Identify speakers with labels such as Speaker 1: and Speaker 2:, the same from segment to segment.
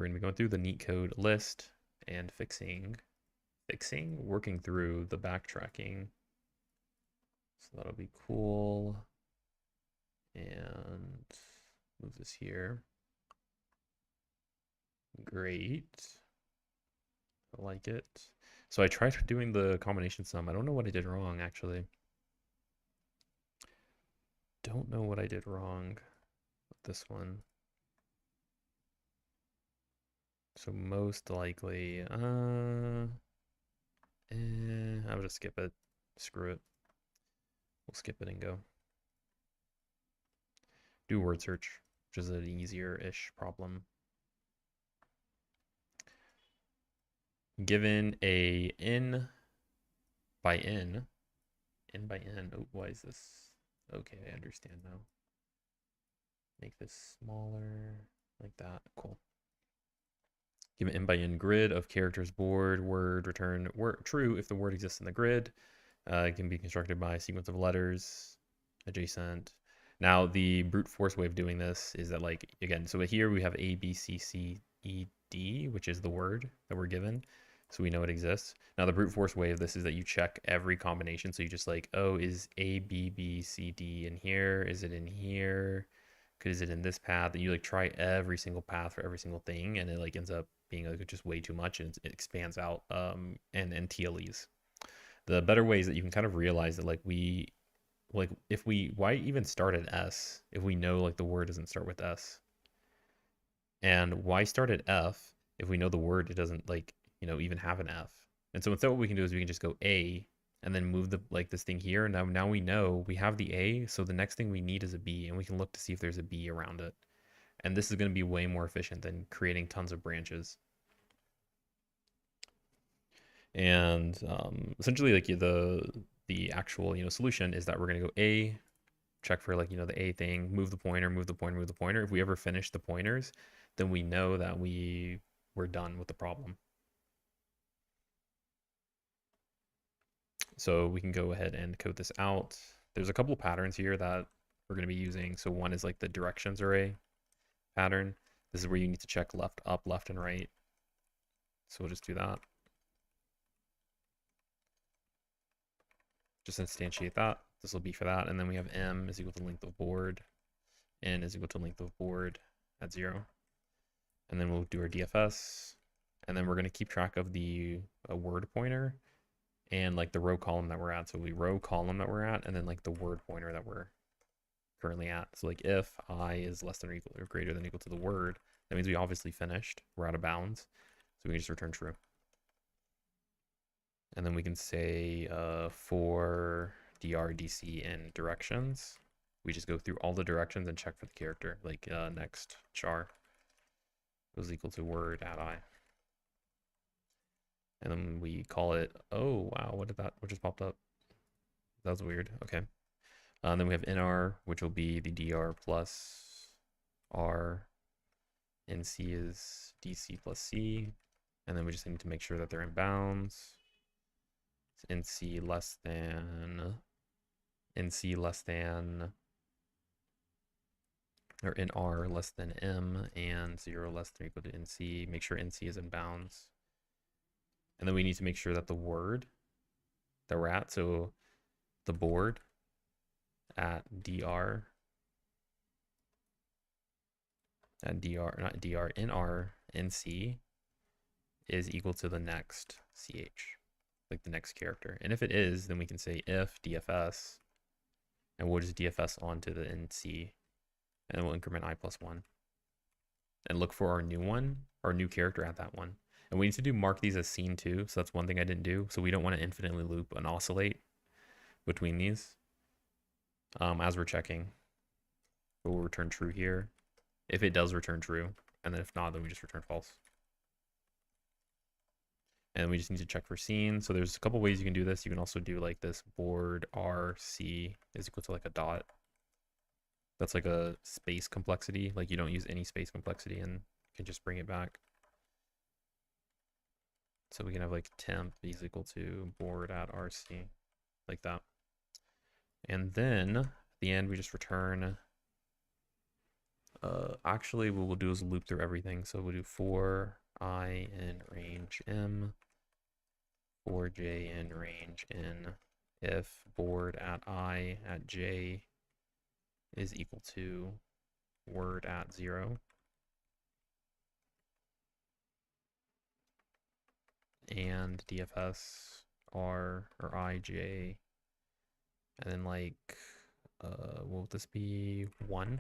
Speaker 1: going to be going through the Neetcode list and working through the backtracking. So that'll be cool. And move this here. Great. I like it. So I tried doing the combination sum. I don't know what I did wrong, actually. Don't know what I did wrong with this one. So most likely, I'll just skip it. Screw it. We'll skip it and go. Do word search, which is an easier-ish problem. Given a n by n, oh, why is this? Okay, I understand now. Make this smaller, like that, cool. Give an n by n grid of characters board, word, return word, true if the word exists in the grid. It can be constructed by a sequence of letters, adjacent. Now, the brute force way of doing this is that, like, again, so here we have A, B, C, C, E, D, which is the word that we're given. So we know it exists. Now, the brute force way of this is that you check every combination. So you just like, oh, is A, B, B, C, D in here? Is it in here? Is it in this path? And you like try every single path for every single thing, and it like ends up being like just way too much, and it expands out and TLEs. The better way is that you can kind of realize that why even start at S if we know like the word doesn't start with S, and why start at F if we know the word it doesn't like even have an F. And so instead what we can do is we can just go A and then move the this thing here. Now we know we have the A, so the next thing we need is a B, and we can look to see if there's a B around it. And this is going to be way more efficient than creating tons of branches. And essentially, like the actual solution is that we're going to go A, check for like the A thing, move the pointer, move the pointer, move the pointer. If we ever finish the pointers, then we know that we're done with the problem. So we can go ahead and code this out. There's a couple of patterns here that we're going to be using. So one is like the directions array pattern. This is where you need to check left, up, left, and right. So we'll just do that. Just instantiate that. This will be for that. And then we have m is equal to length of board. N is equal to length of board at 0. And then we'll do our DFS. And then we're going to keep track of the word pointer and like the row column that we're at. So we row column that we're at, and then like the word pointer that we're currently at. So like if I is less than or equal or greater than equal to the word, that means we obviously finished. We're out of bounds. So we can just return true. And then we can say for dr, dc, and directions, we just go through all the directions and check for the character. Like next char was equal to word at I. And then we call it, oh wow, what just popped up? That was weird. Okay. And then we have nr, which will be the dr plus r. nc is dc plus c. And then we just need to make sure that they're in bounds. NC less than, or NR less than M, and 0 less than or equal to NC. Make sure NC is in bounds. And then we need to make sure that the word that we're at, so the board at NR, NR, NC is equal to the next CH, like the next character. And if it is, then we can say if DFS, and we'll just DFS onto the NC, and we'll increment I plus 1. And look for our new one, our new character at that one. And we need to mark these as scene 2, so that's one thing I didn't do. So we don't want to infinitely loop and oscillate between these as we're checking. But we'll return true here if it does return true, and then if not, then we just return false. And we just need to check for scene. So there's a couple ways you can do this. You can also do like this board RC is equal to like a dot. That's like a space complexity. Like you don't use any space complexity and can just bring it back. So we can have like temp is equal to board at RC, like that. And then at the end, we just return Actually, what we'll do is loop through everything. So we'll do for I in range M, for j in range N, if board at I at j is equal to word at 0, and DFS R or IJ, and then like, will this be 1?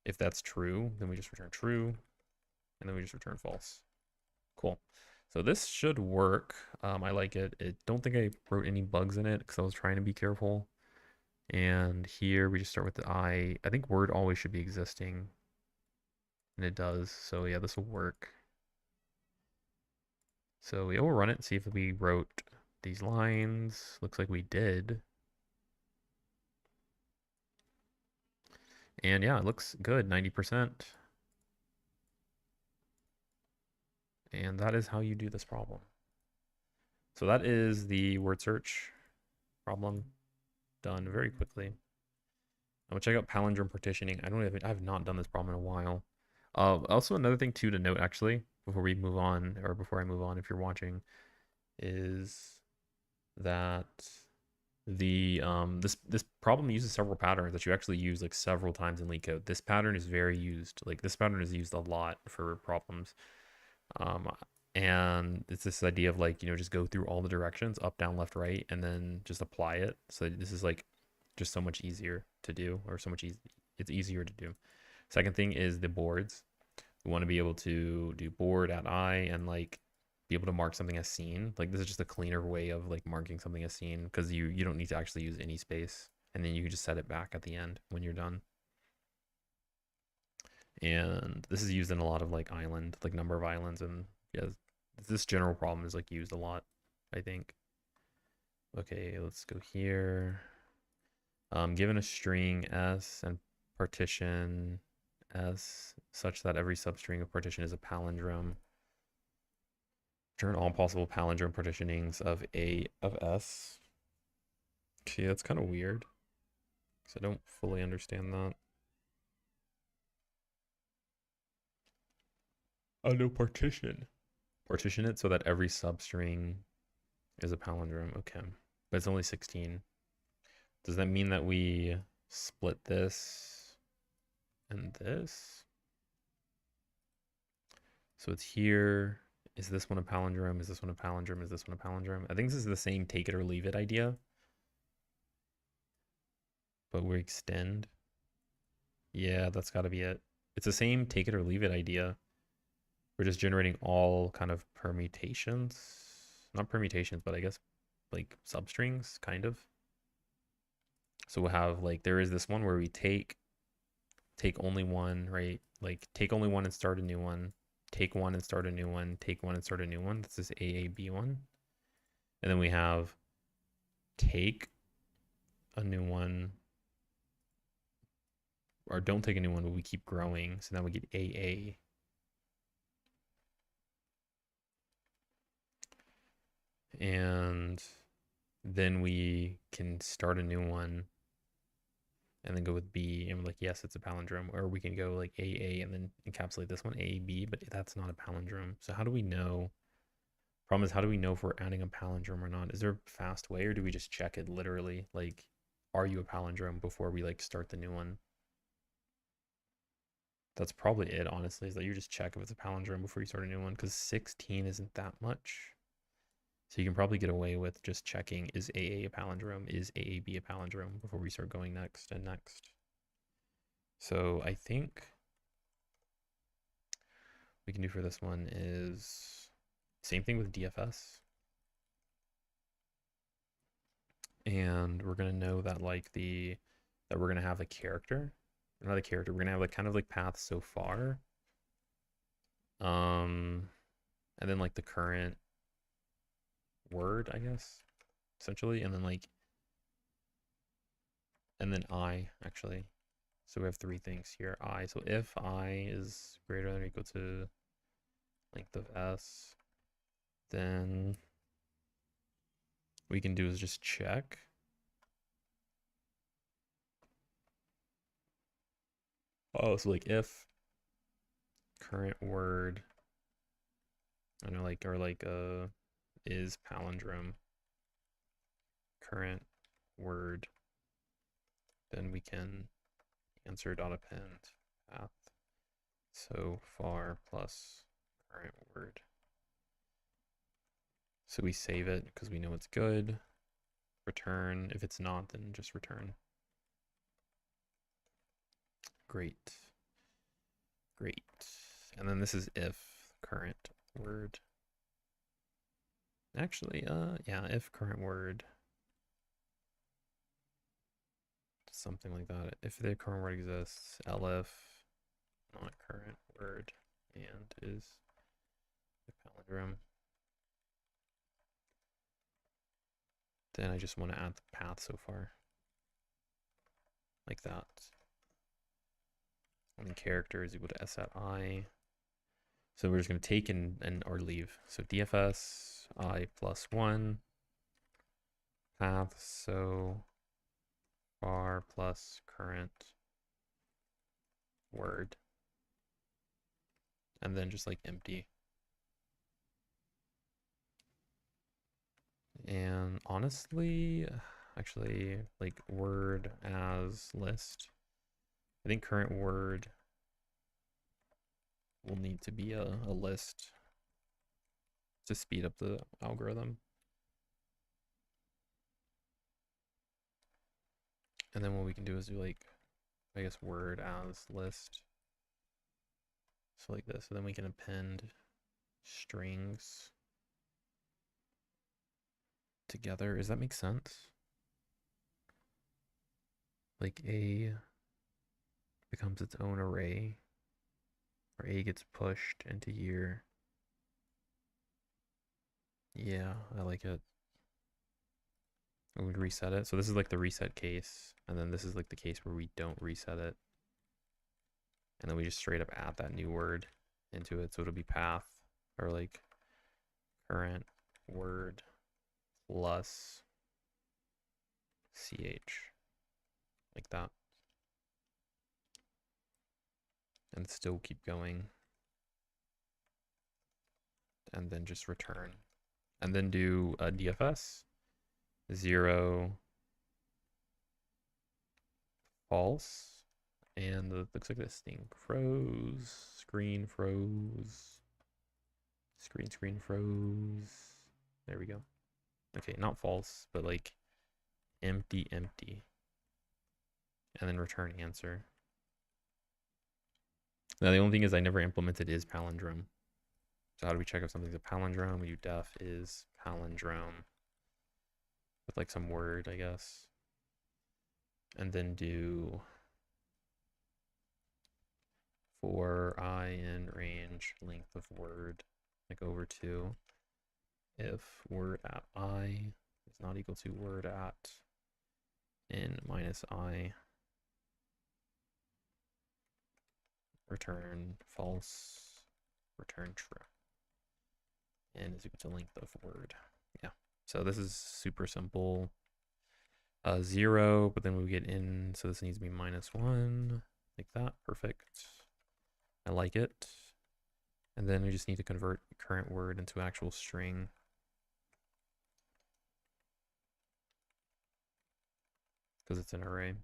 Speaker 1: If that's true, then we just return true, and then we just return false. Cool. So this should work. I like it. I don't think I wrote any bugs in it because I was trying to be careful. And here we just start with the I. I think word always should be existing, and it does. So yeah, this will work. So yeah, we'll run it and see if we wrote these lines. Looks like we did. And yeah, it looks good, 90%. And that is how you do this problem. So that is the word search problem done very quickly. I'm gonna check out palindrome partitioning. I have not done this problem in a while. Also another thing too to note actually, before we move on, or before I move on, if you're watching, is that the this problem uses several patterns that you actually use like several times in Leetcode. This pattern is very used. Like this pattern is used a lot for problems. And it's this idea of like, just go through all the directions, up, down, left, right, and then just apply it. So this is like just so much easier to do, or it's easier to do. Second thing is the boards. We want to be able to do board at I and like be able to mark something as seen. Like this is just a cleaner way of like marking something as seen, because you don't need to actually use any space, and then you can just set it back at the end when you're done. And this is used in a lot of like number of islands, and yeah, this general problem is like used a lot, I think. Okay, let's go here. Given a string S and partition S such that every substring of partition is a palindrome, return all possible palindrome partitionings of A of S. Gee, that's kind of weird, because I don't fully understand that. Oh no, partition. Partition it so that every substring is a palindrome. Okay, but it's only 16. Does that mean that we split this and this? So it's here. Is this one a palindrome? Is this one a palindrome? Is this one a palindrome? I think this is the same take it or leave it idea, but we extend. Yeah, that's got to be it. It's the same take it or leave it idea. We're just generating all kind of permutations. Not permutations, but I guess like substrings, kind of. So we'll have like, there is this one where we take only one, right? Like take only one and start a new one. Take one and start a new one. Take one and start a new one. This is AAB one. And then we have take a new one, or don't take a new one, but we keep growing. So now we get AA. And then we can start a new one and then go with B, and we're like, yes, it's a palindrome. Or we can go like AA and then encapsulate this one, AB, but that's not a palindrome. So how do we know? Problem is, how do we know if we're adding a palindrome or not? Is there a fast way, or do we just check it literally? Like, are you a palindrome before we like start the new one? That's probably it, honestly, is that you just check if it's a palindrome before you start a new one, because 16 isn't that much. So you can probably get away with just checking, is AA a palindrome? Is AAB a palindrome before we start going next and next? So I think we can do for this one is same thing with DFS. And we're going to know that like that we're going to have a character, not a character. We're going to have like kind of like path so far. And then like the current word, I guess, essentially. And then like, and then I actually. So we have three things here. I. So if I is greater than or equal to length of S, then we can do is just check. Oh, so like if current word, I don't know, like, or like is palindrome current word, then we can answer dot append path so far plus current word. So we save it because we know it's good. Return. If it's not, then just return. Great. Great. And then this is if current word. Actually, yeah, if current word. Something like that. If the current word exists, elif not current word and is the palindrome. Then I just want to add the path so far. Like that. And character is equal to s at I. So we're just going to take and or leave. So DFS I plus 1 path so far plus current word. And then just like empty. And honestly, actually, like word as list. I think current word will need to be a list to speed up the algorithm. And then what we can do is do like, I guess, word as list. So like this. So then we can append strings together. Does that make sense? Like A becomes its own array, or A gets pushed into here. Yeah, I like it. We would reset it. So this is like the reset case, and then this is like the case where we don't reset it. And then we just straight up add that new word into it. So it'll be path, or like current word plus ch, like that. And still keep going. And then just return. And then do a DFS. 0 false. And it looks like this thing froze. Screen froze. Screen froze. There we go. Okay, not false, but like empty. And then return answer. Now the only thing is I never implemented is palindrome. So how do we check if something's a palindrome? We do def is palindrome with like some word, I guess. And then do for I in range length of word, like over 2. If word at I is not equal to word at in minus I, return false, return true. And is equal to length of word. Yeah. So this is super simple. 0, but then we get in, so this needs to be -1, like that. Perfect. I like it. And then we just need to convert current word into actual string. Because it's an array.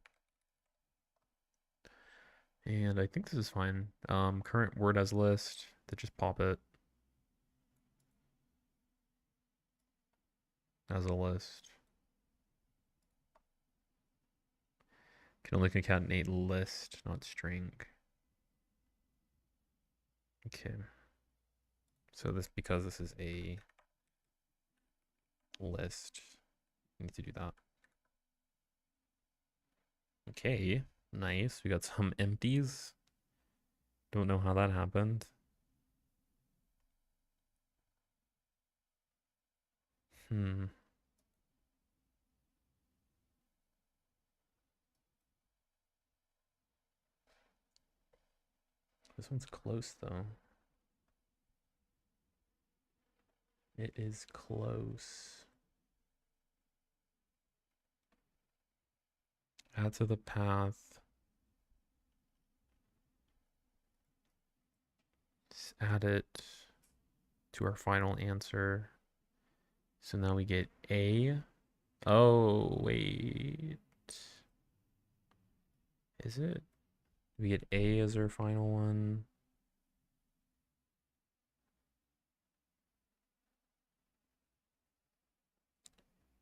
Speaker 1: And I think this is fine. Current word as list, to just pop it as a list. Can only concatenate list, not string. Okay. So this, because this is a list, we need to do that. Okay, nice. We got some empties. Don't know how that happened. This one's close though. It is close. Add to the path. Let's add it to our final answer. So now we get A. Oh, wait. Is it? We get A as our final one.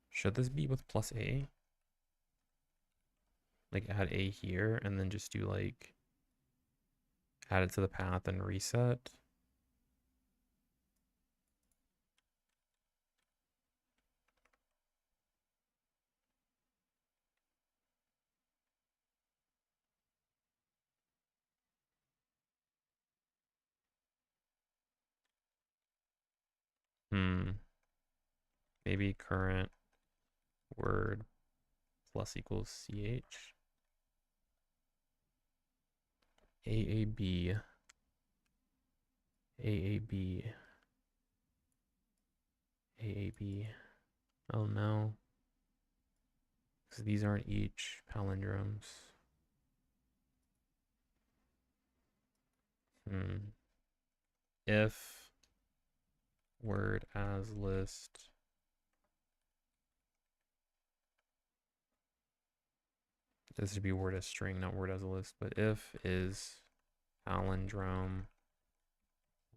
Speaker 1: Should this be with plus A? Like add A here and then just do like add it to the path and reset. Maybe current word plus equals ch. AAB. AAB. AAB. Oh no. Because these aren't each palindromes. If word as list this should be word as string, not word as a list, but if is palindrome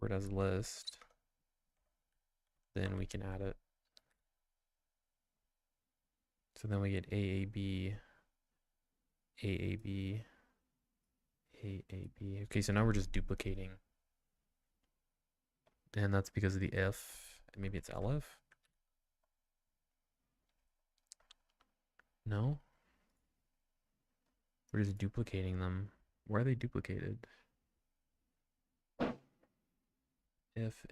Speaker 1: word as list, then we can add it. So then we get AAB, AAB, AAB. Okay, so now we're just duplicating. And that's because of the if. Maybe it's elif? No? We're just duplicating them. Where are they duplicated? If.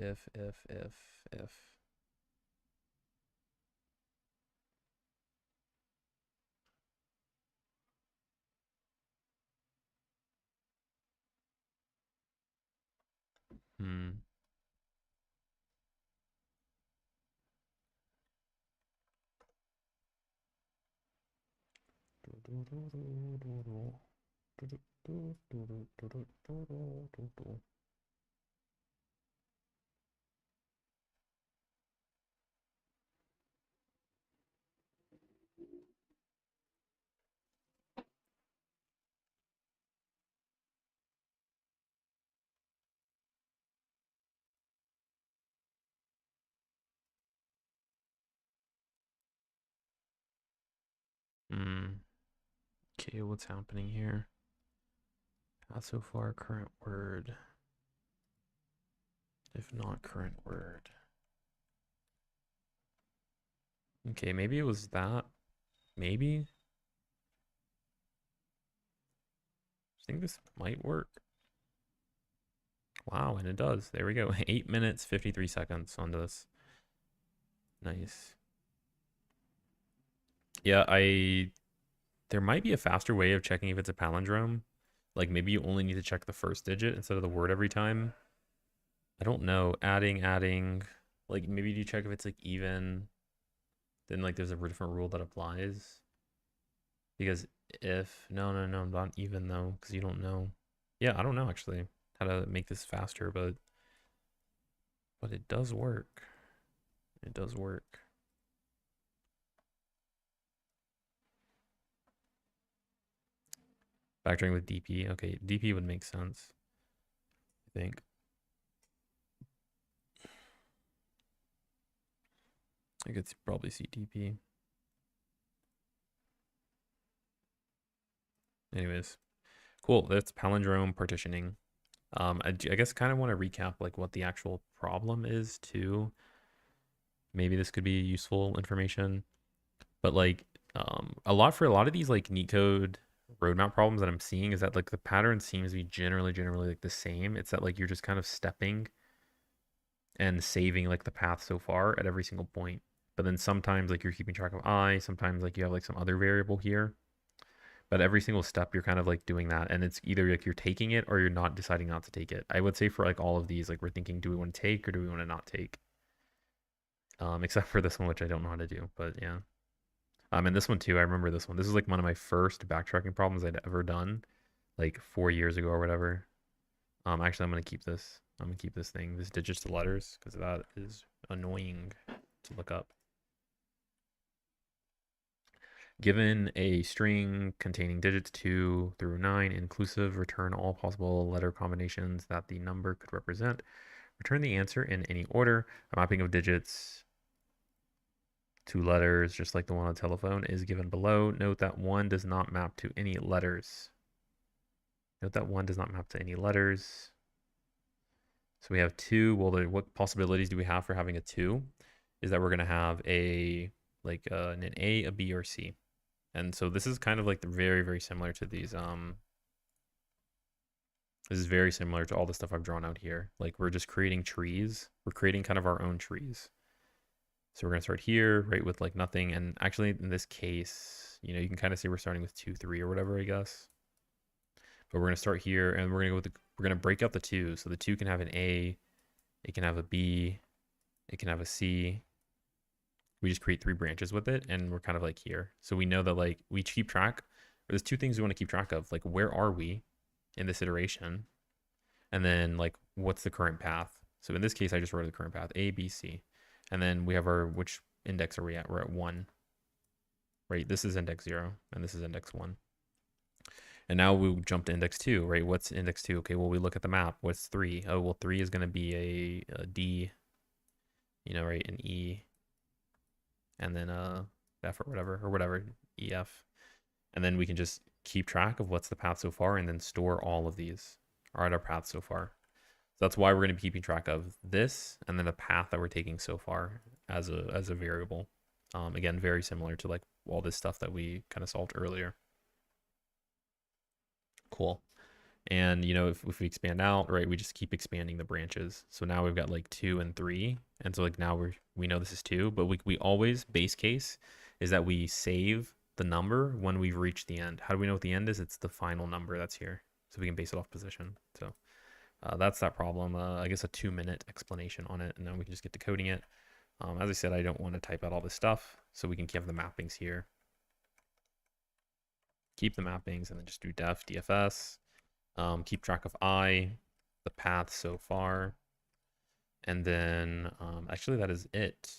Speaker 1: Okay, what's happening here? Not so far, current word. If not current word. Okay, maybe it was that. Maybe. I think this might work. Wow, and it does. There we go. 8 minutes, 53 seconds on this. Nice. Yeah, there might be a faster way of checking if it's a palindrome. Like maybe you only need to check the first digit instead of the word every time. I don't know. Adding. Like maybe you check if it's like even. Then like there's a different rule that applies. Because if no, not even though, because you don't know. Yeah, I don't know actually how to make this faster, but it does work. It does work. Backtracking with DP. Okay, DP would make sense, I think. I could probably see DP. Anyways, cool. That's palindrome partitioning. I guess kind of want to recap like what the actual problem is too. Maybe this could be useful information, but like a lot of these like Neetcode roadmap problems that I'm seeing is that like the pattern seems to be generally like the same. It's that like you're just kind of stepping and saving like the path so far at every single point. But then sometimes like you're keeping track of I, sometimes like you have like some other variable here. But every single step you're kind of like doing that, and it's either like you're taking it or you're not deciding not to take it. I would say for like all of these, like we're thinking, do we want to take or do we want to not take? Except for this one, which I don't know how to do, but yeah. And this one too, I remember this one. This is like one of my first backtracking problems I'd ever done, like 4 years ago or whatever. Actually, I'm gonna keep this. I'm gonna keep this digits to letters, because that is annoying to look up. Given a string containing digits 2 through 9 inclusive, return all possible letter combinations that the number could represent. Return the answer in any order. A mapping of digits to letters, just like the one on telephone, is given below. Note that 1 does not map to any letters. Note that 1 does not map to any letters. So we have 2. Well, what possibilities do we have for having a 2? Is that we're going to have an A, a B, or C. And so this is kind of like very, very similar to these. This is very similar to all the stuff I've drawn out here. Like, we're just creating trees. We're creating kind of our own trees. So we're going to start here, right, with like nothing. And actually, in this case, you know, you can kind of see we're starting with 2, 3 or whatever, I guess. But we're going to start here, and we're going to go with we're going to break out the 2. So the 2 can have an A, it can have a B, it can have a C. We just create 3 branches with it, and we're kind of like here. So we know that like we keep track. There's 2 things we want to keep track of. Like, where are we in this iteration? And then like, what's the current path? So in this case, I just wrote the current path, A, B, C. And then we have which index are we at? We're at 1, right? This is index 0, and this is index 1. And now we jump to index 2, right? What's index 2? Okay, well, we look at the map. What's 3? Oh, well, 3 is going to be a D, you know, right? An E, and then F or whatever, EF. And then we can just keep track of what's the path so far, and then store all of these are at our path so far. So that's why we're going to be keeping track of this, and then the path that we're taking so far as a variable. Again, very similar to like all this stuff that we kind of solved earlier. Cool. And you know, if we expand out, right, we just keep expanding the branches. So now we've got like 2 and 3, and so like now we know this is 2, but we always, base case is that we save the number when we've reached the end. How do we know what the end is? It's the final number that's here, so we can base it off position. So that's that problem. I guess a 2-minute explanation on it, and then we can just get to coding it. As I said, I don't want to type out all this stuff, so we can have the mappings here. Keep the mappings, and then just do def DFS. Keep track of I, the path so far, and then actually that is it.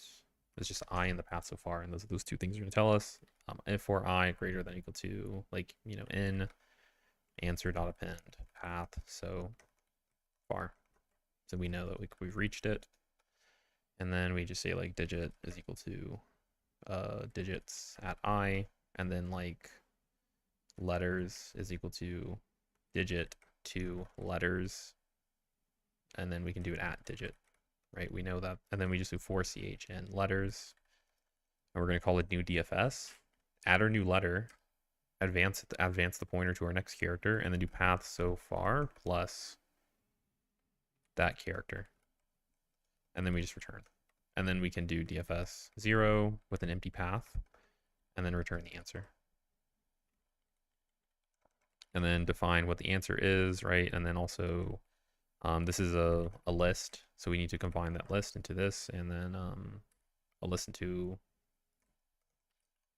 Speaker 1: It's just I and the path so far, and those 2 things are going to tell us. If for I greater than or equal to, like, you know, in answer dot append path so far, so we know that we've reached it. And then we just say like digit is equal to digits at I, and then like letters is equal to digit to letters, and then we can do it at digit, right? We know that. And then we just do for ch in letters, and we're going to call it new DFS, add our new letter, advance the pointer to our next character, and then do path so far plus that character, and then we just return. And then we can do DFS 0 with an empty path, and then return the answer. And then define what the answer is, right? And then also, this is a list, so we need to combine that list into this, and then a list into,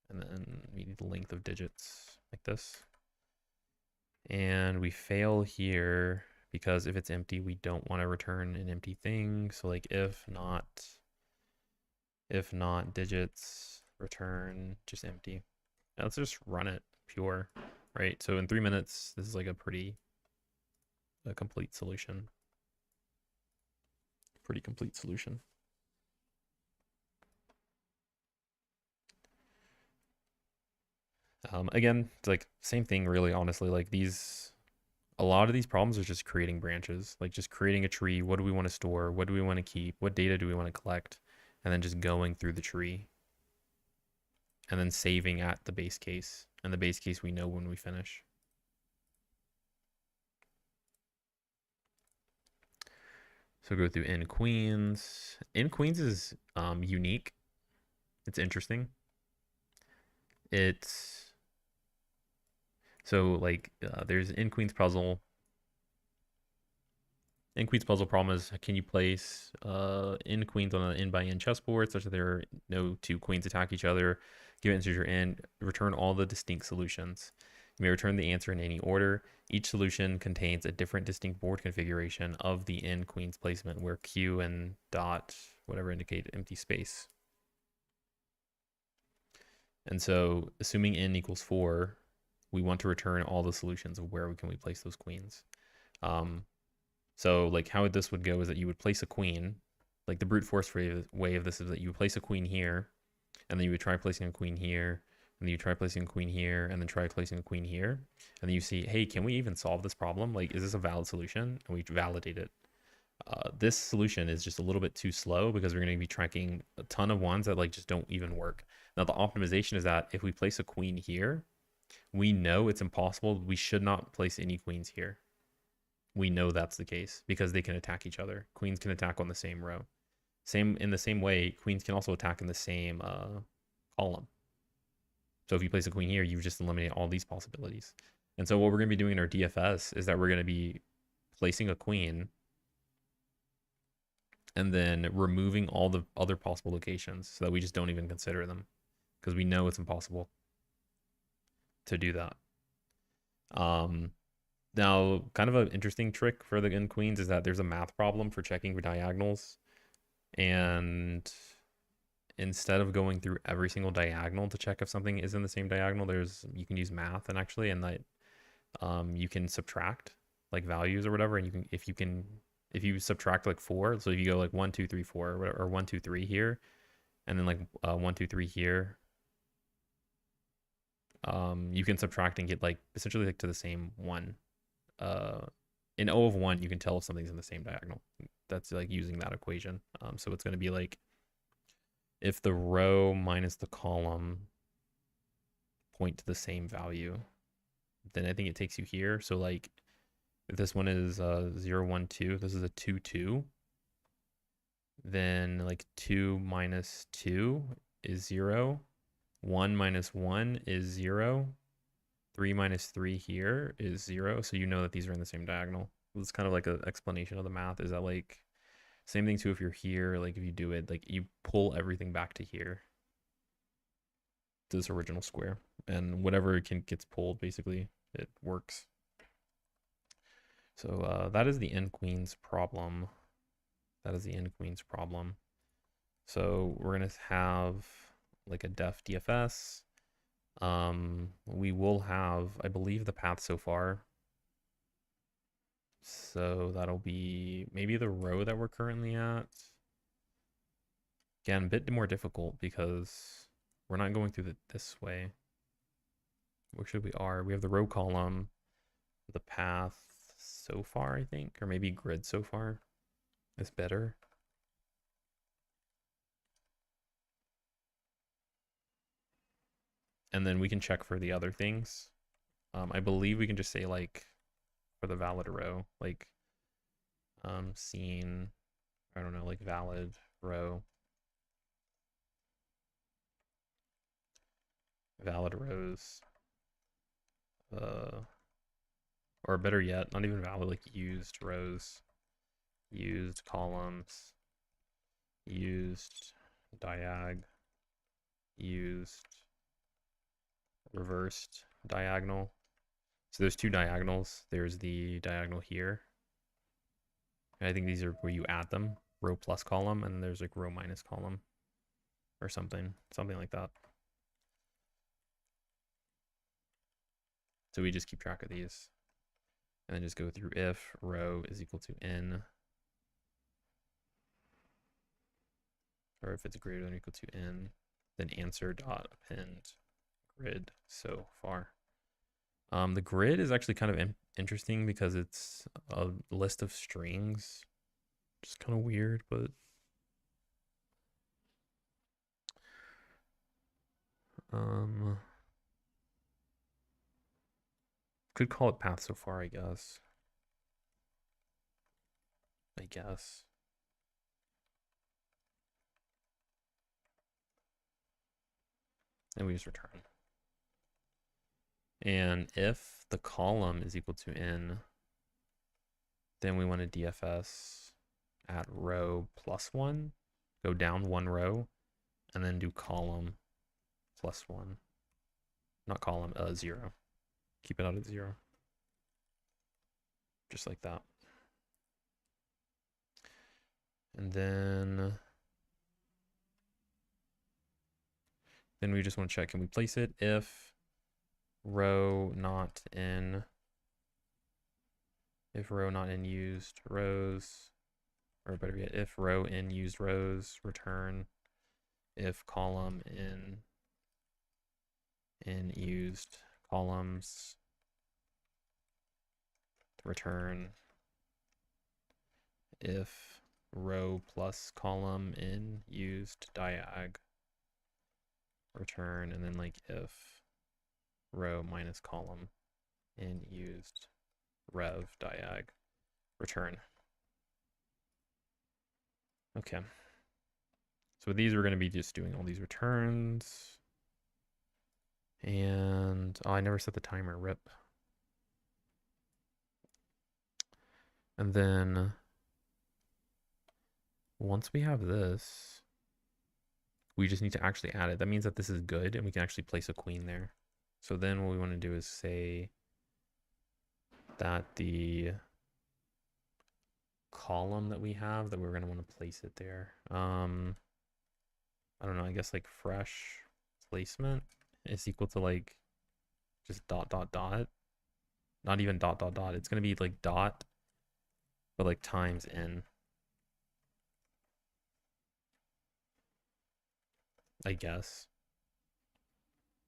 Speaker 1: and then we need the length of digits like this. And we fail here because if it's empty, we don't want to return an empty thing. So like if not digits, return just empty. Now let's just run it pure, right? So in 3 minutes, this is like a complete solution. Pretty complete solution. Again, it's like same thing really, honestly. Like a lot of these problems are just creating branches, like just creating a tree. What do we want to store? What do we want to keep? What data do we want to collect? And then just going through the tree and then saving at the base case. And the base case we know when we finish. So go through in queens. In queens is unique. It's interesting. So like there's in queens puzzle. In queens puzzle problem is, can you place in queens on an in by in chessboard such that there are no 2 queens attack each other? Give an integer in, return all the distinct solutions. You may return the answer in any order. Each solution contains a different distinct board configuration of the in queen's placement, where q and dot whatever indicate empty space. And so assuming n equals 4, we want to return all the solutions of where we place those queens. So like how this would go is that you would place a queen. Like the brute force way of this is that you would place a queen here, and then you would try placing a queen here, and then you try placing a queen here, and then try placing a queen here. And then you see, hey, can we even solve this problem? Like, is this a valid solution? And we validate it. This solution is just a little bit too slow because we're going to be tracking a ton of ones that like just don't even work. Now the optimization is that if we place a queen here, we know it's impossible. We should not place any queens here. We know that's the case because they can attack each other. Queens can attack on the same row. In the same way, queens can also attack in the same column. So if you place a queen here, you've just eliminated all these possibilities. And so what we're going to be doing in our DFS is that we're going to be placing a queen and then removing all the other possible locations so that we just don't even consider them because we know it's impossible to do that. Now, kind of an interesting trick for the in queens is that there's a math problem for checking for diagonals. And instead of going through every single diagonal to check if something is in the same diagonal, you can use math and actually, and that you can subtract like values or whatever. And if you subtract like 4, so if you go like 1, 2, 3, 4 or whatever, or 1, 2, 3 here, and then like 1, 2, 3 here, you can subtract and get like essentially like to the same one. In O of 1, you can tell if something's in the same diagonal. That's like using that equation. So it's going to be like if the row minus the column point to the same value, then I think it takes you here. So like if this one is 0, 1, 2, this is a 2, 2. Then like 2 minus 2 is 0. 1 minus 1 is 0. 3 minus 3 here is 0. So you know that these are in the same diagonal. It's kind of like an explanation of the math is that like same thing too if you're here, like if you do it, like you pull everything back to here, to this original square, and whatever gets pulled, basically it works. So that is the n queens problem. That is the n queens problem. So we're gonna have like a def DFS. We will have, I believe, the path so far. So that'll be maybe the row that we're currently at. Again, a bit more difficult because we're not going through this way. Which we are. We have the row column, the path so far, I think, or maybe grid so far is better. And then we can check for the other things. I believe we can just say like for the valid row, like scene, I don't know, like valid row, valid rows, or better yet, not even valid, like used rows, used columns, used diag, used reversed diagonal. So there's 2 diagonals. There's the diagonal here. And I think these are where you add them, row plus column, and there's like row minus column or something like that. So we just keep track of these and then just go through if row is equal to n, or if it's greater than or equal to n, then answer dot append grid so far. The grid is actually kind of interesting because it's a list of strings. Just kind of weird, but could call it path so far, I guess. And we just return. And if the column is equal to n, then we want to DFS at row plus 1, go down 1 row, and then do column plus 1. Not column, 0. Keep it out at 0. Just like that. And then we just want to check, can we place it if row not in used rows, or better yet, if row in used rows, return. If column in used columns, return. If row plus column in used diag, return. And then like if row minus column in used rev diag, return. Okay. So with these, we're going to be just doing all these returns. And oh, I never set the timer, rip. And then once we have this, we just need to actually add it. That means that this is good and we can actually place a queen there. So then what we want to do is say that the column that we have, that we're going to want to place it there. I don't know, I guess like fresh placement is equal to like just dot dot dot. Not even dot dot dot. It's going to be like dot, but like times n. I guess.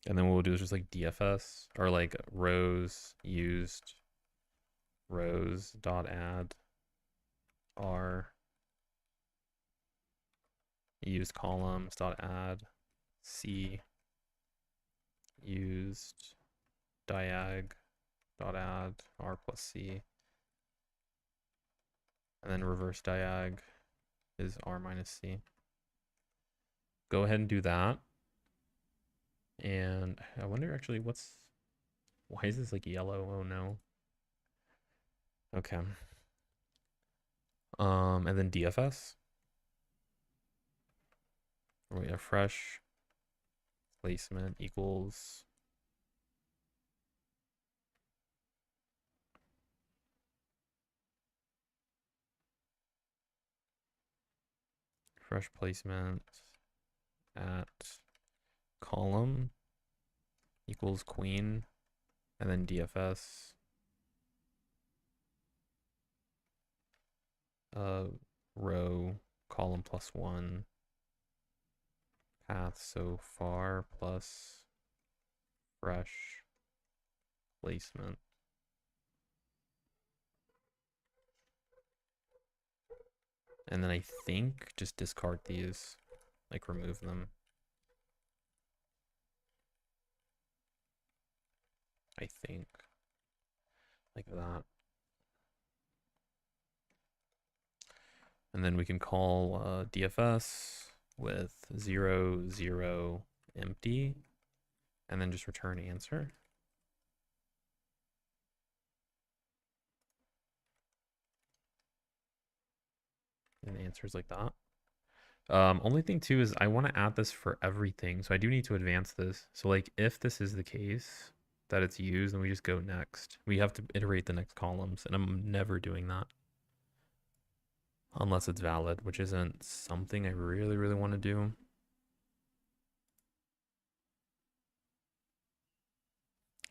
Speaker 1: And then what we'll do is just like DFS, or like rows used rows dot add r used columns dot add c used diag dot add r plus c, and then reverse diag is r minus c. Go ahead and do that. And I wonder actually why is this like yellow? Oh no. Okay. And then DFS. We have fresh placement equals fresh placement at column equals queen, and then DFS row column plus 1 path so far plus fresh placement. And then I think just discard these, like remove them. I think like that. And then we can call DFS with 0, 0, empty, and then just return answer. And the answer is like that. Only thing too is I want to add this for everything, so I do need to advance this. So like if this is the case that it's used, then we just go next. We have to iterate the next columns, and I'm never doing that unless it's valid, which isn't something I really, really want to do.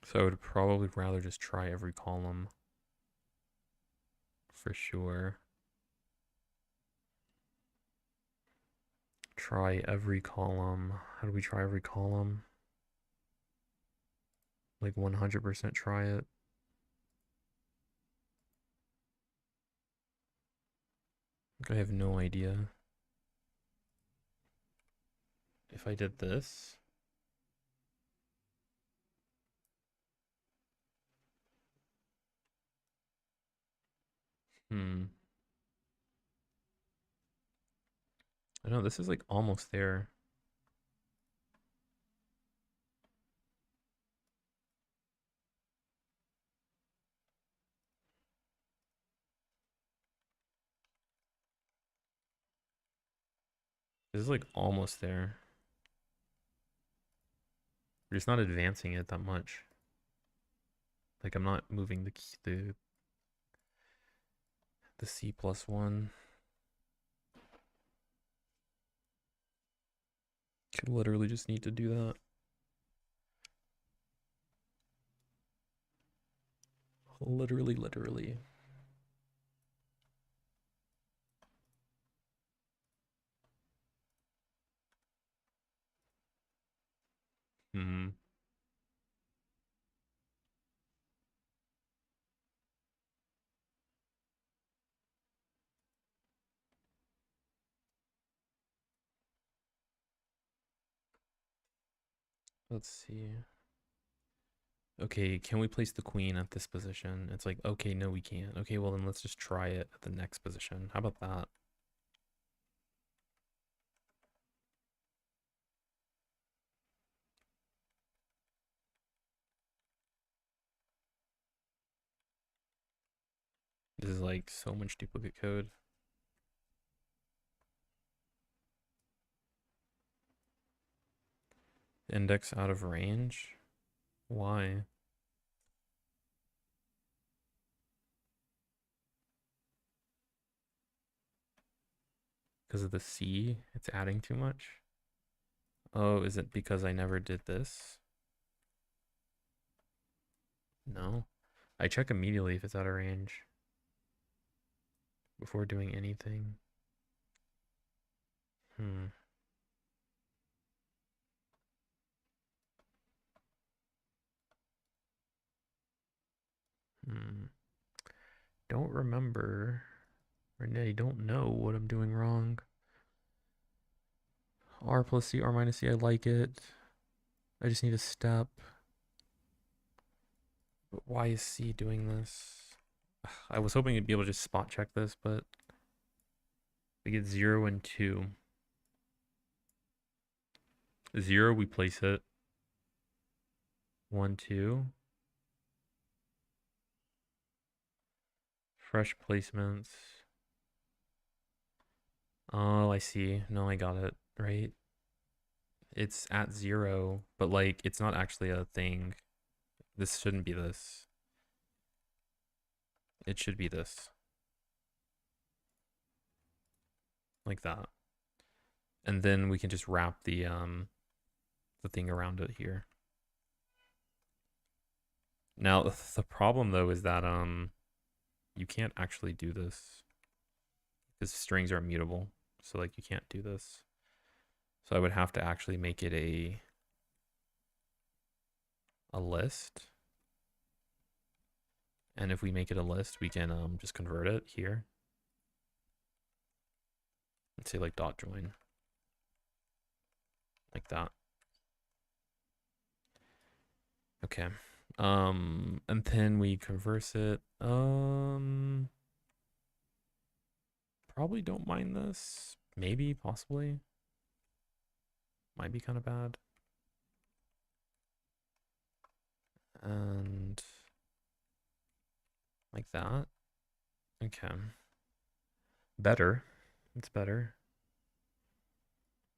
Speaker 1: So I would probably rather just try every column for sure. Try every column. How do we try every column? Like 100% try it. I have no idea. If I did this, I know this is like almost there. This is like almost there. We're just not advancing it that much. Like I'm not moving the key, the C+1. Could literally just need to do that. Literally. Hmm. Let's see. Okay, can we place the queen at this position? It's like, okay, no, we can't. Okay, well then let's just try it at the next position. How about that? This is like so much duplicate code. Index out of range? Why? Because of the C? It's adding too much? Oh, is it because I never did this? No. I check immediately if it's out of range before doing anything. Hmm. Hmm. Don't remember. Or nay, don't know what I'm doing wrong. R plus C, R minus C, I like it. I just need a step. But why is C doing this? I was hoping you'd be able to just spot check this, but we get 0 and 2. 0, we place it. 1, 2. Fresh placements. Oh, I see. No, I got it. Right? It's at 0, but like, it's not actually a thing. This shouldn't be this. It should be this. Like that. And then we can just wrap the thing around it here. Now, the problem though is that you can't actually do this because strings are immutable. So like you can't do this. So I would have to actually make it a list. And if we make it a list, we can just convert it here. Let's say like dot join. Like that. Okay. And then we converse it. Probably don't mind this. Maybe, possibly. Might be kind of bad. And like that. Okay. Better. It's better.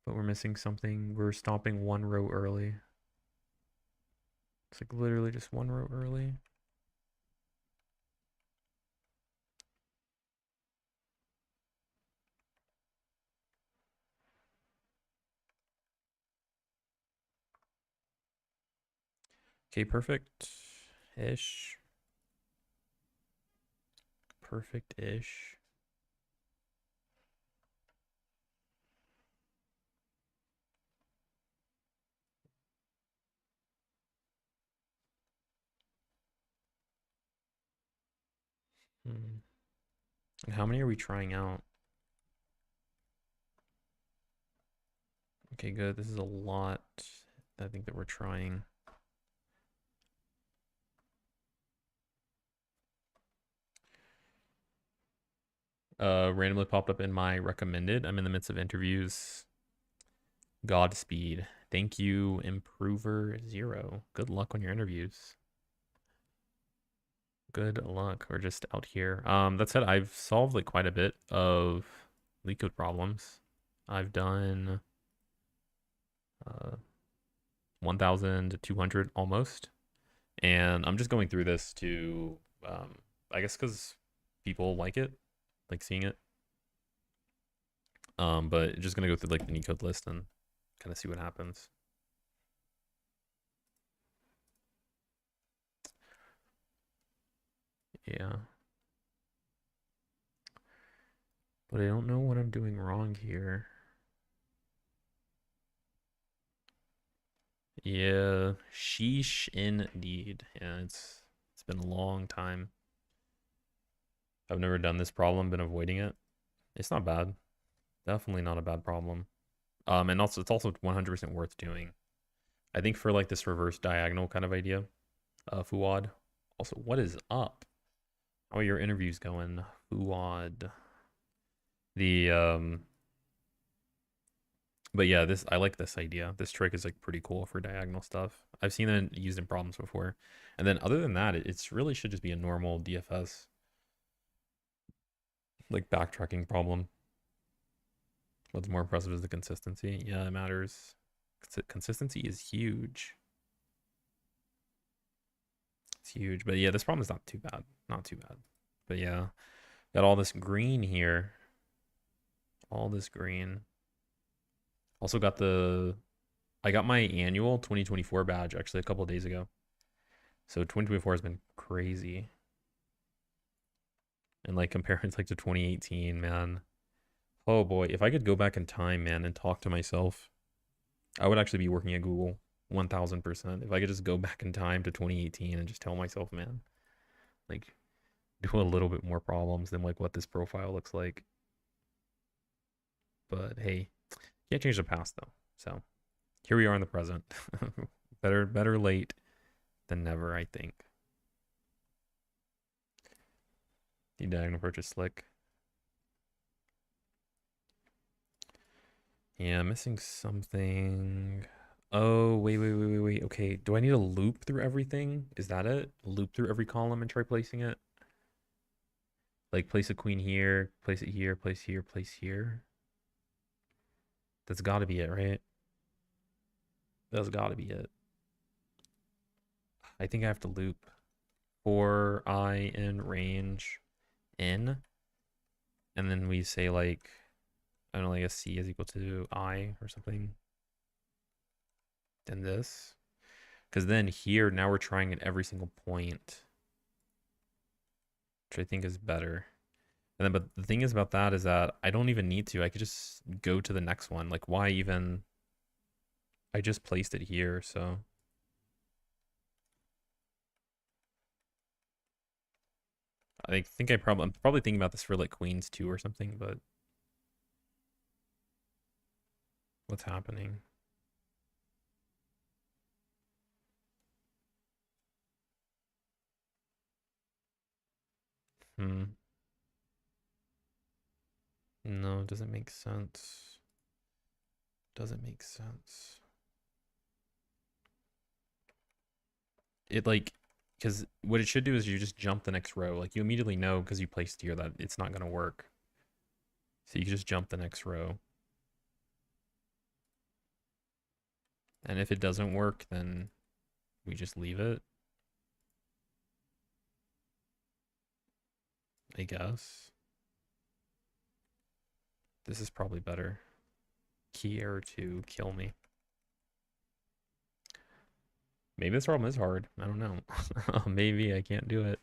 Speaker 1: But we're missing something. We're stopping 1 row early. It's like literally just 1 row early. Okay, perfect-ish. Perfect-ish. And how many are we trying out? Okay, good. This is a lot, I think, that we're trying. Randomly popped up in my recommended. I'm in the midst of interviews. Godspeed. Thank you, Improver Zero. Good luck on your interviews. Good luck. We're just out here. That said, I've solved like quite a bit of Leetcode problems. I've done 1,200 almost. And I'm just going through this to, I guess because people like seeing it. But just gonna go through like the Neetcode list and kind of see what happens. Yeah. But I don't know what I'm doing wrong here. Yeah, sheesh indeed. Yeah, it's been a long time. I've never done this problem, been avoiding it. It's not bad. Definitely not a bad problem. And also it's also 100% worth doing. I think for like this reverse diagonal kind of idea, Fuad. Also, what is up? How are your interviews going, Fuad? The But yeah, this I like this idea. This trick is like pretty cool for diagonal stuff. I've seen it used in problems before. And then other than that, it's really should just be a normal DFS like backtracking problem. What's more impressive is the consistency. Yeah, it matters. Consistency is huge. It's huge. But yeah, this problem is not too bad. Not too bad. But yeah, got all this green here. All this green. Also got I got my annual 2024 badge actually a couple of days ago. So 2024 has been crazy. And like comparing like to 2018, man. Oh boy, if I could go back in time, man, and talk to myself, I would actually be working at Google 1000%. If I could just go back in time to 2018 and just tell myself, man, like do a little bit more problems than like what this profile looks like. But hey, can't change the past though. So here we are in the present. Better late than never, I think. The diagonal approach is slick. Yeah, missing something. Oh, wait. Okay, do I need a loop through everything? Is that it? Loop through every column and try placing it? Like place a queen here, place it here, place here, place here. That's got to be it, right? That's got to be it. I think I have to loop for I in range in. And then we say like, I don't know, like a C is equal to I or something. Then this. Because then here, now we're trying at every single point, which I think is better. And then, but the thing is about that is that I don't even need to. I could just go to the next one. Like, why even? I just placed it here, so. I'm probably thinking about this for like queens too or something, but what's happening? Hmm. No, it doesn't make sense. Doesn't make sense. It like, because what it should do is you just jump the next row. Like you immediately know because you placed here that it's not gonna work. So you can just jump the next row. And if it doesn't work, then we just leave it, I guess. This is probably better. Key error to kill me. Maybe this problem is hard. I don't know. Maybe I can't do it.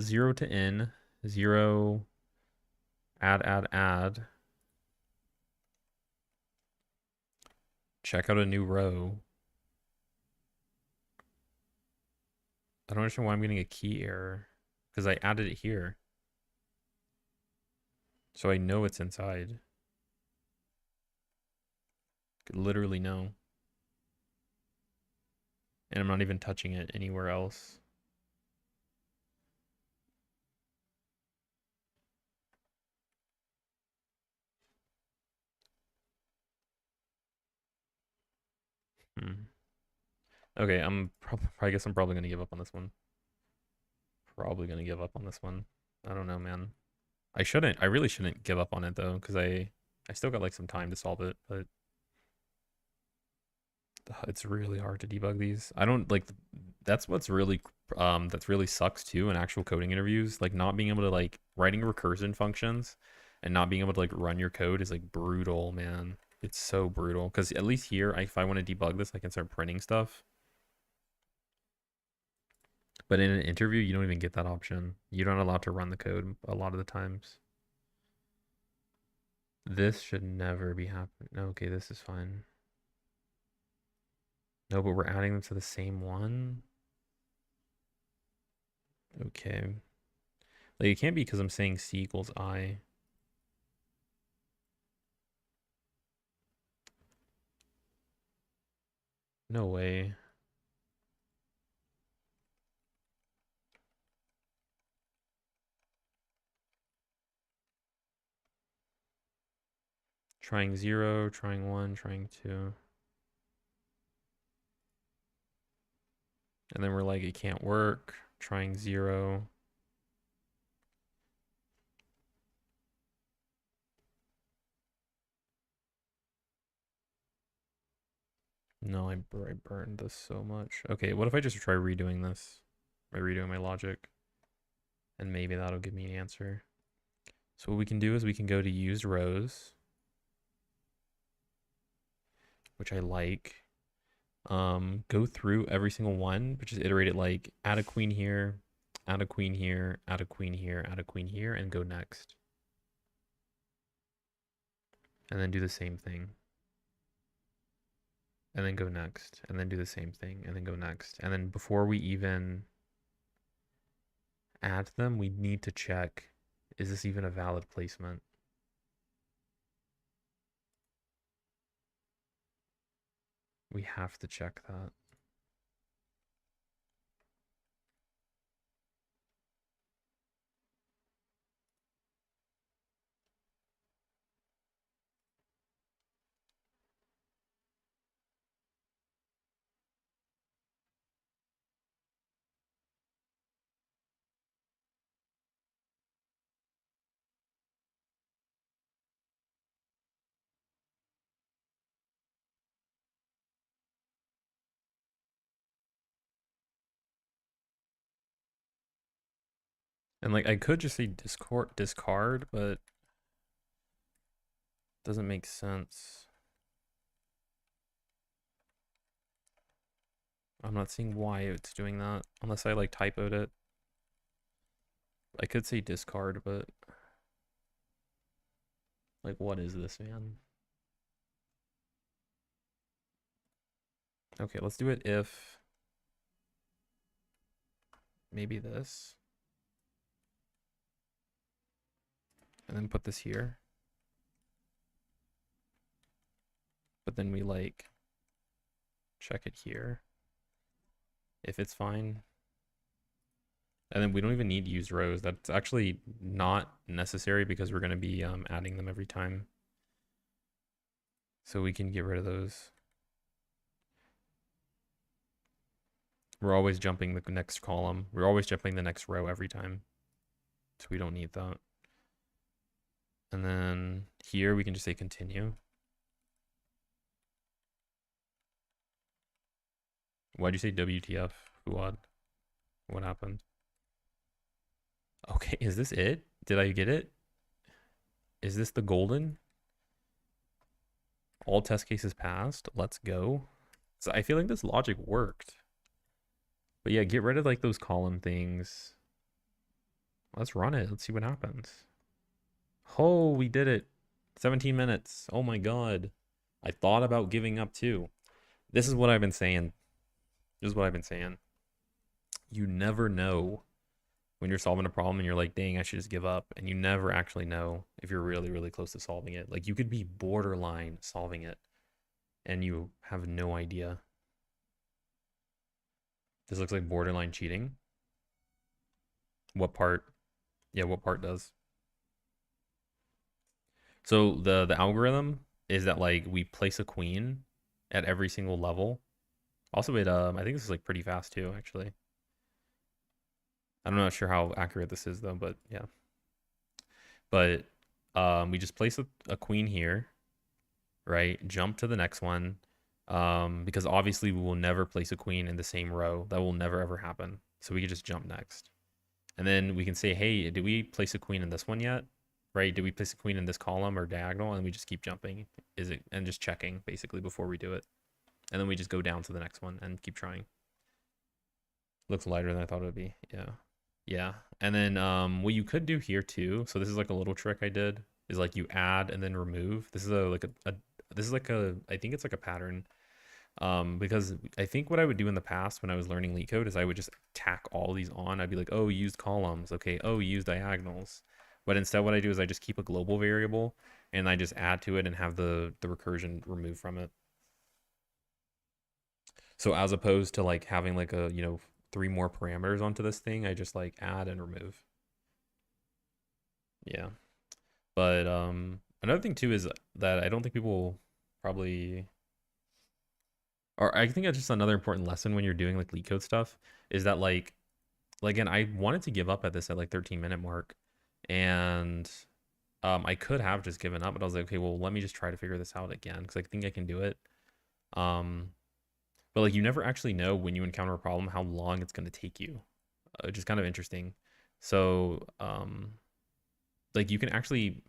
Speaker 1: 0 to n, 0, add. Check out a new row. I don't understand why I'm getting a key error. Because I added it here. So I know it's inside. Could literally know. And I'm not even touching it anywhere else. Okay, I guess I'm probably gonna give up on this one. Probably gonna give up on this one. I don't know, man. I really shouldn't give up on it though, because I still got like some time to solve it, but It's really hard to debug these. I don't like that's what's really that's really sucks too in actual coding interviews. Like not being able to like writing recursion functions and not being able to like run your code is like brutal, man. It's so brutal because at least here, if I want to debug this, I can start printing stuff. But in an interview, you don't even get that option. You're not allowed to run the code a lot of the times. This should never be happening. Okay, this is fine. No, but we're adding them to the same one. Okay. Like it can't be because I'm saying C equals I. No way. Trying 0, trying 1, trying 2. And then we're like, it can't work. Trying 0. No, I burned this so much. Okay, what if I just try redoing this? By redoing my logic. And maybe that'll give me an answer. So what we can do is we can go to used rows, which I like. Go through every single one, but just iterate it like add a queen here, add a queen here, add a queen here, add a queen here, and go next. And then do the same thing. And then go next. And then do the same thing. And then go next. And then before we even add them, we need to check, is this even a valid placement? We have to check that. And like I could just say discard, but it doesn't make sense. I'm not seeing why it's doing that unless I like typoed it. I could say discard, but like what is this, man? Okay, let's do it if maybe this. And then put this here. But then we like check it here if it's fine. And then we don't even need used rows. That's actually not necessary because we're going to be adding them every time. So we can get rid of those. We're always jumping the next column. We're always jumping the next row every time. So we don't need that. And then here we can just say continue. Why'd you say WTF? Fuad? What happened? Okay, is this it? Did I get it? Is this the golden? All test cases passed. Let's go. So I feel like this logic worked. But yeah, get rid of like those column things. Let's run it. Let's see what happens. Oh, we did it. 17 minutes. Oh my God. I thought about giving up too. This is what I've been saying. This is what I've been saying. You never know when you're solving a problem and you're like, dang, I should just give up. And you never actually know if you're really, really close to solving it. Like you could be borderline solving it and you have no idea. This looks like borderline cheating. What part? Yeah, what part does? So the algorithm is that like we place a queen at every single level. Also, I think this is like pretty fast too, actually. I'm not sure how accurate this is though, but yeah. But we just place a queen here, right? Jump to the next one, because obviously we will never place a queen in the same row. That will never ever happen. So we could just jump next. And then we can say, hey, did we place a queen in this one yet? Right? Did we place a queen in this column or diagonal? And we just keep jumping. Is it, and just checking basically before we do it. And then we just go down to the next one and keep trying. Looks lighter than I thought it would be. Yeah. Yeah. And then what you could do here too, so this is like a little trick I did, is like you add and then remove. This is I think it's like a pattern. Because I think what I would do in the past when I was learning Leetcode is I would just tack all these on. I'd be like, oh, use columns. Okay. Oh, use diagonals. But instead what I do is I just keep a global variable and I just add to it and have the recursion removed from it. So as opposed to like having like a, 3 more parameters onto this thing, I just like add and remove. Yeah. But another thing too is that I don't think people probably, or I think that's just another important lesson when you're doing like Leetcode stuff, is that like again, I wanted to give up at this at like 13-minute mark, and I could have just given up, but I was like, okay, well, let me just try to figure this out again because I think I can do it. But like you never actually know when you encounter a problem how long it's going to take you, which is kind of interesting. So like you can actually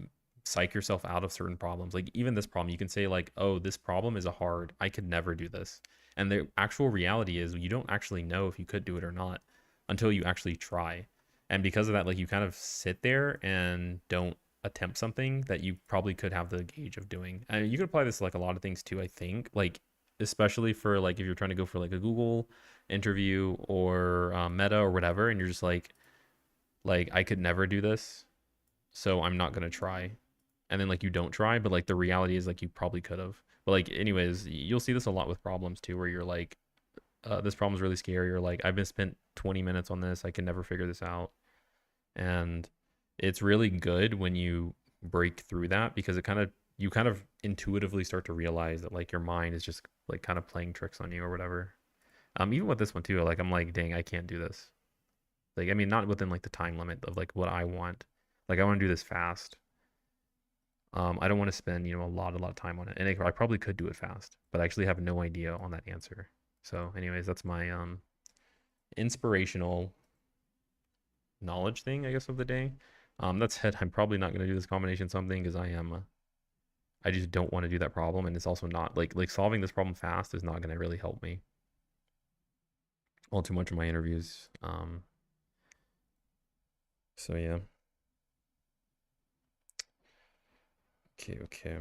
Speaker 1: psych yourself out of certain problems. Like even this problem, you can say like, oh, this problem is a hard, I could never do this. And the actual reality is you don't actually know if you could do it or not until you actually try. And because of that, like you kind of sit there and don't attempt something that you probably could have the gauge of doing. And you could apply this to like a lot of things too, I think. Like especially for like if you're trying to go for like a Google interview or Meta or whatever, and you're just like I could never do this, so I'm not gonna try. And then like you don't try, but like the reality is like you probably could have. But like anyways, you'll see this a lot with problems too, where you're like, this problem's really scary, or like I've been spent 20 minutes on this, I can never figure this out. And it's really good when you break through that because you kind of intuitively start to realize that like your mind is just like kind of playing tricks on you or whatever. Even with this one too, like I'm like, dang, I can't do this. Like I mean, not within like the time limit of like what I want. Like I want to do this fast. I don't want to spend, a lot of time on it. And I probably could do it fast, but I actually have no idea on that answer. So anyways, that's my inspirational knowledge thing, I guess, of the day. That said, I'm probably not going to do this combination something because I just don't want to do that problem. And it's also not like solving this problem fast is not going to really help me all too much in my interviews. So yeah. Okay.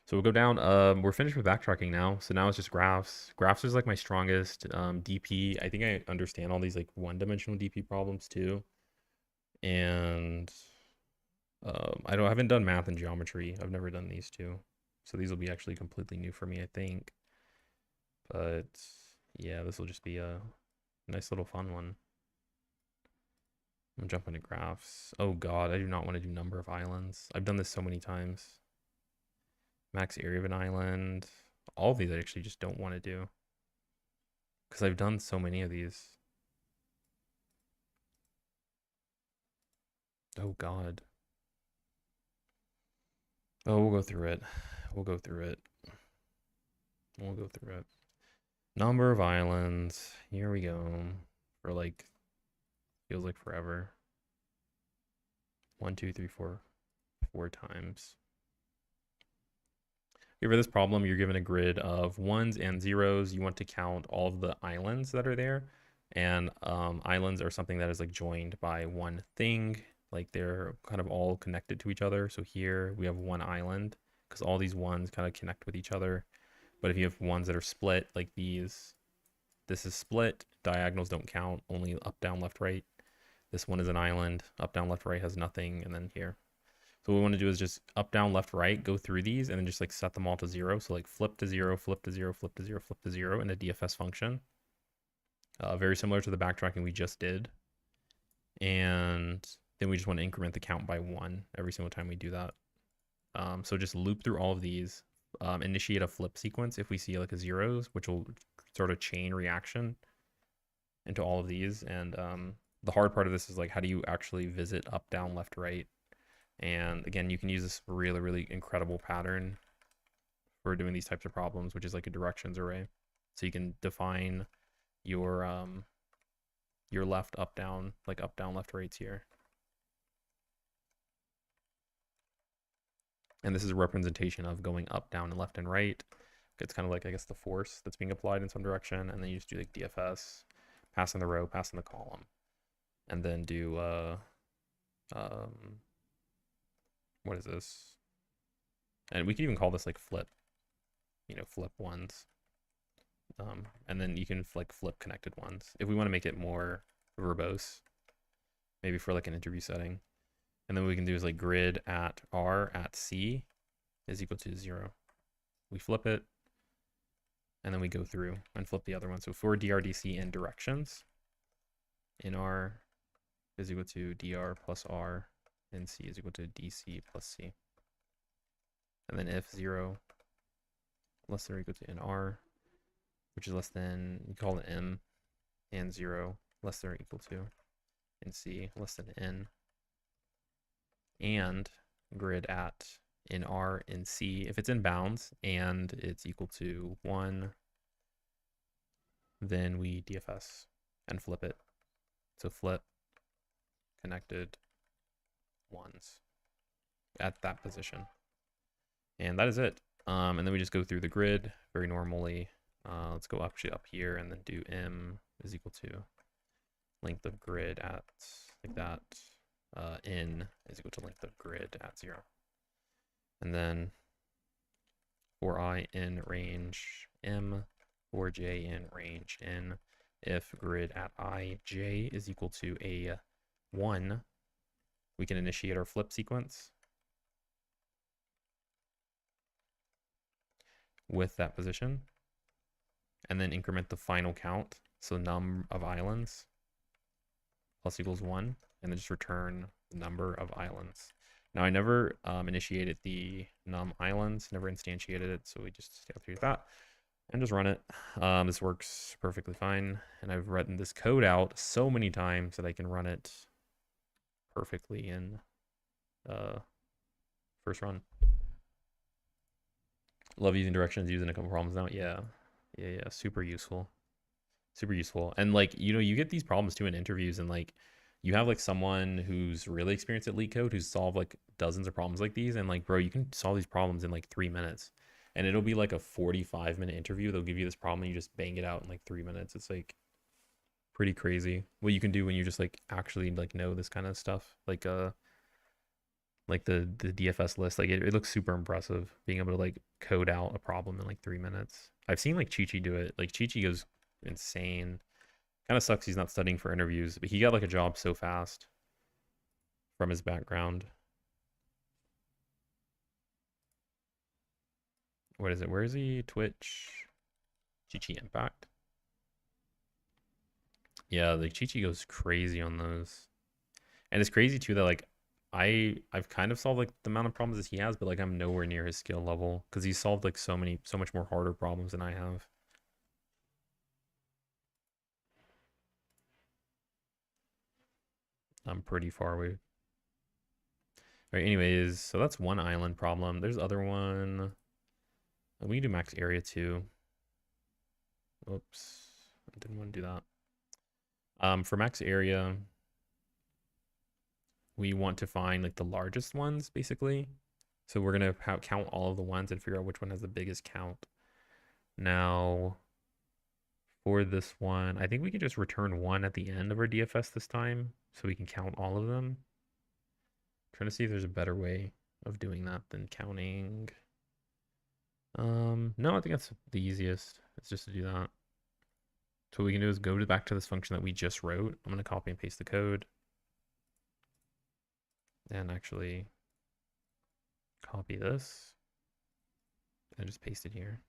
Speaker 1: So we'll go down. We're finished with backtracking now. So now it's just graphs. Graphs is like my strongest. DP, I think I understand all these like one-dimensional DP problems too. And I haven't done math and geometry. I've never done these two. So these will be actually completely new for me, I think. But yeah, this will just be a nice little fun one. I'm jumping to graphs. Oh God, I do not want to do number of islands. I've done this so many times. Max area of an island. All of these I actually just don't want to do because I've done so many of these. Oh God. Oh, we'll go through it. We'll go through it. Number of islands. Here we go. For like, feels like forever. 1, 2, 3, 4. 4 times. Okay, for this problem, you're given a grid of 1s and 0s. You want to count all of the islands that are there. And islands are something that is like joined by one thing. Like they're kind of all connected to each other. So here we have one island because all these ones kind of connect with each other. But if you have ones that are split like these, this is split. Diagonals don't count, only up, down, left, right. This one is an island. Up, down, left, right has nothing. And then here. So what we want to do is just up, down, left, right, go through these and then just like set them all to 0. So like flip to 0, flip to 0, flip to 0, flip to 0 in a DFS function. Very similar to the backtracking we just did. And then we just want to increment the count by 1 every single time we do that. So just loop through all of these, initiate a flip sequence if we see like a zeros, which will sort of chain reaction into all of these. And the hard part of this is like, how do you actually visit up, down, left, right? And again, you can use this really, really incredible pattern for doing these types of problems, which is like a directions array. So you can define your left, up, down, like up, down, left, right here. And this is a representation of going up, down, and left and right. It's kind of like, I guess, the force that's being applied in some direction. And then you just do like DFS, pass in the row, pass in the column. And then do, what is this? And we can even call this like flip, flip ones. And then you can like flip connected ones if we want to make it more verbose, maybe for like an interview setting. And then what we can do is like grid at R at C is equal to 0. We flip it, and then we go through and flip the other one. So for DRDC in directions, in R is equal to DR plus R, and C is equal to DC plus C. And then if 0 less than or equal to in R, which is less than, you call it M, and 0 less than or equal to in C less than N, and grid at in R in C. If it's in bounds and it's equal to 1, then we DFS and flip it. So flip connected ones at that position. And that is it. And then we just go through the grid very normally. Let's go up here and then do M is equal to length of grid at like that. N is equal to length of grid at 0. And then for I in range M, for J in range N, if grid at I, J is equal to a 1, we can initiate our flip sequence with that position, and then increment the final count. So num of islands plus equals 1, and then just return the number of islands. Now I never initiated the num islands, never instantiated it, so we just go through that and just run it. This works perfectly fine, and I've written this code out so many times that I can run it perfectly in first run. Love using directions, using a couple problems now. Yeah, super useful. And like, you get these problems too in interviews, and like you have like someone who's really experienced at Leetcode who's solved like dozens of problems like these, and like, bro, you can solve these problems in like 3 minutes, and it'll be like a 45-minute interview. They'll give you this problem and you just bang it out in like 3 minutes. It's like pretty crazy what you can do when you just like actually like know this kind of stuff. Like the DFS list, like it looks super impressive being able to like code out a problem in like 3 minutes. I've seen like Chi do it. Like Chi goes insane. Kind of sucks he's not studying for interviews, but he got like a job so fast from his background. What is it? Where is he? Twitch. Chi Impact. Yeah, like Chi goes crazy on those. And it's crazy too that like I've kind of solved like the amount of problems that he has, but like I'm nowhere near his skill level because he's solved like so much more harder problems than I have. I'm pretty far away. All right, anyways, so that's one island problem. There's other one. We can do max area too. Oops, I didn't want to do that. For max area, we want to find like the largest ones basically. So we're gonna count all of the ones and figure out which one has the biggest count. Now, for this one, I think we can just return 1 at the end of our DFS this time, so we can count all of them. I'm trying to see if there's a better way of doing that than counting. No, I think that's the easiest. It's just to do that. So what we can do is go back to this function that we just wrote. I'm gonna copy and paste the code. And actually copy this and just paste it here.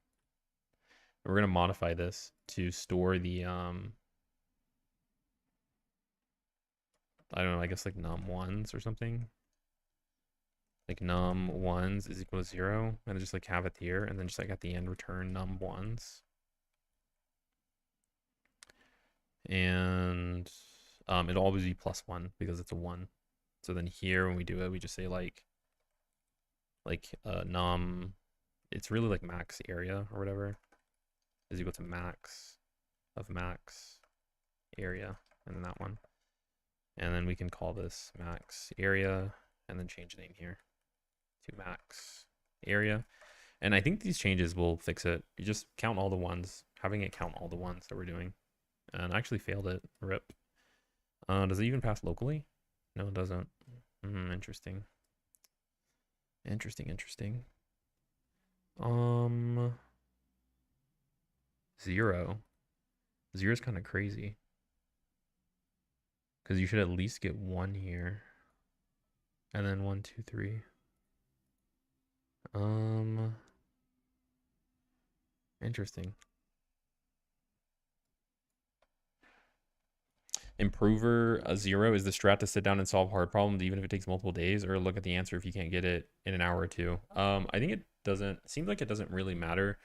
Speaker 1: And we're going to modify this to store the, I don't know, I guess like num1s or something. Like num1s is equal to 0, and just like have it here, and then just like at the end return num1s. And it'll always be +1 because it's a 1. So then here when we do it, we just say like num it's really like max area or whatever is equal to max of max area, and then that one. And then we can call this max area and then change the name here to max area. And I think these changes will fix it. You just count all the ones, having it count all the ones that we're doing. And I actually failed it. Rip. Does it even pass locally? No, it doesn't. Interesting. Interesting. 0. 0 is kind of crazy. Because you should at least get 1 here. And then 1, 2, 3. Interesting. Improver 0 is the strat to sit down and solve hard problems even if it takes multiple days, or look at the answer if you can't get it in an hour or two. I think it seems like it doesn't really matter.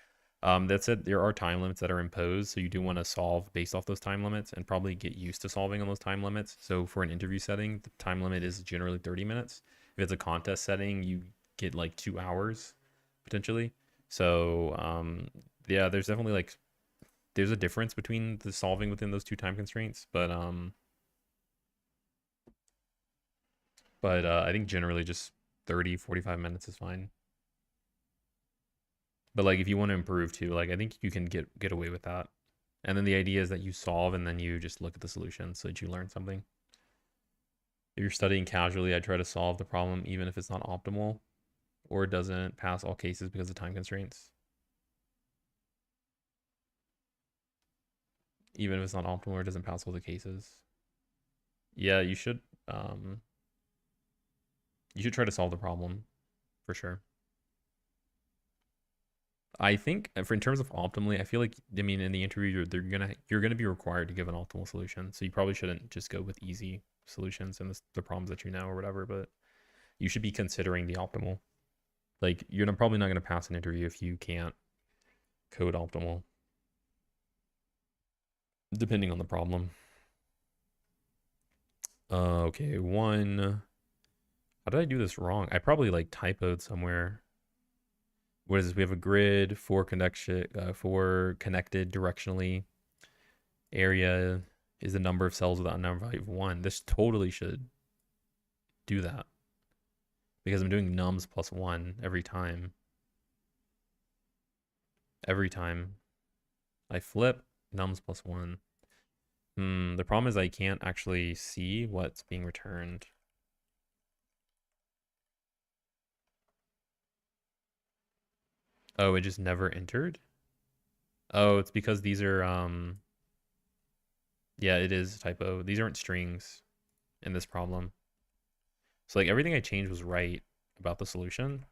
Speaker 1: That said, there are time limits that are imposed, so you do want to solve based off those time limits and probably get used to solving on those time limits. So for an interview setting, the time limit is generally 30 minutes. If it's a contest setting, you get like 2 hours potentially. So yeah, there's definitely like there's a difference between the solving within those 2 time constraints, but I think generally just 30-45 minutes is fine. But like if you want to improve too, like I think you can get away with that. And then the idea is that you solve and then you just look at the solution so that you learn something. If you're studying casually, I try to solve the problem even if it's not optimal or it doesn't pass all cases because of time constraints. Even if it's not optimal or it doesn't pass all the cases. Yeah, you should try to solve the problem for sure. I think for in terms of optimally, I feel like in the interview you're gonna be required to give an optimal solution. So you probably shouldn't just go with easy solutions and the problems that you know or whatever, but you should be considering the optimal. Like you're probably not gonna pass an interview if you can't code optimal, depending on the problem. Okay, 1. How did I do this wrong? I probably like typoed somewhere. What is this? We have a grid for connected directionally. Area is the number of cells with a number value of 1. This totally should do that because I'm doing nums plus 1 every time. Every time I flip, nums plus 1. The problem is I can't actually see what's being returned. Oh, it just never entered? Oh, it's because these are yeah, it is typo. These aren't strings in this problem. So like everything I changed was right about the solution.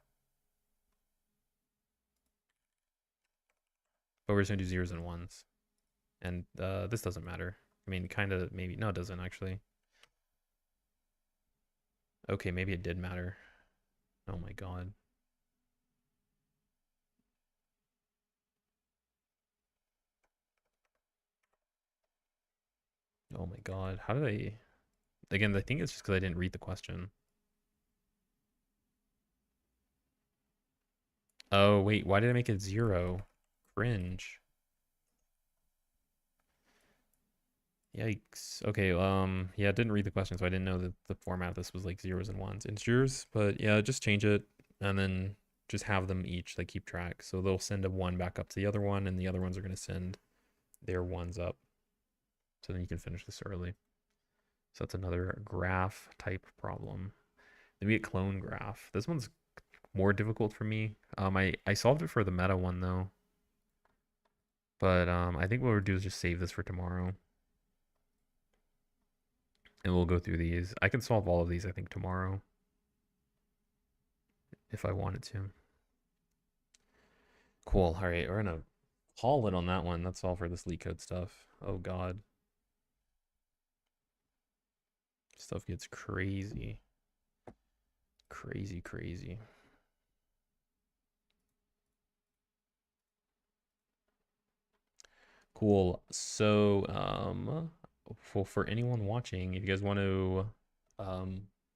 Speaker 1: But we're just gonna do 0s and 1s. And this doesn't matter. I mean, kind of, maybe. No, it doesn't actually. Okay, maybe it did matter. Oh my god. Oh my god. How did I... Again, I think it's just because I didn't read the question. Oh, wait. Why did I make it 0? Cringe. Yikes. Okay, yeah, I didn't read the question, so I didn't know that the format of this was like 0s and 1s integers. But yeah, just change it and then just have them each like keep track. So they'll send a 1 back up to the other one, and the other ones are going to send their 1s up. So then you can finish this early. So that's another graph type problem. Then we get clone graph. This one's more difficult for me. I solved it for the meta one though. But I think what we'll do is just save this for tomorrow. And we'll go through these. I can solve all of these, I think, tomorrow. If I wanted to. Cool. All right, we're gonna haul it on that one. That's all for this Leetcode stuff. Oh god. Stuff gets crazy. Crazy. Cool. So, for anyone watching, if you guys want to,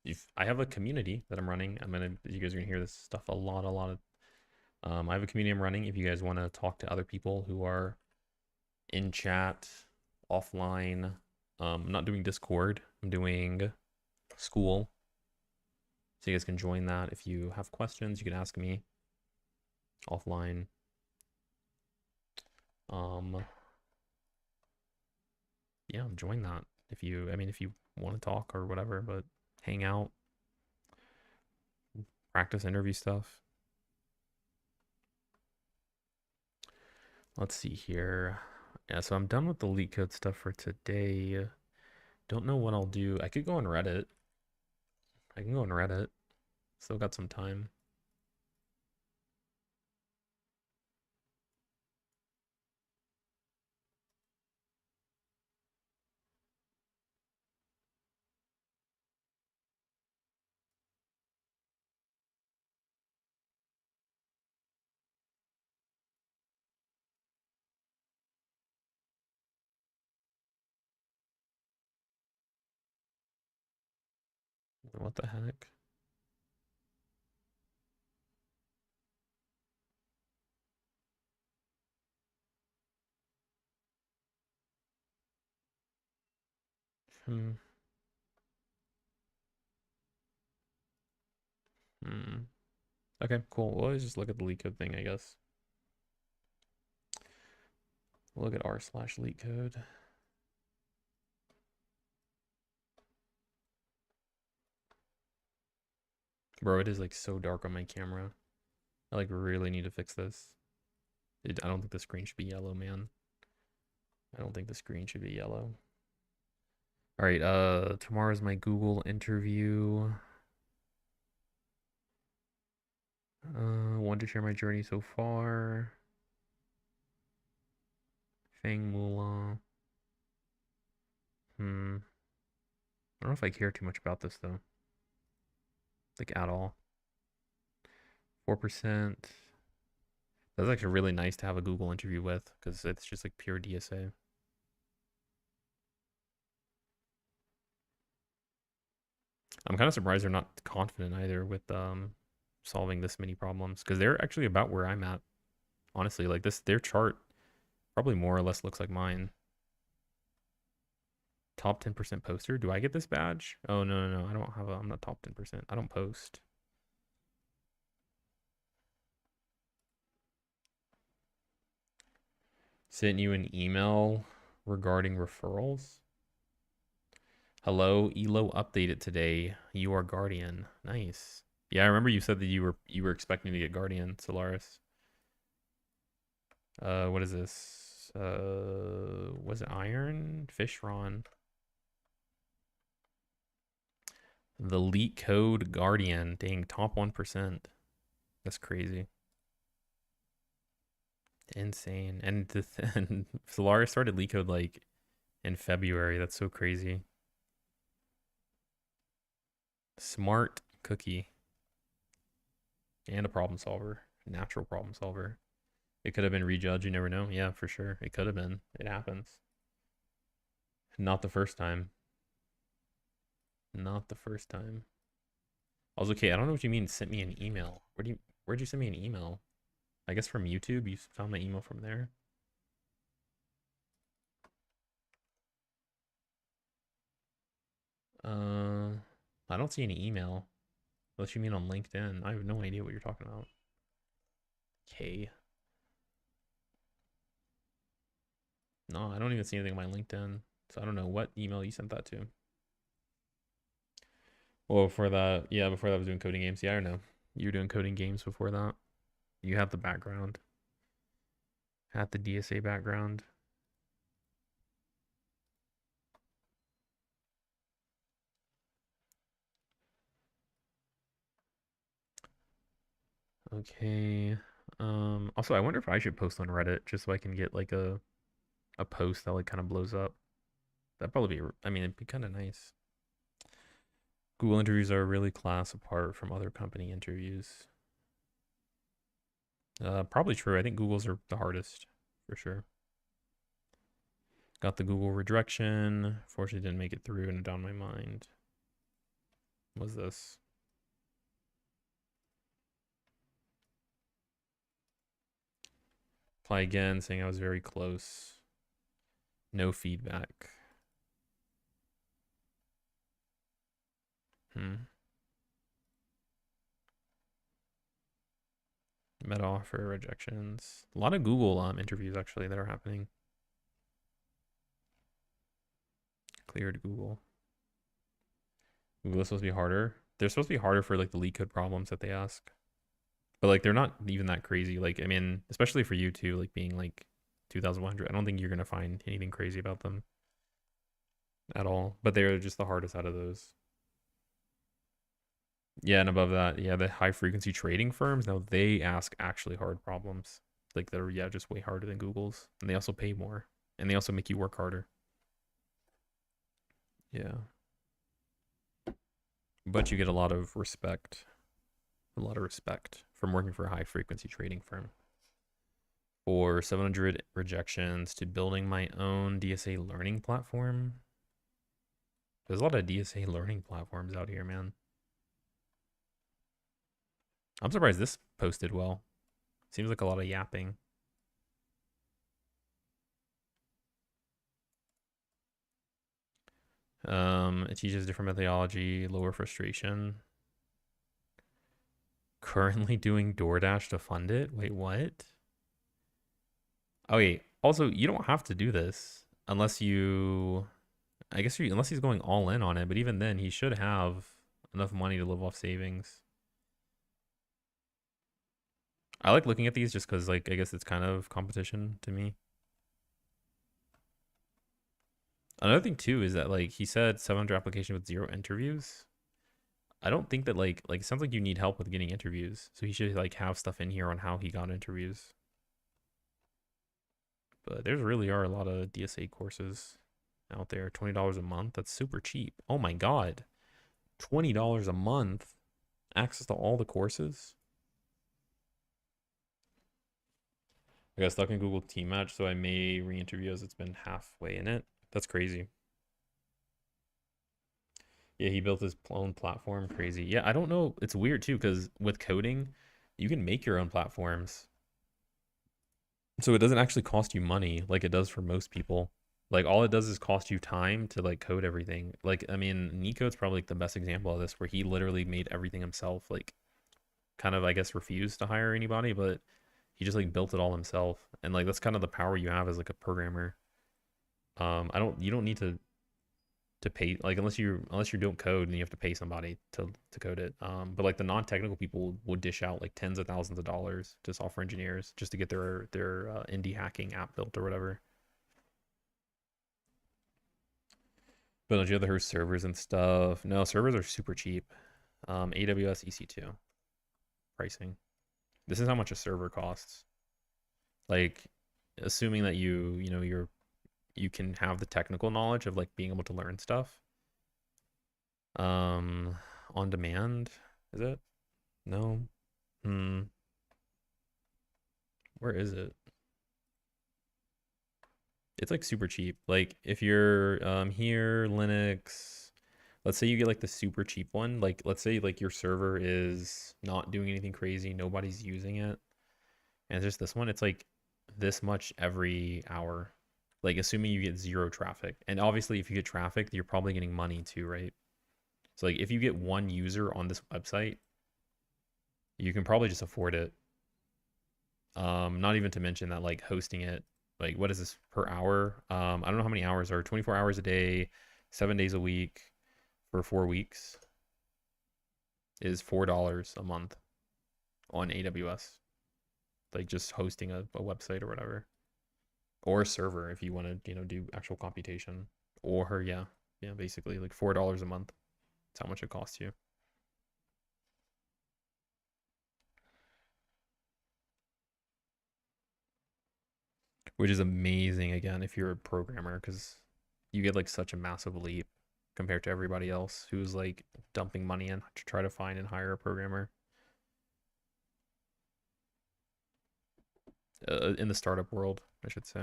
Speaker 1: if I have a community that I'm running, you guys are gonna hear this stuff a lot I have a community I'm running. If you guys want to talk to other people who are in chat, offline, I'm not doing Discord. I'm doing school. So you guys can join that. If you have questions, you can ask me offline. Yeah, join that. If you want to talk or whatever, but hang out, practice interview stuff. Let's see here. Yeah, so I'm done with the Leetcode stuff for today. Don't know what I'll do. I could go on Reddit. I can go on Reddit. Still got some time. What the heck? Hmm. Hmm. Okay, cool. Well, let's just look at the Leetcode thing, I guess. We'll look at r/Leetcode. Bro, it is like so dark on my camera. I like really need to fix this. I don't think the screen should be yellow, man. I don't think the screen should be yellow. All right, tomorrow's my Google interview. Want to share my journey so far. Fang Mulan. I don't know if I care too much about this though. Like at all. 4%. That's actually really nice to have a Google interview with because it's just like pure DSA. I'm kind of surprised they're not confident either with solving this many problems because they're actually about where I'm at. Honestly, like their chart probably more or less looks like mine. Top 10% poster. Do I get this badge? Oh no. I don't have I'm not top 10%. I don't post. Sent you an email regarding referrals. Hello, Elo updated today. You are Guardian. Nice. Yeah, I remember you said that you were expecting to get Guardian, Solaris. What is this? Was it Iron? Fishron. The Leetcode Guardian. Dang, top 1%. That's crazy. Insane. And Solaris started Leetcode like in February. That's so crazy. Smart cookie. And a problem solver. Natural problem solver. It could have been rejudged. You never know. Yeah, for sure. It could have been. It happens. Not the first time. Not the first time. I was okay. I don't know what you mean. Sent me an email. Where'd you send me an email? I guess from YouTube. You found my email from there. I don't see any email. Unless you mean on LinkedIn. I have no idea what you're talking about. Okay. No, I don't even see anything on my LinkedIn. So I don't know what email you sent that to. Well, before that, yeah, before that I was doing coding games. Yeah, I don't know. You were doing coding games before that. You have the background. Had the DSA background. Okay. Also I wonder if I should post on Reddit just so I can get like a post that like kind of blows up. That'd probably be, I mean, it'd be kind of nice. Google interviews are really class apart from other company interviews. Probably true. I think Google's are the hardest for sure. Got the Google redirection. Fortunately, didn't make it through and down my mind. What was this? reply again saying I was very close. No feedback. Meta offer rejections. A lot of Google interviews actually that are happening. Cleared Google. Google is supposed to be harder. They're supposed to be harder for like the Leetcode problems that they ask. But like they're not even that crazy. Like I mean, especially for you too, like being like 2,100. I don't think you're gonna find anything crazy about them at all. But they're just the hardest out of those. Yeah, and above that, yeah, the high frequency trading firms, now they ask actually hard problems. Like they're just way harder than Google's. And they also pay more. And they also make you work harder. Yeah. But you get a lot of respect. A lot of respect from working for a high frequency trading firm. For 700 rejections to building my own DSA learning platform. There's a lot of DSA learning platforms out here, man. I'm surprised this posted well. Seems like a lot of yapping. It teaches different methodology, lower frustration. Currently doing DoorDash to fund it? Wait, what? Oh, wait. Also, you don't have to do this unless you, I guess unless he's going all in on it. But even then, he should have enough money to live off savings. I like looking at these just because, like, I guess it's kind of competition to me. Another thing too is that like he said 700 application with 0 interviews. I don't think that like it sounds like you need help with getting interviews. So he should like have stuff in here on how he got interviews. But there really are a lot of DSA courses out there. $20 a month. That's super cheap. Oh my god. $20 a month. Access to all the courses. I got stuck in Google Team Match, so I may re-interview as it's been halfway in it. That's crazy. Yeah, he built his own platform. Crazy. Yeah, I don't know. It's weird too, because with coding, you can make your own platforms. So it doesn't actually cost you money like it does for most people. Like all it does is cost you time to like code everything. Like I mean, Neetcode's probably like the best example of this, where he literally made everything himself. Like kind of I guess refused to hire anybody, but he just like built it all himself. And like that's kind of the power you have as like a programmer. You don't need to pay, like unless you don't code and you have to pay somebody to code it. But like the non-technical people would dish out like tens of thousands of dollars to software engineers just to get their indie hacking app built or whatever. But don't you have to host servers and stuff? No, servers are super cheap. AWS EC2 pricing. This is how much a server costs. Like assuming that you can have the technical knowledge of like being able to learn stuff. On demand, is it? No. Where is it? It's like super cheap. Like if you're here, Linux, let's say you get like the super cheap one. Like let's say like your server is not doing anything crazy, nobody's using it, and it's just this one. It's like this much every hour. Like assuming you get 0 traffic. And obviously if you get traffic, you're probably getting money too, right? So like if you get 1 user on this website, you can probably just afford it. Not even to mention that like hosting it, like what is this per hour? I don't know how many hours are 24 hours a day, 7 days a week for 4 weeks is $4 a month on AWS. Like just hosting a website or whatever. Or a server if you want to, do actual computation. Or yeah, basically like $4 a month. That's how much it costs you. Which is amazing again if you're a programmer, because you get like such a massive leap compared to everybody else who's like dumping money in to try to find and hire a programmer in the startup world, I should say.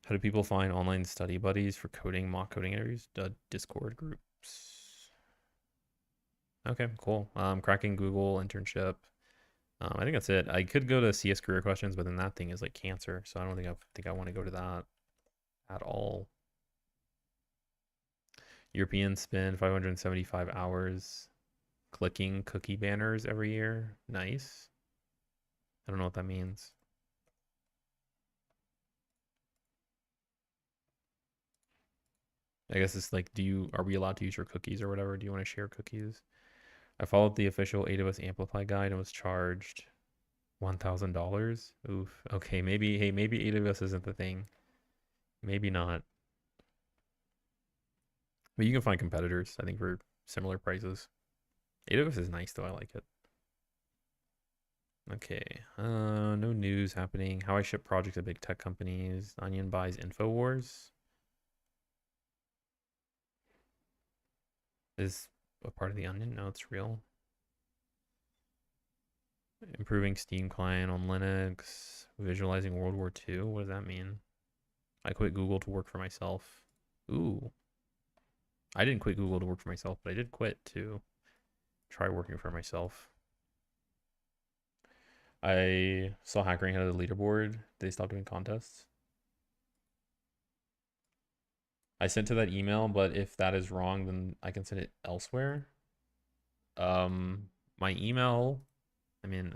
Speaker 1: How do people find online study buddies for coding, mock coding interviews? Discord groups. Okay, cool. Cracking Google internship. I think that's it. I could go to CS career questions, but then that thing is like cancer, so I don't think I want to go to that at all. European spend 575 hours clicking cookie banners every year. Nice. I don't know what that means. I guess it's like, are we allowed to use your cookies or whatever? Do you want to share cookies? I followed the official AWS Amplify guide and was charged $1,000. Oof. Okay, maybe AWS isn't the thing. Maybe not. But you can find competitors, I think, for similar prices. AWS is nice though, I like it. Okay. No news happening. How I ship projects at big tech companies. Onion buys InfoWars. Is a part of the Onion? No, it's real. Improving Steam client on Linux. Visualizing World War II. What does that mean? I quit Google to work for myself. Ooh. I didn't quit Google to work for myself, but I did quit to try working for myself. I saw Hackering had a leaderboard. They stopped doing contests. I sent to that email, but if that is wrong, then I can send it elsewhere. My email, I mean,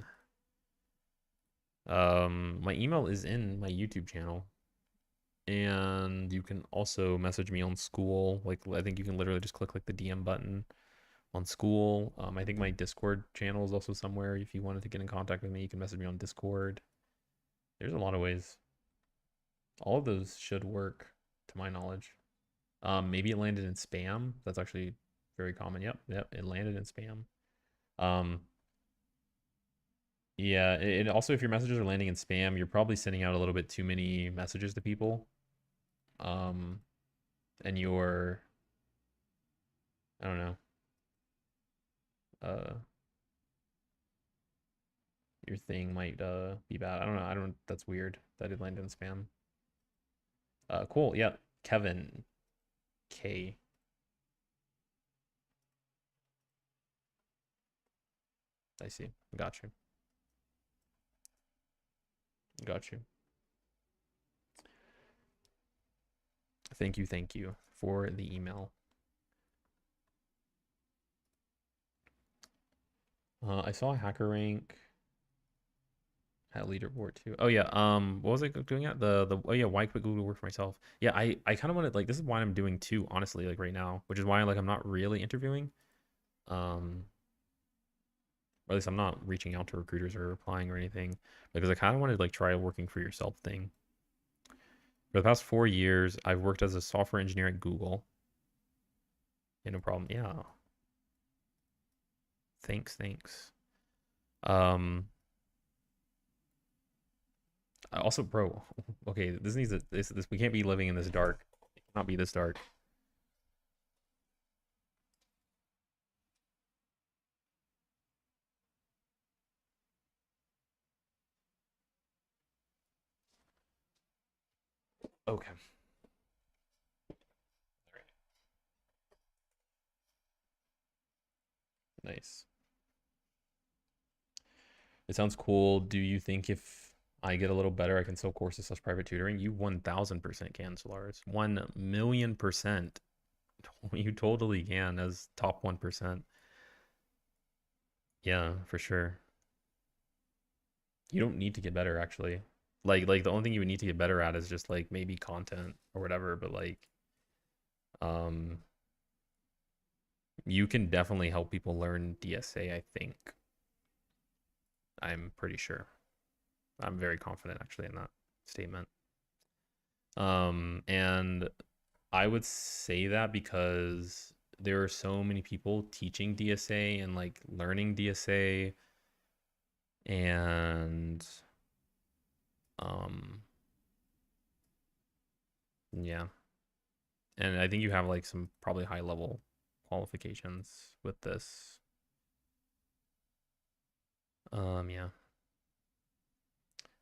Speaker 1: my email is in my YouTube channel. And you can also message me on School. Like, I think you can literally just click like the DM button on School. I think my Discord channel is also somewhere. If you wanted to get in contact with me, you can message me on Discord. There's a lot of ways. All of those should work, to my knowledge. Maybe it landed in spam. That's actually very common. Yep, it landed in spam. Yeah, and also if your messages are landing in spam, you're probably sending out a little bit too many messages to people. And I don't know, uh, your thing might be bad. I don't know. That's weird that it landed in spam. Cool. Yeah, Kevin K. I see. Got you. Got you. Thank you for the email. I saw a hacker rank at leaderboard too. Oh yeah. What was I doing at the oh yeah, why quit Google to work for myself? Yeah, I kind of wanted, like, this is why I'm doing two, honestly, like right now, which is why I'm not really interviewing. Or at least I'm not reaching out to recruiters or applying or anything, because I kind of wanted to like try a working for yourself thing. For the past 4 years, I've worked as a software engineer at Google. Yeah, no problem. Yeah. Thanks. Um, also, bro, okay, this needs to, this we can't be living in this dark. It cannot be this dark. Okay. Nice. It sounds cool. Do you think if I get a little better, I can sell courses slash private tutoring? You 1000% can, Solaris. 1,000,000%. You totally can, as top 1%. Yeah, for sure. You don't need to get better, actually. Like the only thing you would need to get better at is just like maybe content or whatever, but like um you can definitely help people learn DSA, I think. I'm pretty sure. I'm very confident actually in that statement. And I would say that because there are so many people teaching DSA and like learning DSA, and um yeah. And I think you have like some probably high level qualifications with this. Yeah.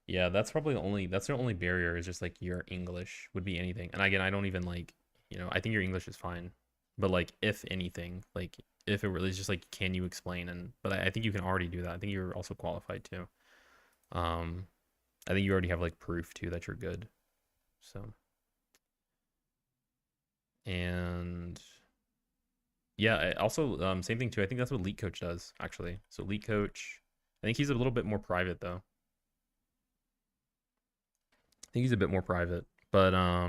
Speaker 1: Yeah, that's the only barrier, is just like your English would be anything. And again, I don't even like, I think your English is fine. But like if anything, like if it really is just like, can you explain? And but I think you can already do that. I think you're also qualified too. I think you already have like proof too that you're good. So, and yeah, also same thing too. I think that's what Leetcode does actually. So Leetcode, I think he's a little bit more private though. I think he's a bit more private, but I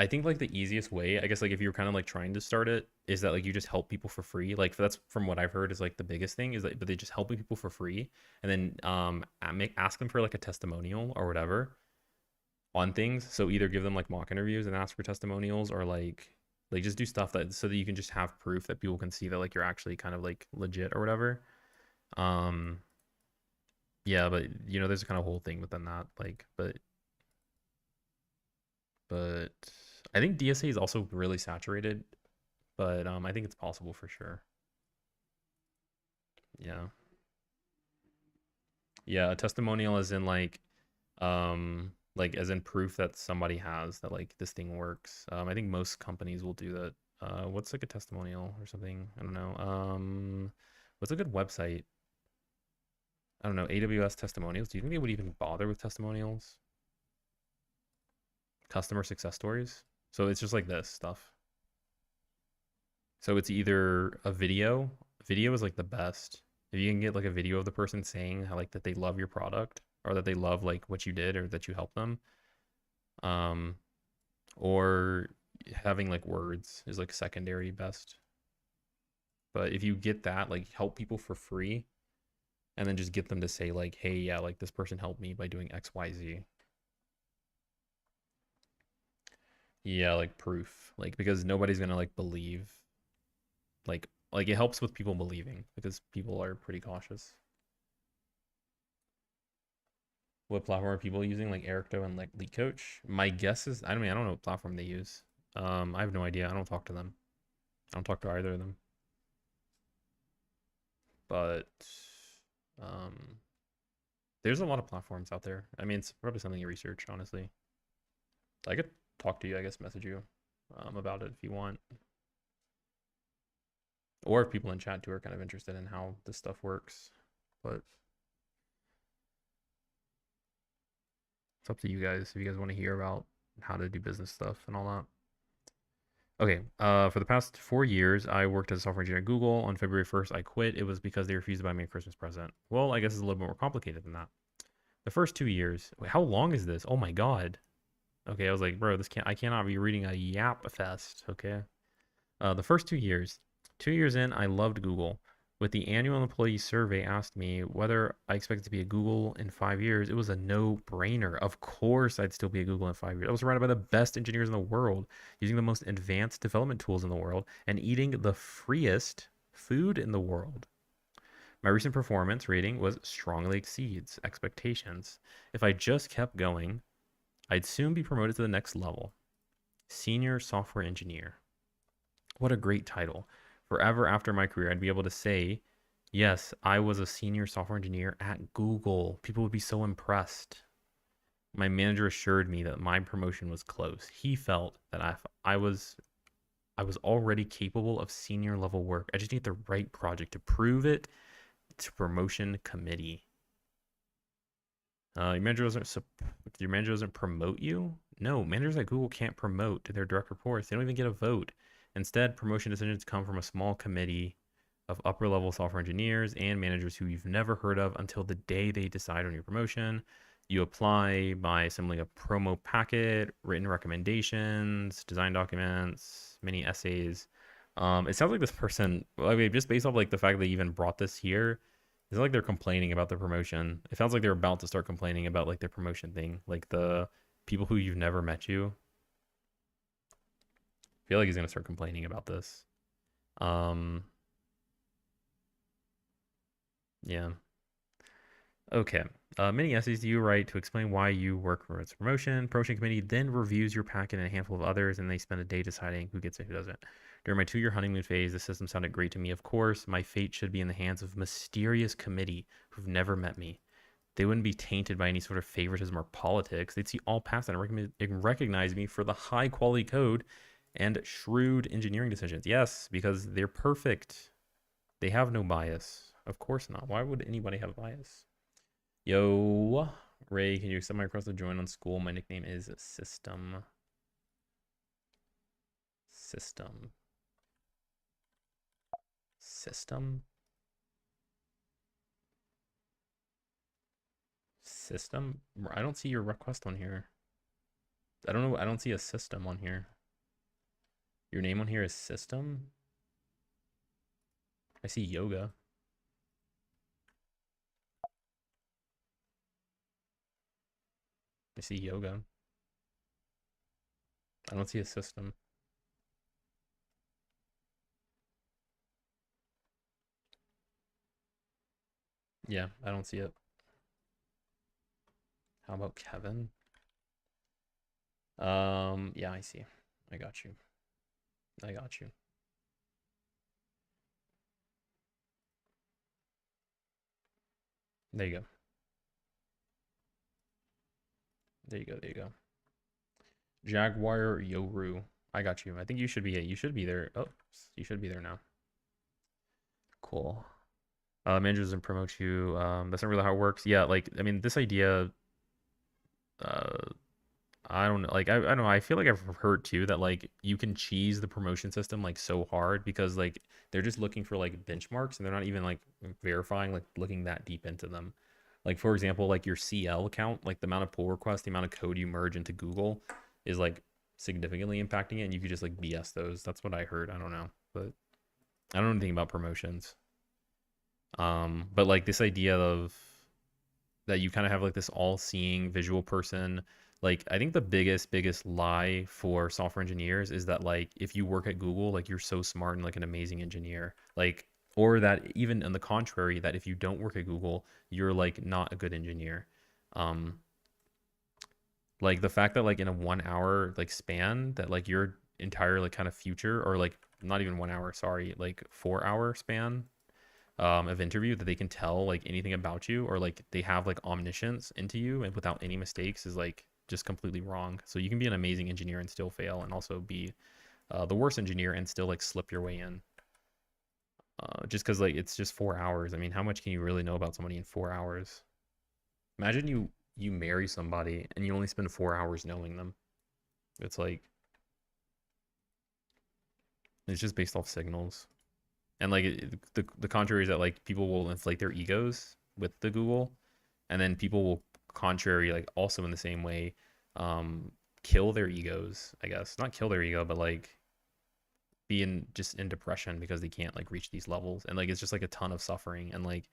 Speaker 1: think like the easiest way, I guess, like if you're kind of like trying to start it, is that like you just help people for free. Like that's from what I've heard is like the biggest thing is that, but they just helping people for free, and then ask them for like a testimonial or whatever on things. So either give them like mock interviews and ask for testimonials, or like just do stuff that so that you can just have proof that people can see that like you're actually kind of like legit or whatever. Um, yeah, but you know, there's a kind of whole thing within that, like, but I think DSA is also really saturated, but I think it's possible for sure. Yeah, yeah, a testimonial is in like as in proof that somebody has that like this thing works. I think most companies will do that. What's like a testimonial or something? I don't know. What's a good website? I don't know. AWS testimonials. Do you think they would even bother with testimonials? Customer success stories. So it's just like this stuff. So it's either a video. Video is like the best. If you can get like a video of the person saying how like that they love your product or that they love like what you did or that you helped them. Um, or having like words is like secondary best. But if you get that, like help people for free and then just get them to say like, hey, yeah, like this person helped me by doing XYZ. Yeah, like proof. Like because nobody's gonna like believe. Like it helps with people believing because people are pretty cautious. What platform are people using? Like Ericto and like Leetcode? My guess is I don't know what platform they use. I have no idea. I don't talk to them. I don't talk to either of them. But um there's a lot of platforms out there. I mean, it's probably something you research, honestly. I could talk to you, I guess, message you about it if you want. Or if people in chat too are kind of interested in how this stuff works. But it's up to you guys if you guys want to hear about how to do business stuff and all that. Okay, for the past 4 years, I worked as a software engineer at Google. On February 1st, I quit. It was because they refused to buy me a Christmas present. Well, I guess it's a little bit more complicated than that. The first 2 years, wait, how long is this? Oh my God. Okay, I was like, bro, I cannot be reading a yap fest. Okay. The first 2 years, 2 years in, I loved Google. With the annual employee survey asked me whether I expected to be at Google in 5 years, it was a no-brainer. Of course, I'd still be at Google in 5 years. I was surrounded by the best engineers in the world, using the most advanced development tools in the world, and eating the freest food in the world. My recent performance rating was strongly exceeds expectations. If I just kept going, I'd soon be promoted to the next level. Senior software engineer. What a great title. Forever after my career, I'd be able to say, yes, I was a senior software engineer at Google. People would be so impressed. My manager assured me that my promotion was close. He felt that I was already capable of senior level work. I just need the right project to prove it to promotion committee. Your manager doesn't promote you? No, managers at Google can't promote to their direct reports. They don't even get a vote. Instead, promotion decisions come from a small committee of upper level software engineers and managers who you've never heard of until the day they decide on your promotion. You apply by assembling a promo packet, written recommendations, design documents, mini essays. It sounds like this person, I mean, just based off like the fact that they even brought this here, it's not like they're complaining about the promotion. It sounds like they're about to start complaining about like their promotion thing, like the people who you've never met you. I feel like he's gonna start complaining about this. Yeah. Okay. Many essays do you write to explain why you work for its promotion. Promotion committee then reviews your packet and a handful of others, and they spend a day deciding who gets it, who doesn't. During my 2 year honeymoon phase, the system sounded great to me. Of course, my fate should be in the hands of a mysterious committee who've never met me. they wouldn't be tainted by any sort of favoritism or politics. They'd see all past that and recognize me for the high quality code and shrewd engineering decisions. Yes, because they're perfect. They have no bias. Of course not. Why would anybody have bias? Yo, Ray, can you accept my request to join on school? My nickname is System. System. System? System? I don't see your request on here. I don't know. I don't see a system on here. Your name on here is System? I see yoga. I see yoga. I don't see a system. Yeah, I don't see it. How about Kevin? Yeah, I see. I got you. I got you. There you go. There you go. There you go. Jaguar Yoru. I got you. I think you should be there. Oh, you should be there now. Cool. Manager doesn't promote you. That's not really how it works. Yeah, like I mean, this idea. Uh, I don't know. Like I don't know. I feel like I've heard too that like you can cheese the promotion system like so hard because like they're just looking for like benchmarks and they're not even like verifying like looking that deep into them. Like for example, like your CL count, like the amount of pull requests, the amount of code you merge into Google is like significantly impacting it, and you could just like BS those. That's what I heard. I don't know, but I don't know anything about promotions. But like this idea of that you kind of have like this all-seeing visual person. Like I think the biggest lie for software engineers is that like if you work at Google, like you're so smart and like an amazing engineer. Like or that even on the contrary, that if you don't work at Google, you're like not a good engineer. Um like the fact that like in a 1 hour like span that like your entire like kind of future or like not even 1 hour, sorry, like 4 hour span of interview that they can tell like anything about you or like they have like omniscience into you and without any mistakes is like just completely wrong. So you can be an amazing engineer and still fail and also be the worst engineer and still like slip your way in. Just because like it's just 4 hours. I mean, how much can you really know about somebody in 4 hours? Imagine you marry somebody and you only spend 4 hours knowing them. It's like it's just based off signals. And like the contrary is that like people will inflate their egos with the Google, and then people will contrary like also in the same way kill their egos, I guess. Not kill their ego, but like be in just in depression because they can't like reach these levels. And like it's just like a ton of suffering. And like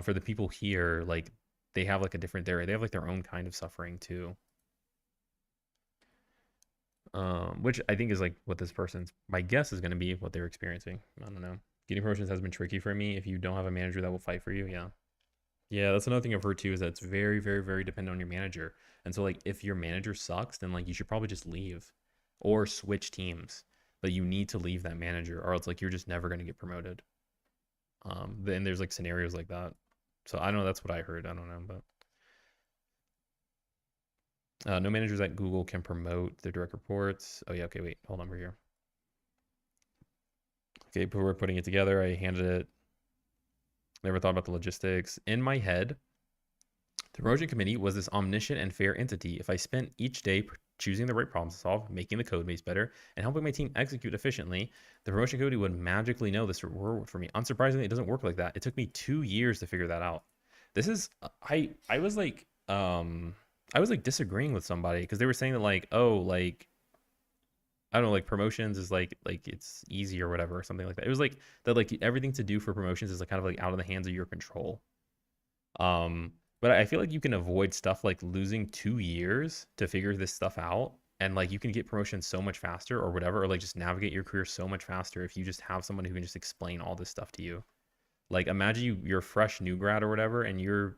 Speaker 1: for the people here, like they have like a different they have like their own kind of suffering too. Which I think is like what this person's my guess is going to be what they're experiencing. I don't know. Getting promotions has been tricky for me if you don't have a manager that will fight for you. Yeah. Yeah, that's another thing I've heard too is that it's very dependent on your manager. And so like if your manager sucks, then like you should probably just leave or switch teams. But you need to leave that manager or else like you're just never going to get promoted. Then there's like scenarios like that. So I don't know, that's what I heard. I don't know, but no managers at Google can promote their direct reports. Oh yeah, okay, wait, hold on, we're here. Okay, but we're putting it together. I handed it. Never thought about the logistics. In my head, the promotion committee was this omniscient and fair entity. If I spent each day choosing the right problems to solve, making the code base better, and helping my team execute efficiently, the promotion committee would magically know this reward for me. Unsurprisingly, it doesn't work like that. It took me 2 years to figure that out. This is I was like I was like disagreeing with somebody because they were saying that like, oh, like I don't know, like promotions is like it's easy or whatever or something like that. It was like that like everything to do for promotions is like kind of like out of the hands of your control. Um, but I feel like you can avoid stuff like losing 2 years to figure this stuff out. And like you can get promotion so much faster or whatever, or like just navigate your career so much faster if you just have someone who can just explain all this stuff to you. Like imagine you're a fresh new grad or whatever, and you're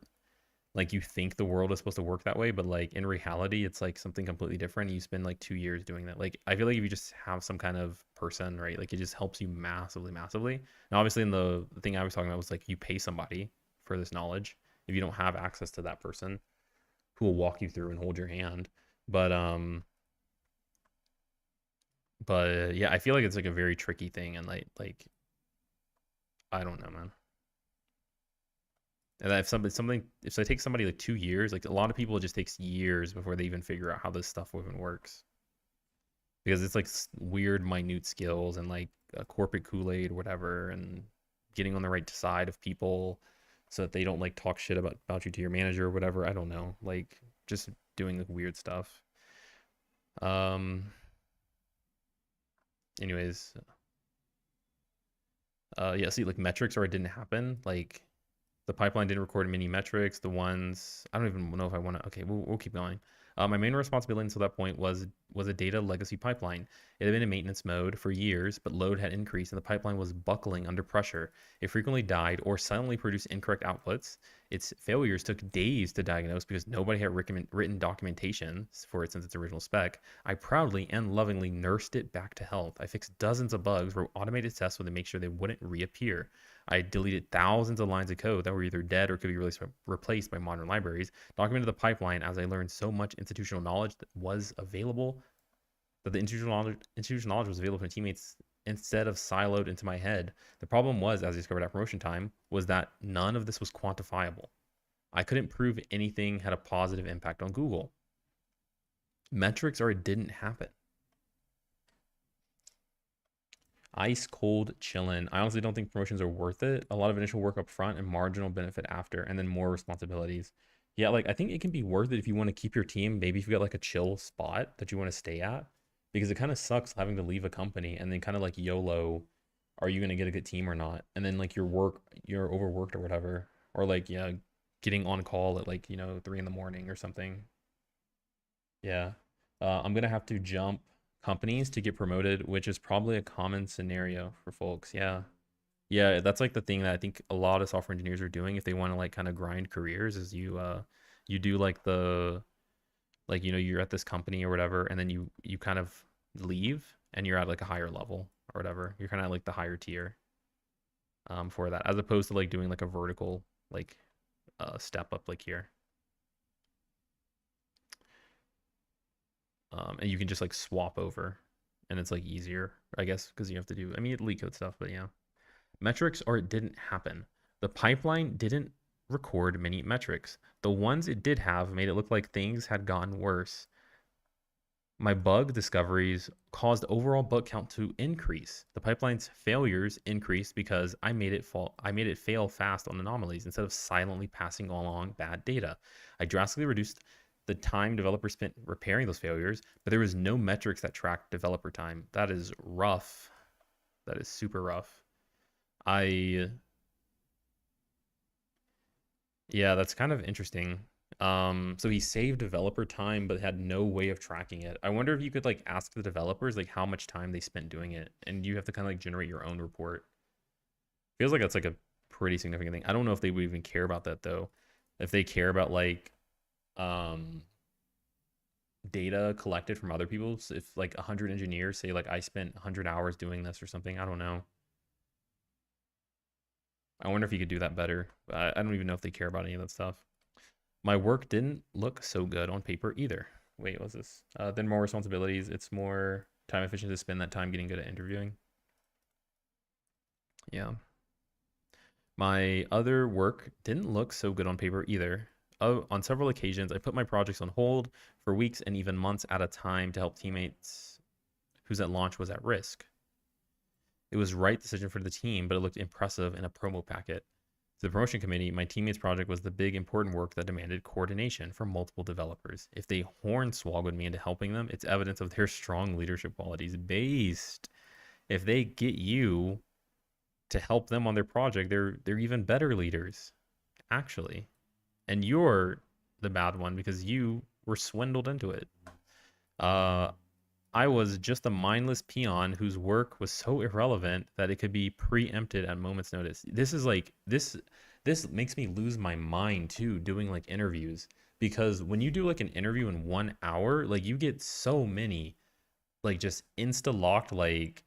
Speaker 1: like you think the world is supposed to work that way, but like in reality, it's like something completely different. You spend like 2 years doing that. Like I feel like if you just have some kind of person, right, like it just helps you massively. Now, obviously, in the thing I was talking about was like you pay somebody for this knowledge. if you don't have access to that person who will walk you through and hold your hand. But yeah, I feel like it's like a very tricky thing, and like I don't know, man. And if if I take somebody like 2 years, like a lot of people, it just takes years before they even figure out how this stuff even works, because it's like weird, minute skills and like a corporate Kool-Aid or whatever, and getting on the right side of people so that they don't like talk shit about you to your manager or whatever. I don't know, like just doing like weird stuff. Um. Anyways, yeah. See, like metrics or it didn't happen. Like the pipeline didn't record many metrics. The ones I don't even know if I want to. Okay, we'll keep going. My main responsibility until that point was a data legacy pipeline. It had been in maintenance mode for years, but load had increased and the pipeline was buckling under pressure. It frequently died or silently produced incorrect outputs. Its failures took days to diagnose because nobody had written documentation for it since its original spec. I proudly and lovingly nursed it back to health. I fixed dozens of bugs, wrote automated tests to make sure they wouldn't reappear. I deleted thousands of lines of code that were either dead or could be replaced by modern libraries, documented the pipeline as I learned so much institutional knowledge that was available, that the institutional knowledge was available to my teammates instead of siloed into my head. The problem was, as I discovered at promotion time, was that none of this was quantifiable. I couldn't prove anything had a positive impact on Google. Metrics or it didn't happen. Ice cold chillin'. I honestly don't think promotions are worth it. A lot of initial work up front and marginal benefit after, and then more responsibilities. Yeah, like I think it can be worth it if you want to keep your team. Maybe if you got like a chill spot that you want to stay at, because it kind of sucks having to leave a company and then kind of like YOLO, are you gonna get a good team or not? And then like you're overworked or whatever, or like yeah, getting on call at like 3 in the morning or something. Yeah. I'm gonna have to jump companies to get promoted, which is probably a common scenario for folks. Yeah. Yeah, that's like the thing that I think a lot of software engineers are doing if they want to like kind of grind careers is you do like the like you're at this company or whatever, and then you kind of leave and you're at like a higher level or whatever. You're kind of like the higher tier for that, as opposed to like doing like a vertical like step up like here. And you can just like swap over, and it's like easier, I guess, because you have to do. I mean, Leetcode stuff, but yeah, metrics or it didn't happen. The pipeline didn't record many metrics. The ones it did have made it look like things had gotten worse. My bug discoveries caused overall bug count to increase. The pipeline's failures increased because I made it fall. I made it fail fast on anomalies instead of silently passing along bad data. I drastically reduced the time developers spent repairing those failures, but there was no metrics that tracked developer time. That is rough. That is super rough. I Yeah, that's kind of interesting. So he saved developer time but had no way of tracking it. I wonder if you could like ask the developers like how much time they spent doing it, and you have to kind of like generate your own report. Feels like that's like a pretty significant thing. I don't know if they would even care about that though. If they care about like um data collected from other people, so if like 100 engineers say like I spent 100 hours doing this or something, I don't know. I wonder if you could do that better. I don't even know if they care about any of that stuff. My work didn't look so good on paper either. Wait, what's this? Then more responsibilities. It's more time efficient to spend that time getting good at interviewing. Yeah. My other work didn't look so good on paper either. On several occasions, I put my projects on hold for weeks and even months at a time to help teammates whose at launch was at risk. It was right decision for the team, but it looked impressive in a promo packet. To the promotion committee, my teammates' project was the big important work that demanded coordination from multiple developers. If they hornswoggled me into helping them, it's evidence of their strong leadership qualities. Based, if they get you to help them on their project, they're even better leaders, actually. And you're the bad one because you were swindled into it. Uh, I was just a mindless peon whose work was so irrelevant that it could be preempted at moment's notice. This is like this makes me lose my mind too doing like interviews, because when you do like an interview in 1 hour, like you get so many like just insta locked like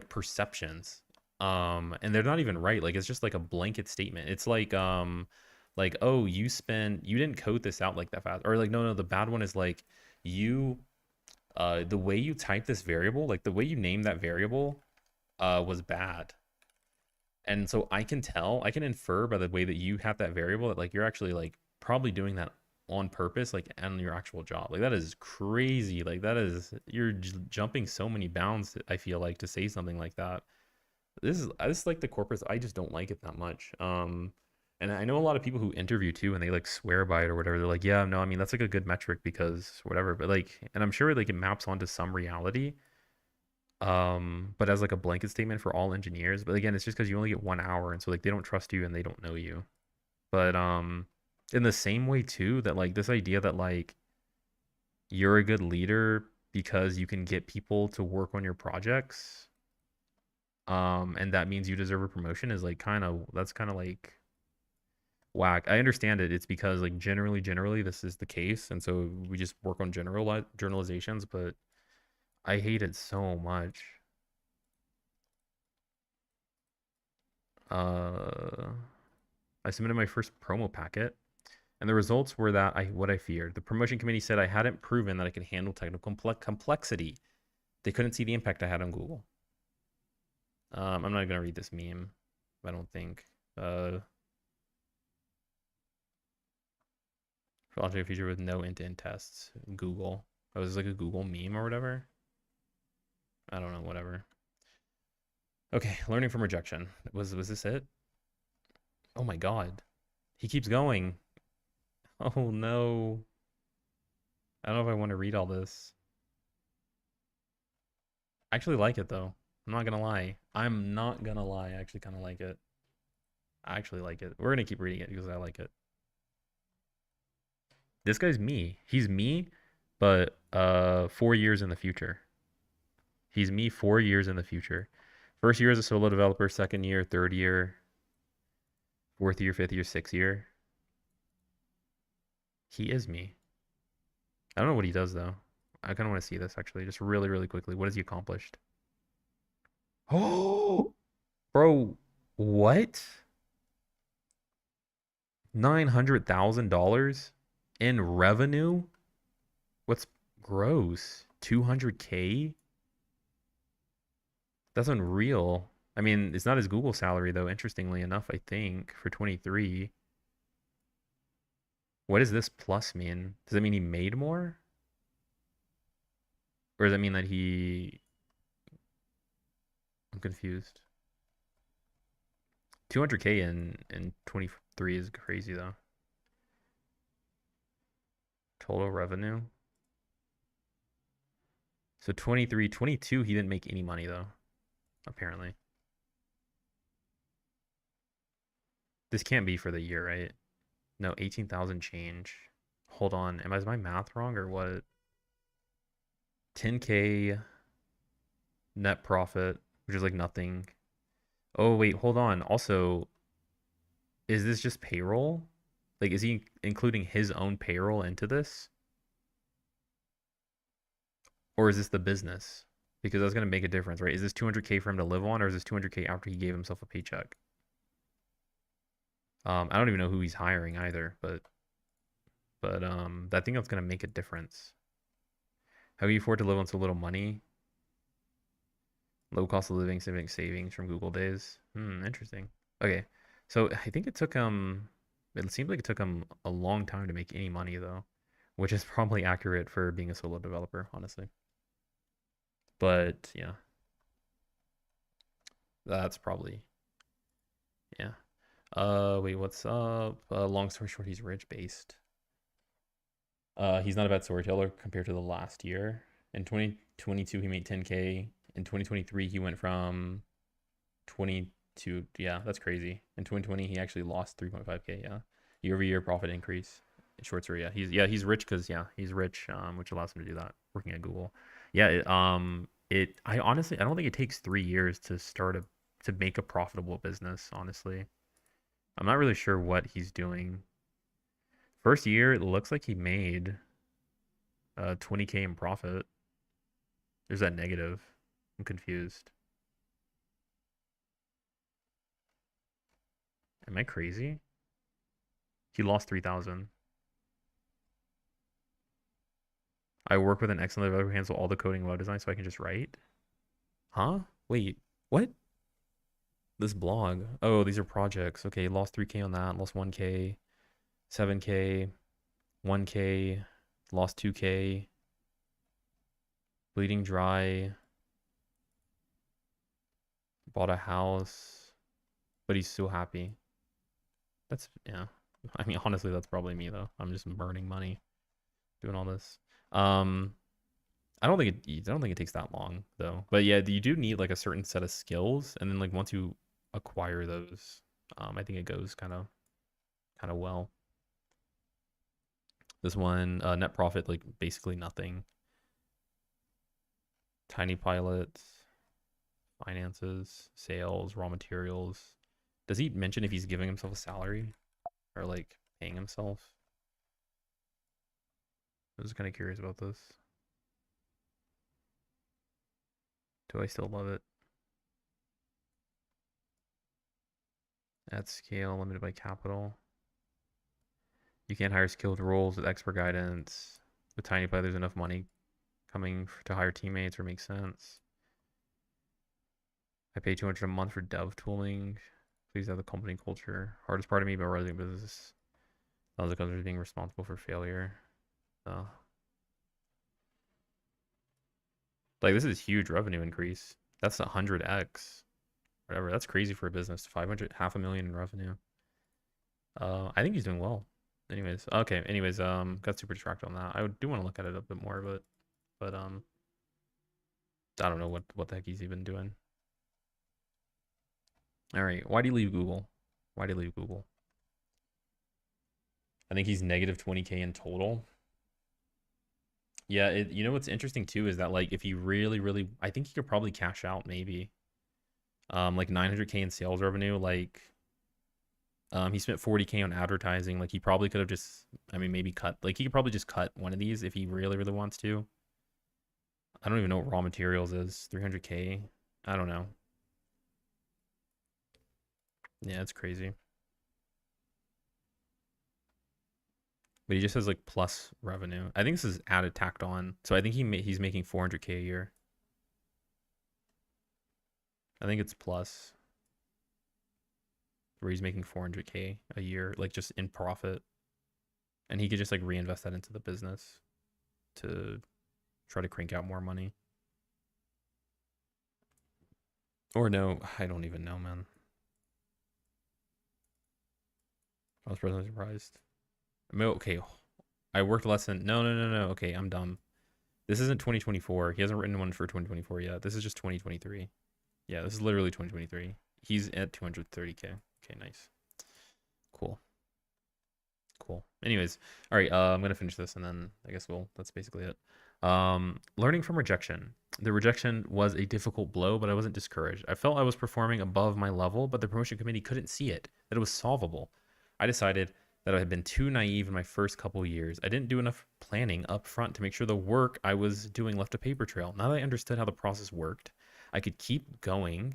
Speaker 1: perceptions. And they're not even right. Like it's just like a blanket statement. It's like Like, oh, you didn't code this out like that fast. Or like, no, the bad one is like you the way you type this variable, like the way you name that variable was bad. And so I can infer by the way that you have that variable that like you're actually like probably doing that on purpose, like on your actual job. Like that is crazy. Like that is you're jumping so many bounds. I feel like to say something like that. This is like the corporates. I just don't like it that much. And I know a lot of people who interview too, and they like swear by it or whatever. They're like, yeah, no, I mean that's like a good metric because whatever. But like, and I'm sure like it maps onto some reality but as like a blanket statement for all engineers. But again, it's just because you only get 1 hour, and so like they don't trust you and they don't know you. But in the same way too, that like this idea that like you're a good leader because you can get people to work on your projects, and that means you deserve a promotion is like that's kind of like whack. I understand it. It's because like generally this is the case, and so we just work on generalizations, but I hate it so much. Uh, I submitted my first promo packet, and the results were that what I feared. The promotion committee said I hadn't proven that I could handle technical complexity. They couldn't see the impact I had on Google. I'm not gonna read this meme. I don't think. Project feature with no end-to-end tests. Google. Oh, is this like a Google meme or whatever? I don't know. Whatever. Okay, learning from rejection. Was this it? Oh my god. He keeps going. Oh no. I don't know if I want to read all this. I actually like it though. I'm not gonna lie. I'm not gonna lie. I actually kind of like it. I actually like it. We're gonna keep reading it because I like it. This guy's me. He's me, but 4 years in the future. He's me 4 years in the future. First year as a solo developer, second year, third year, fourth year, fifth year, sixth year. He is me. I don't know what he does though. I kind of want to see this actually, just really, really quickly. What has he accomplished? Oh, bro, what? $900,000 in revenue? What's gross? 200K? That's unreal. I mean, it's not his Google salary though, interestingly enough, I think, for 23. What does this plus mean? Does that mean he made more? Or does that mean that I'm confused. 200K in 23 is crazy though. Total revenue. So 23, 22, he didn't make any money though, apparently. This can't be for the year, right? No, 18,000 change. Hold on. Is my math wrong or what? 10K net profit, which is like nothing. Oh, wait, hold on. Also, is this just payroll? Like, is he including his own payroll into this? Or is this the business? Because that's going to make a difference, right? Is this 200K for him to live on, or is this 200K after he gave himself a paycheck? I don't even know who he's hiring either, but I think that's going to make a difference. How can you afford to live on so little money? Low cost of living, savings from Google days. Interesting. Okay, so I think it took it seems like it took him a long time to make any money though, which is probably accurate for being a solo developer, honestly. But yeah, that's probably yeah. Wait, what's up? Long story short, he's rich based. He's not a bad storyteller compared to the last year. In 2022, he made 10K. In 2023, he went from 22. Yeah, that's crazy. In 2020, he actually lost 3.5K. Yeah, year over year profit increase. In short story, he's rich because he's rich, which allows him to do that working at Google. Yeah, I honestly I don't think it takes 3 years to to make a profitable business. Honestly, I'm not really sure what he's doing. First year, it looks like he made 20K in profit. There's that negative. I'm confused. Am I crazy? He lost 3,000. I work with an excellent developer who handles all the coding and web design, so I can just write. Huh? Wait, what? This blog. Oh, these are projects. Okay, lost 3K on that. Lost 1K, 7K, 1K, lost 2K. Bleeding dry. Bought a house, but he's so happy. That's, yeah. I mean, honestly, that's probably me though. I'm just burning money doing all this. Um, I don't think it takes that long though. But yeah, you do need like a certain set of skills, and then like once you acquire those, I think it goes kind of well. This one, net profit like basically nothing. Tiny pilots, finances, sales, raw materials. Does he mention if he's giving himself a salary or like paying himself? I was kind of curious about this. Do I still love it? At scale, limited by capital. You can't hire skilled roles with expert guidance. With Tiny Pie, there's enough money coming to hire teammates or make sense. I pay 200 a month for dev tooling. Please have the company culture. Hardest part of me about running business. Sounds like others being responsible for failure. Like this is huge revenue increase. That's 100x. Whatever. That's crazy for a business. 500, half a million in revenue. I think he's doing well. Anyways, okay. Anyways, got super distracted on that. I do want to look at it a bit more, but I don't know what the heck he's even doing. All right. Why do you leave Google? Why do you leave Google? I think he's negative 20K in total. Yeah, you know what's interesting too is that like if he really, I think he could probably cash out maybe. Like 900K in sales revenue. Like, he spent 40K on advertising. Like he probably could have just, I mean, maybe cut. Like he could probably just cut one of these if he really wants to. I don't even know what raw materials is. 300K. I don't know. Yeah, it's crazy. But he just has like plus revenue. I think this is added tacked on. So I think he's making 400K a year. I think it's plus where he's making 400K a year, like just in profit. And he could just like reinvest that into the business to try to crank out more money. Or no, I don't even know, man. I was personally surprised. I mean, okay, I worked less than, no. Okay, I'm dumb. This isn't 2024. He hasn't written one for 2024 yet. This is just 2023. Yeah, this is literally 2023. He's at 230K. Okay, nice. Cool. Anyways, all right, I'm gonna finish this and then I guess that's basically it. Learning from rejection. The rejection was a difficult blow, but I wasn't discouraged. I felt I was performing above my level, but the promotion committee couldn't see it, that it was solvable. I decided that I had been too naive in my first couple years. I didn't do enough planning up front to make sure the work I was doing left a paper trail. Now that I understood how the process worked, I could keep doing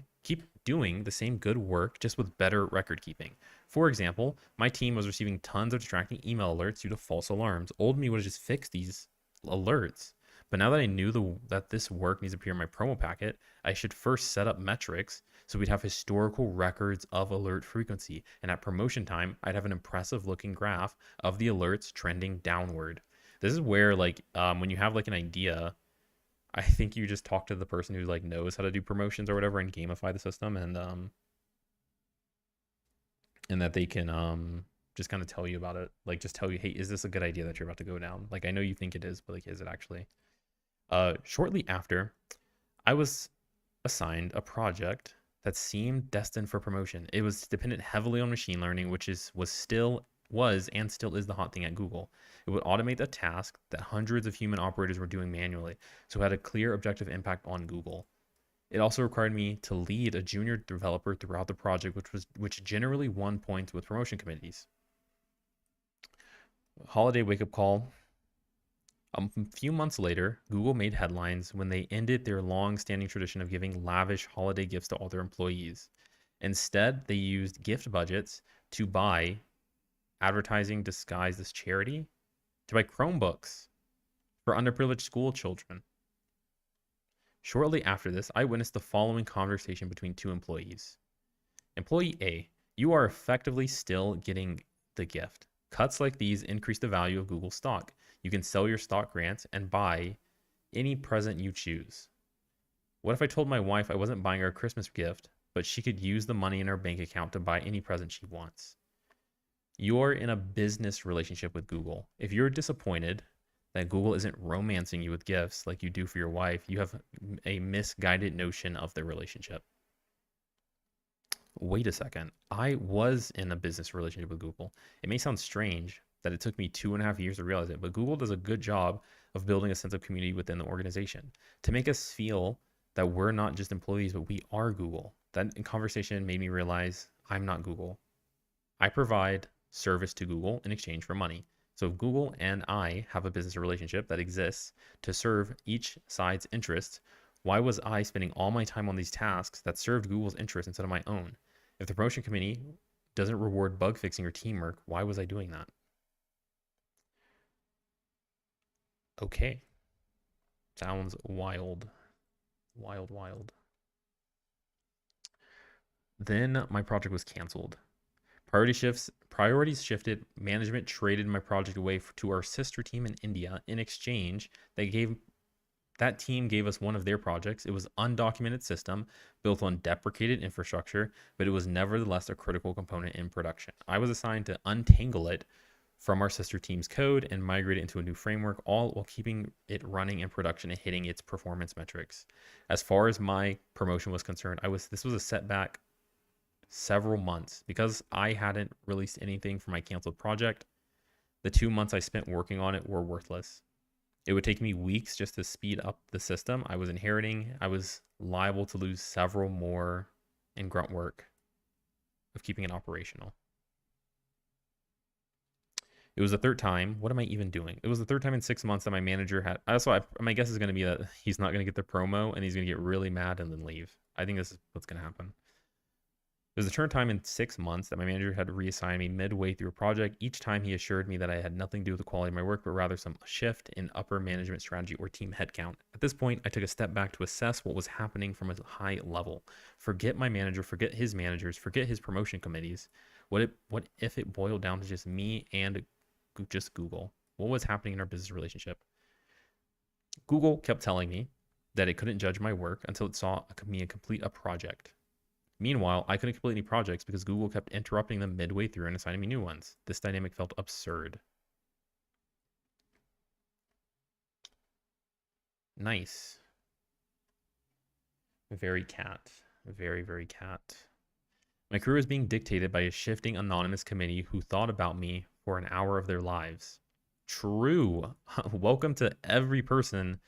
Speaker 1: the same good work, just with better record keeping. For example, my team was receiving tons of distracting email alerts due to false alarms. Old me would have just fixed these alerts. But now that I knew that this work needs to appear in my promo packet, I should first set up metrics so we'd have historical records of alert frequency. And at promotion time, I'd have an impressive looking graph of the alerts trending downward. This is where like when you have like an idea, I think you just talk to the person who like knows how to do promotions or whatever and gamify the system, and that they can just kind of tell you about it. Like just tell you, hey, is this a good idea that you're about to go down? Like I know you think it is, but like is it actually? Shortly after, I was assigned a project that seemed destined for promotion. It was dependent heavily on machine learning, which was and still is the hot thing at Google. It would automate a task that hundreds of human operators were doing manually, so it had a clear objective impact on Google. It also required me to lead a junior developer throughout the project, which generally won points with promotion committees. Holiday wake-up call. A few months later, Google made headlines when they ended their long-standing tradition of giving lavish holiday gifts to all their employees. Instead, they used gift budgets to buy advertising disguised as charity, to buy Chromebooks for underprivileged school children. Shortly after this, I witnessed the following conversation between two employees. Employee A, you are effectively still getting the gift. Cuts like these increase the value of Google stock. You can sell your stock grants and buy any present you choose. What if I told my wife I wasn't buying her a Christmas gift, but she could use the money in her bank account to buy any present she wants? You're in a business relationship with Google. If you're disappointed that Google isn't romancing you with gifts like you do for your wife, you have a misguided notion of the relationship. Wait a second. I was in a business relationship with Google. It may sound strange that it took me 2.5 years to realize it, but Google does a good job of building a sense of community within the organization to make us feel that we're not just employees, but we are Google. That conversation made me realize I'm not Google. I provide service to Google in exchange for money. So if Google and I have a business relationship that exists to serve each side's interests, why was I spending all my time on these tasks that served Google's interests instead of my own? If the promotion committee doesn't reward bug fixing or teamwork, why was I doing that? Okay. Sounds wild. Wild, wild. Then my project was canceled. Priorities shifted. Management traded my project away to our sister team in India. In exchange, that team gave us one of their projects. It was an undocumented system built on deprecated infrastructure, but it was nevertheless a critical component in production. I was assigned to untangle it from our sister team's code and migrate it into a new framework, all while keeping it running in production and hitting its performance metrics. As far as my promotion was concerned, this was a setback several months because I hadn't released anything for my canceled project. The 2 months I spent working on it were worthless. It would take me weeks just to speed up the system I was inheriting. I was liable to lose several more in grunt work of keeping it operational. It was the third time. What am I even doing? It was the third time in 6 months that my manager had. My guess is going to be that he's not going to get the promo and he's going to get really mad and then leave. I think this is what's going to happen. It was the third time in 6 months that my manager had reassigned me midway through a project. Each time he assured me that I had nothing to do with the quality of my work, but rather some shift in upper management strategy or team headcount. At this point, I took a step back to assess what was happening from a high level. Forget my manager, forget his managers, forget his promotion committees. What if it boiled down to just me and just Google? What was happening in our business relationship? Google kept telling me that it couldn't judge my work until it saw me complete a project. Meanwhile, I couldn't complete any projects because Google kept interrupting them midway through and assigning me new ones. This dynamic felt absurd. Nice. Very cat. Very, very cat. My career is being dictated by a shifting anonymous committee who thought about me for an hour of their lives. True. Welcome to every person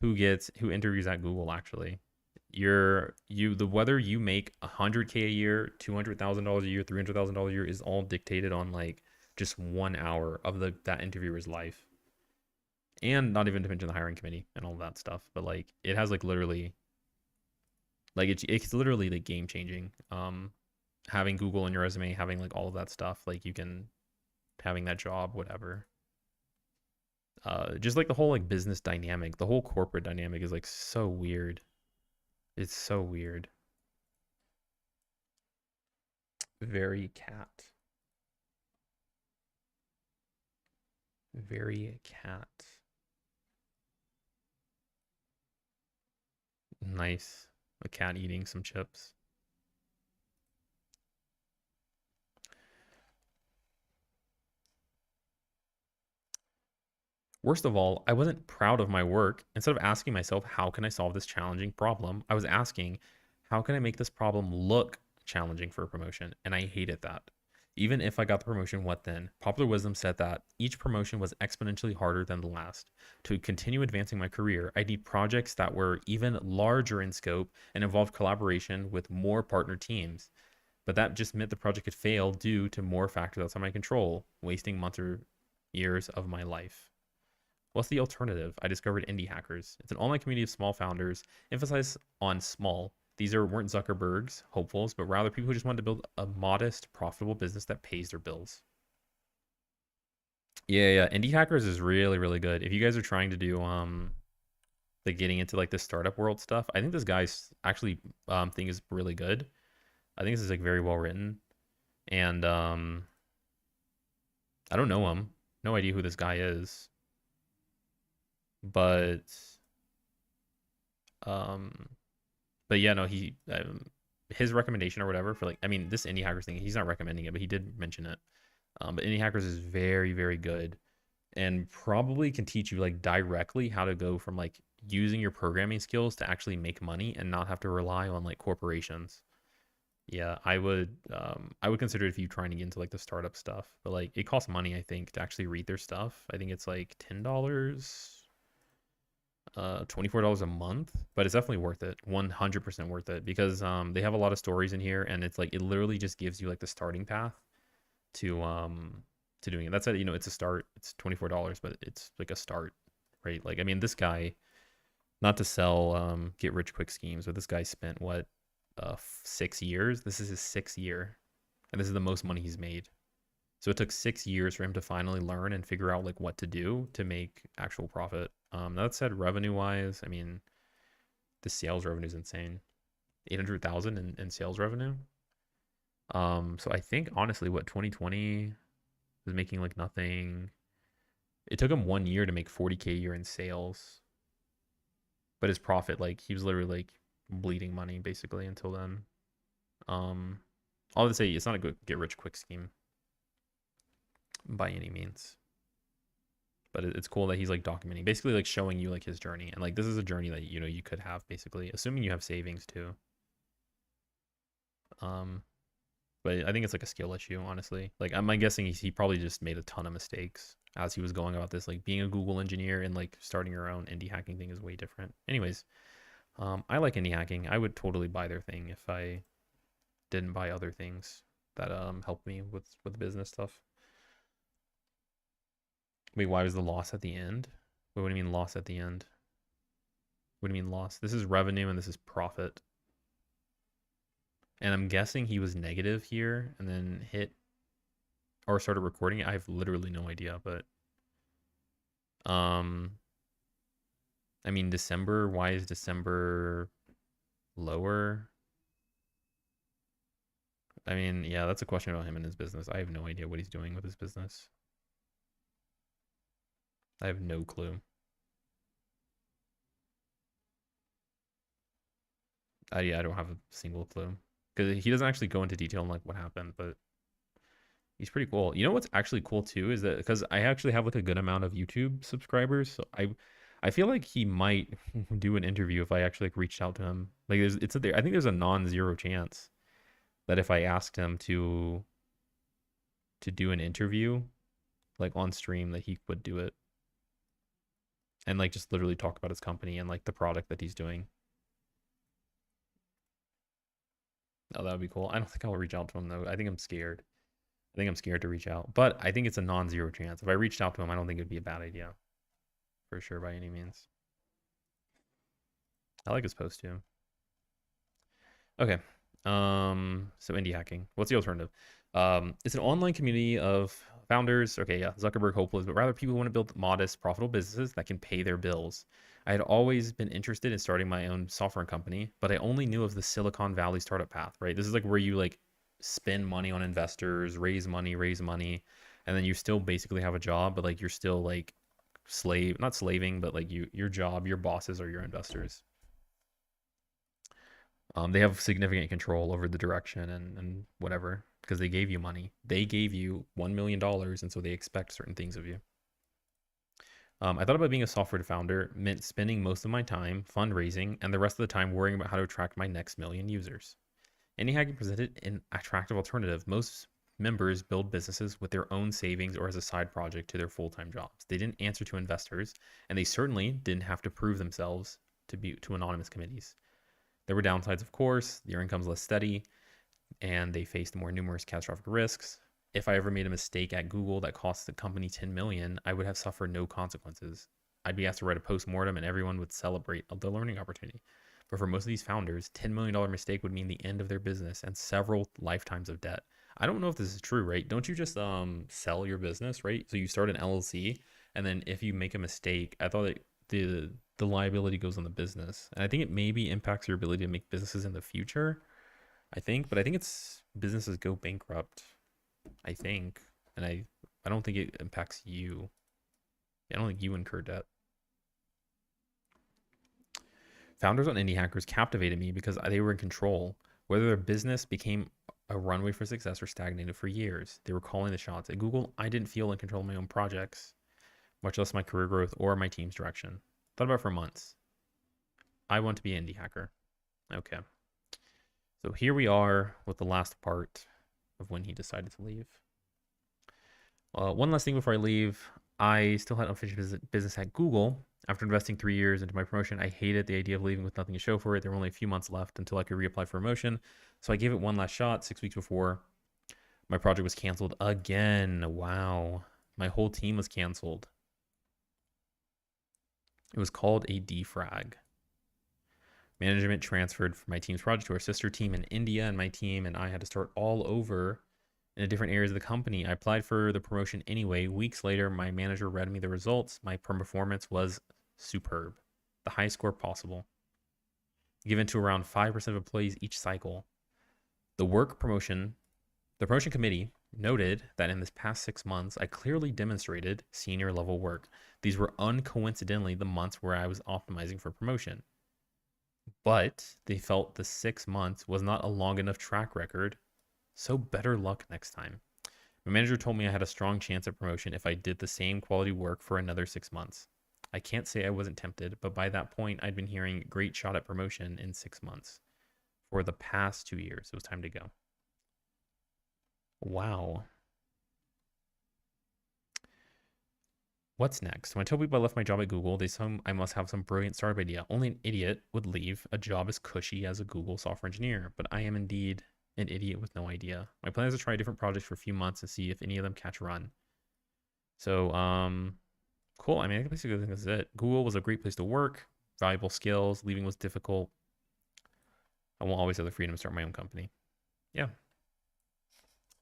Speaker 1: who interviews at Google, actually. Whether you make $100K a year, $200,000 a year, $300,000 a year is all dictated on like just 1 hour of that interviewer's life, and not even to mention the hiring committee and all that stuff. But like it has like literally, like it's literally like game changing. Having Google in your resume, having like all of that stuff, like having that job, whatever. Just like the whole like business dynamic, the whole corporate dynamic is like so weird. It's so weird. Very cat. Very cat. Nice. A cat eating some chips. Worst of all, I wasn't proud of my work. Instead of asking myself, how can I solve this challenging problem? I was asking, how can I make this problem look challenging for a promotion? And I hated that. Even if I got the promotion, what then? Popular wisdom said that each promotion was exponentially harder than the last. To continue advancing my career, I need projects that were even larger in scope and involved collaboration with more partner teams. But that just meant the project could fail due to more factors outside my control, wasting months or years of my life. What's the alternative? I discovered Indie Hackers. It's an online community of small founders, emphasized on small. These weren't Zuckerberg's hopefuls, but rather people who just wanted to build a modest, profitable business that pays their bills. Yeah. Indie Hackers is really, really good. If you guys are trying to do like getting into like the startup world stuff, I think this guy's actually thing is really good. I think this is like very well written. And I don't know him. No idea who this guy is. But um but yeah, no, he his recommendation or whatever for like, I mean, this Indie Hackers thing, he's not recommending it, but he did mention it. But Indie Hackers is very, very good and probably can teach you like directly how to go from like using your programming skills to actually make money and not have to rely on like corporations. Yeah, I would consider it if you trying to get into like the startup stuff, but like it costs money, I think, to actually read their stuff. I think it's like $10, $24 a month, but it's definitely worth it. 100% worth it because they have a lot of stories in here and it's like it literally just gives you like the starting path to doing it. That's it, you know, it's a start. It's $24, but it's like a start, right? Like I mean, this guy, not to sell get rich quick schemes, but this guy spent what 6 years. This is his 6th year, and this is the most money he's made. So it took 6 years for him to finally learn and figure out like what to do to make actual profit. That said, revenue wise, I mean, the sales revenue is insane. 800,000 in sales revenue. So I think honestly, what 2020 was making like nothing. It took him 1 year to make 40K a year in sales, but his profit, like he was literally like bleeding money basically until then. Um, I'll just say it's not a good get rich quick scheme by any means, but it's cool that he's like documenting, basically like showing you like his journey, and like this is a journey that you know you could have basically, assuming you have savings too. Um, but I think it's like a skill issue, honestly. Like I'm guessing he probably just made a ton of mistakes as he was going about this. Like being a Google engineer and like starting your own indie hacking thing is way different. Anyways, I like indie hacking. I would totally buy their thing if I didn't buy other things that helped me with business stuff. Wait, why was the loss at the end? Wait, what do you mean loss at the end? What do you mean loss? This is revenue and this is profit. And I'm guessing he was negative here and then hit or started recording it. I have literally no idea, but um I mean December, why is December lower? I mean, yeah, that's a question about him and his business. I have no idea what he's doing with his business. I have no clue. I don't have a single clue because he doesn't actually go into detail on like what happened, but he's pretty cool. You know what's actually cool too is that because I actually have like a good amount of YouTube subscribers, so I feel like he might do an interview if I actually like reached out to him. Like I think there's a non-zero chance that if I asked him to do an interview like on stream that he would do it and like just literally talk about his company and like the product that he's doing. Oh, that would be cool. I don't think I'll reach out to him though. I think I'm scared. I think I'm scared to reach out, but I think it's a non-zero chance. If I reached out to him, I don't think it'd be a bad idea for sure by any means. I like his post too. Okay. So indie hacking. What's the alternative? It's an online community of founders. Okay, yeah, Zuckerberg hopeless, but rather people who want to build modest, profitable businesses that can pay their bills. I had always been interested in starting my own software company, but I only knew of the Silicon Valley startup path, right? This is like where you like spend money on investors, raise money, and then you still basically have a job, but like you're still like not slaving, but like your job, your bosses are your investors. They have significant control over the direction and whatever because they gave you money. They gave you $1 million, and so they expect certain things of you. I thought about being a software founder meant spending most of my time fundraising and the rest of the time worrying about how to attract my next million users. Indie hacking presented an attractive alternative. Most members build businesses with their own savings or as a side project to their full-time jobs. They didn't answer to investors, and they certainly didn't have to prove themselves to anonymous committees. There were downsides, of course. Their income's less steady, and they faced more numerous catastrophic risks. If I ever made a mistake at Google that cost the company 10 million, I would have suffered no consequences. I'd be asked to write a post-mortem and everyone would celebrate the learning opportunity. But for most of these founders, $10 million mistake would mean the end of their business and several lifetimes of debt. I don't know if this is true, right? Don't you just sell your business, right? So you start an LLC, and then if you make a mistake, I thought that the liability goes on the business. And I think it maybe impacts your ability to make businesses in the future. I think, but I think it's businesses go bankrupt, I think. And I don't think it impacts you. I don't think you incur debt. Founders on Indie Hackers captivated me because they were in control. Whether their business became a runway for success or stagnated for years, they were calling the shots. At Google, I didn't feel in control of my own projects, much less my career growth or my team's direction. Thought about it for months. I want to be an indie hacker. Okay. So here we are with the last part of when he decided to leave. One last thing before I leave. I still had unfinished business at Google. After investing 3 years into my promotion, I hated the idea of leaving with nothing to show for it. There were only a few months left until I could reapply for a promotion. So I gave it one last shot 6 weeks before my project was canceled again. Wow. My whole team was canceled. It was called a defrag. Management transferred from my team's project to our sister team in India, and my team and I had to start all over in the different areas of the company. I applied for the promotion anyway. Weeks later, my manager read me the results. My performance was superb, the highest score possible, given to around 5% of employees each cycle. The promotion committee noted that in this past 6 months, I clearly demonstrated senior level work. These were uncoincidentally the months where I was optimizing for promotion. But they felt the 6 months was not a long enough track record, so better luck next time. My manager told me I had a strong chance at promotion if I did the same quality work for another 6 months. I can't say I wasn't tempted, but by that point, I'd been hearing great shot at promotion in 6 months. For the past 2 years, it was time to go. Wow. What's next? When I told people I left my job at Google, they said I must have some brilliant startup idea. Only an idiot would leave a job as cushy as a Google software engineer, but I am indeed an idiot with no idea. My plan is to try different projects for a few months and see if any of them catch a run. So, cool. I mean, I basically think this is it. Google was a great place to work, valuable skills. Leaving was difficult. I won't always have the freedom to start my own company. Yeah.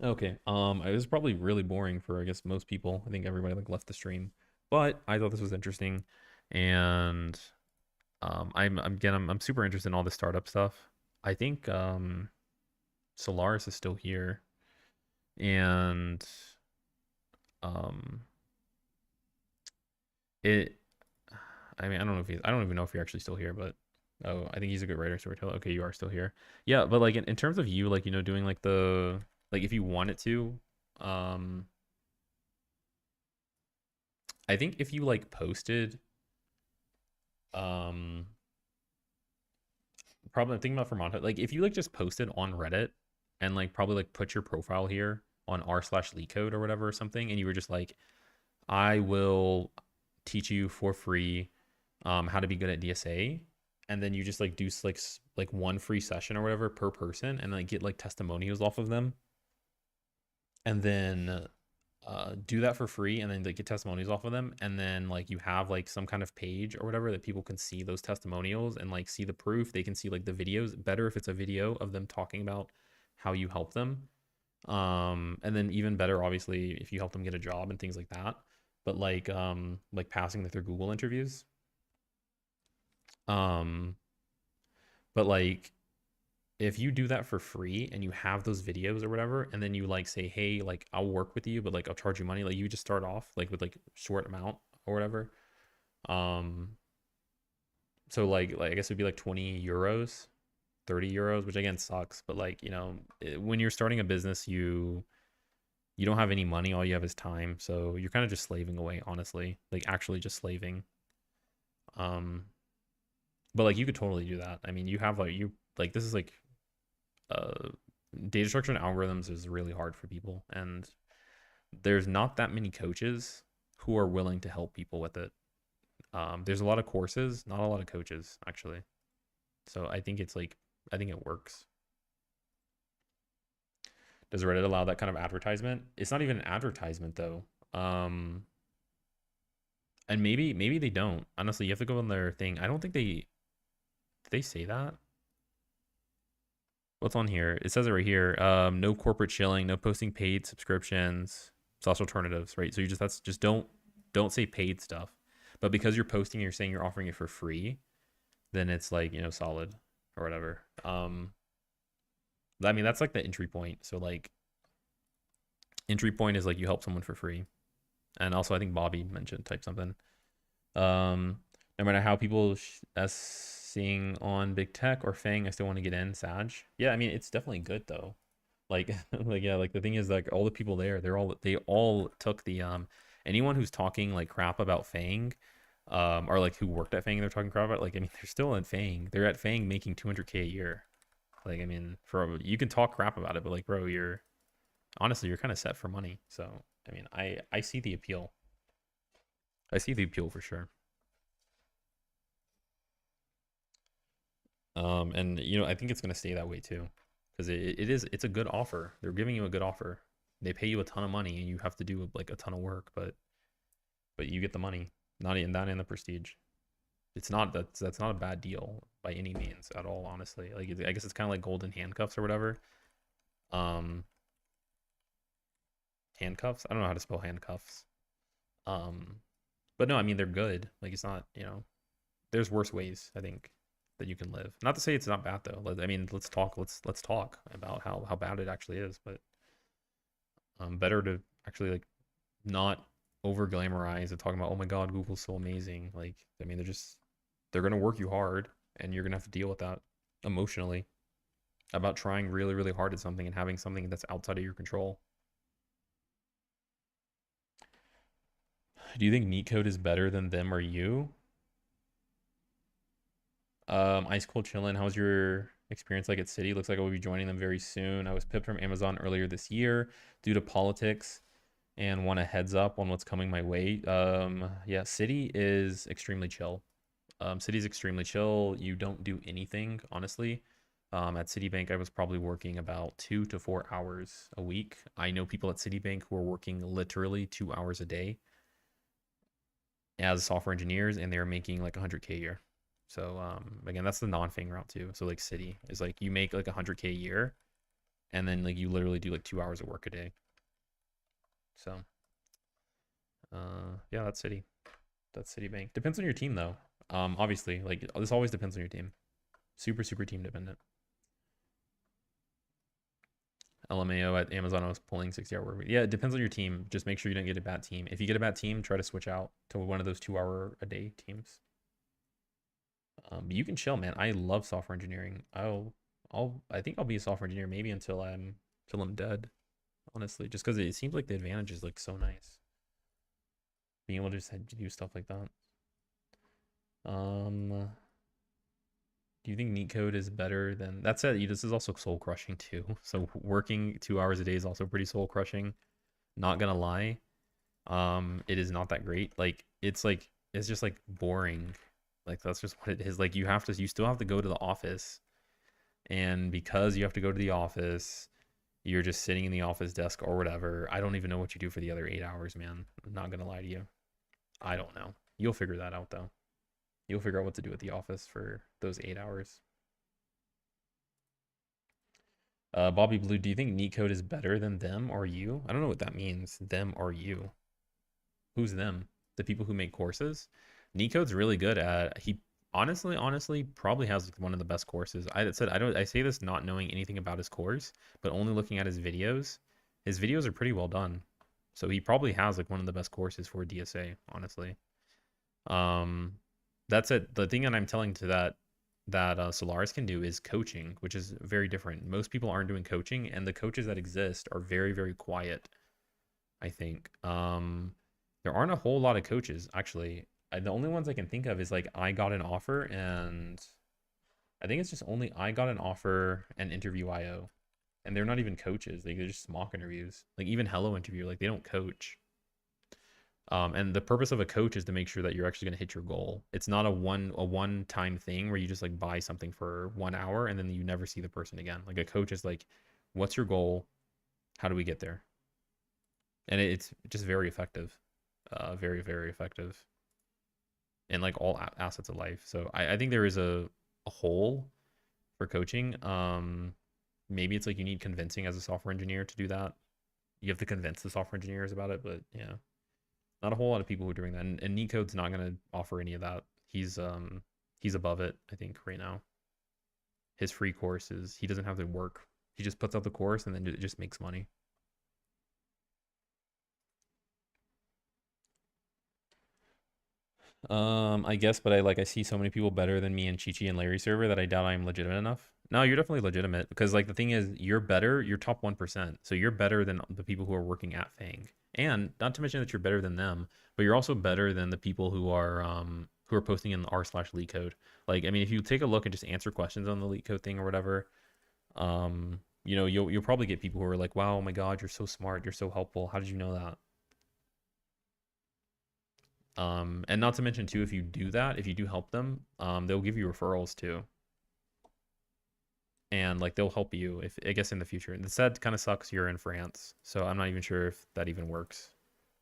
Speaker 1: Okay. It was probably really boring for I guess most people. I think everybody like left the stream, but I thought this was interesting, and I'm super interested in all the startup stuff. I think Solaris is still here, and um it. I mean, I don't even know if you're actually still here, but oh, I think he's a good writer, storyteller. Okay, you are still here. Yeah, but like in terms of you, like doing like the like if you wanted to, um, I think if you like posted, um, probably I'm thinking about Vermont. Like if you like just posted on Reddit and like probably like put your profile here on r/Leetcode or whatever or something, and you were just like, I will teach you for free how to be good at DSA, and then you just like do like one free session or whatever per person, and like get like testimonials off of them, and then do that for free, and then like get testimonials off of them, and then like you have like some kind of page or whatever that people can see those testimonials and like see the proof. They can see like the videos. Better if it's a video of them talking about how you help them, and then even better obviously if you help them get a job and things like that, but like passing their Google interviews. um but like if you do that for free and you have those videos or whatever, and then you like say, hey, like I'll work with you, but like I'll charge you money, like you just start off like with like short amount or whatever. um so like I guess it'd be like 20 euros, 30 euros, which again sucks, but like when you're starting a business, you don't have any money, all you have is time, so you're kind of just slaving away, honestly, like actually just slaving. um but like you could totally do that. I mean, you have like this is like uh data structure and algorithms is really hard for people, and there's not that many coaches who are willing to help people with it. There's a lot of courses, not a lot of coaches actually. So I think it's like, I think it works. Does Reddit allow that kind of advertisement? It's not even an advertisement though. And maybe they don't. Honestly, you have to go on their thing. I don't think they, did they say that? What's on here? It says it right here. No corporate shilling, no posting paid subscriptions, slash alternatives, right? So you just don't say paid stuff. But because you're posting, you're saying you're offering it for free, then it's like, solid or whatever. I mean, that's like the entry point. So like entry point is like you help someone for free. And also I think Bobby mentioned type something. No matter how people seeing on big tech or Fang, I still want to get in Sag. Yeah, I mean it's definitely good though. Like like yeah, like the thing is like all the people there, they all took the anyone who's talking like crap about Fang, or like who worked at Fang, they're talking crap about, like, I mean, they're still at Fang. They're at Fang making 200K a year. Like, I mean, for you can talk crap about it, but like, bro, you're honestly you're kind of set for money. So I mean, I see the appeal. I see the appeal for sure. And I think it's gonna stay that way too, because it's a good offer. They're giving you a good offer. They pay you a ton of money, and you have to do like a ton of work, but you get the money, not in the prestige. It's not that's not a bad deal by any means at all. Honestly, like I guess it's kind of like golden handcuffs or whatever. Um, handcuffs. I don't know how to spell handcuffs. Um, but no, I mean they're good. Like it's not there's worse ways I think that you can live. Not to say it's not bad though. I mean, let's talk. Let's talk about how bad it actually is. But better to actually like not over glamorize and talking about, oh my god, Google's so amazing. Like, I mean, they're gonna work you hard, and you're gonna have to deal with that emotionally about trying really really hard at something and having something that's outside of your control. Do you think Neetcode is better than them or you? Ice cold chillin'. How's your experience like at City? Looks like I will be joining them very soon. I was pipped from Amazon earlier this year due to politics and want a heads up on what's coming my way. Yeah, City is extremely chill. City's extremely chill. You don't do anything, honestly. At Citibank, I was probably working about 2 to 4 hours a week. I know people at Citibank who are working literally 2 hours a day as software engineers, and they're making like 100K a year. So again, that's the non-Fang route too. So like City is like you make like 100K a year, and then like you literally do like 2 hours of work a day. So yeah, that's City. That's Citibank. Depends on your team though. Obviously, like this always depends on your team. Super team dependent. LMAO at Amazon, I was pulling 60-hour work week. Yeah, it depends on your team. Just make sure you don't get a bad team. If you get a bad team, try to switch out to one of those 2 hour a day teams. You can chill, man. I love software engineering. I think I'll be a software engineer maybe until I'm dead. Honestly, just because it seems like the advantage is like so nice. Being able to just do stuff like that. Do you think Neetcode is better than that said? This is also soul crushing too. So working 2 hours a day is also pretty soul crushing. Not gonna lie, it is not that great. Like it's just like boring. Like that's just what it is. Like you still have to go to the office, and because you have to go to the office, you're just sitting in the office desk or whatever. I don't even know what you do for the other 8 hours, man. I'm not gonna lie to you. I don't know. You'll figure that out though. You'll figure out what to do at the office for those 8 hours. Bobby Blue, do you think Neetcode is better than them or you? I don't know what that means. Them or you? Who's them? The people who make courses? Neetcode's really good at. He honestly probably has one of the best courses. I said I don't. I say this not knowing anything about his course, but only looking at his videos. His videos are pretty well done, so he probably has like one of the best courses for DSA. Honestly, that's it. The thing that I'm telling to that Solaris can do is coaching, which is very different. Most people aren't doing coaching, and the coaches that exist are very quiet. I think there aren't a whole lot of coaches actually. The only ones I can think of is like I got an offer, and I think it's just only I got an offer and Interview IO, and they're not even coaches. They're just mock interviews. Like even Hello Interview, like they don't coach. And the purpose of a coach is to make sure that you're actually going to hit your goal. It's not a one time thing where you just like buy something for 1 hour and then you never see the person again. Like a coach is like, what's your goal? How do we get there? And it's just very effective, very effective in like all assets of life. So I think there is a hole for coaching. maybe it's like you need convincing as a software engineer to do that. You have to convince the software engineers about it, but yeah, not a whole lot of people who are doing that. And Neetcode's not gonna offer any of that. He's above it, I think, right now. His free course is he doesn't have to work. He just puts out the course and then it just makes money. I guess, but I see so many people better than me in Chi and Larry server that I doubt I'm legitimate enough. No, you're definitely legitimate because like the thing is you're better, you're top 1%. So you're better than the people who are working at Fang. And not to mention that you're better than them, but you're also better than the people who are posting in the r/Leetcode. Like I mean if you take a look and just answer questions on the Leetcode thing or whatever, you'll probably get people who are like, "Wow, oh my god, you're so smart, you're so helpful. How did you know that?" And not to mention too, if you do that, if you do help them, they'll give you referrals too, and like they'll help you if I guess in the future. And the said kind of sucks. You're in France, so I'm not even sure if that even works.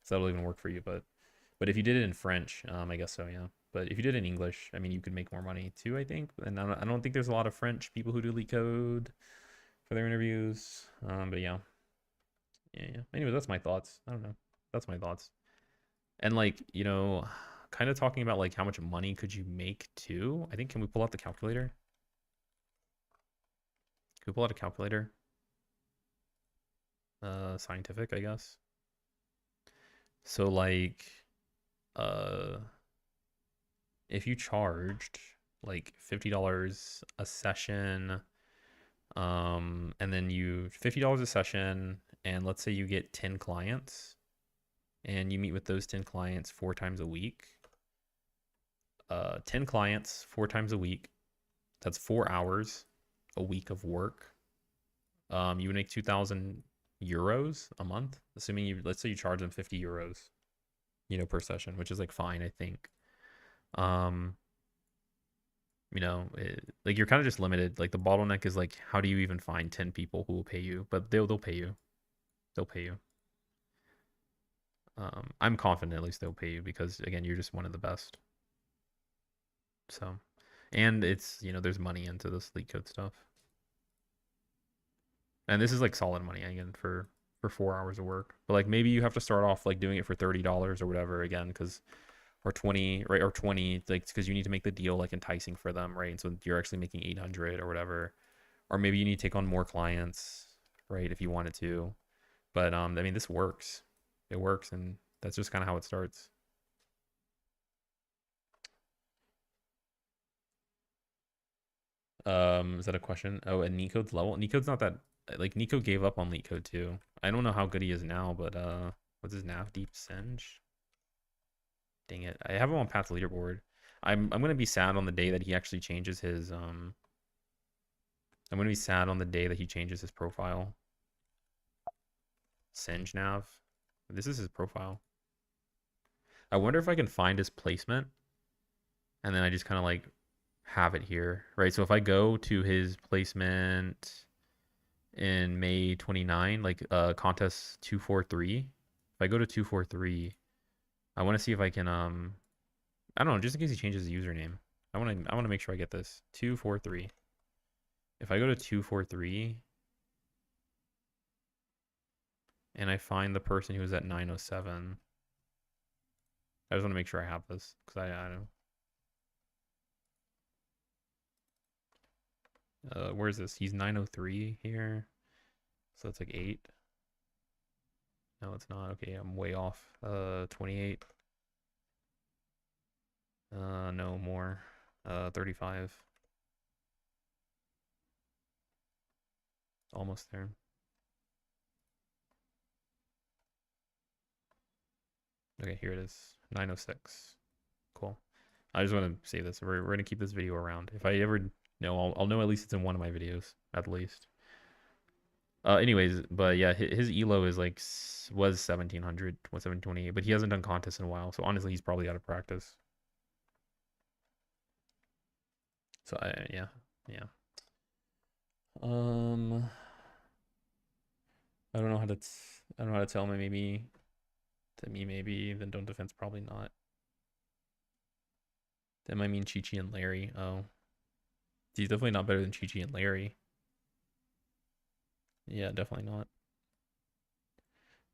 Speaker 1: So that'll even work for you, but if you did it in French, I guess so, yeah. But if you did it in English, I mean, you could make more money too, I think. And I don't think there's a lot of French people who do Leetcode for their interviews. But yeah, yeah. Anyway, that's my thoughts. I don't know. That's my thoughts. And like, kind of talking about like how much money could you make too. I think can we pull out the calculator? Can we pull out a calculator? Scientific, I guess. So like uh if you charged like $50 a session, and then you $50 a session, and let's say you get 10 clients and you meet with those 10 clients 4 times a week. 10 clients 4 times a week. That's 4 hours a week of work. You would make 2,000 euros a month, assuming let's say you charge them 50 euros, per session, which is like fine, I think. Um, like you're kind of just limited. Like the bottleneck is like, how do you even find 10 people who will pay you? But they'll pay you. They'll pay you. I'm confident at least they'll pay you because again, you're just one of the best. So, and it's there's money into this Leetcode stuff, and this is like solid money again for 4 hours of work. But like maybe you have to start off like doing it for $30 or whatever again, because or 20, right, or 20, like because you need to make the deal like enticing for them, right? And so you're actually making 800 or whatever, or maybe you need to take on more clients, right, if you wanted to. But I mean this works, it works, and that's just kind of how it starts. Is that a question? Oh, and Neetcode's level. Neetcode's not that like Neetcode gave up on Leetcode too. I don't know how good he is now, but what's his nav? Deep Singe? Dang it. I have him on Path Leaderboard. I'm gonna be sad on the day that he actually changes his I'm gonna be sad on the day that he changes his profile. Singe nav. This is his profile. I wonder if I can find his placement and then I just kind of like have it here, right? So if I go to his placement in May 29, like contest 243, if I go to 243, I want to see if I can I don't know, just in case he changes his username. I want to make sure I get this. 243. If I go to 243 and I find the person who was at 907, I just want to make sure I have this because I don't where's this? He's 903 here. So that's like 8. No, it's not. Okay, I'm way off. 28. No more. 35. Almost there. Okay, here it is. 906. Cool. I just want to save this. We're going to keep this video around. If I ever know, I'll know at least it's in one of my videos, at least. Anyways, but yeah, his elo is like was 1700, 1728, but he hasn't done contests in a while. So honestly, he's probably out of practice. So yeah. Um, I don't know how to I don't know how to tell him. Maybe to me, maybe then don't defense probably not. That might mean Chi and Larry. Oh, he's definitely not better than Chi and Larry. Yeah, definitely not.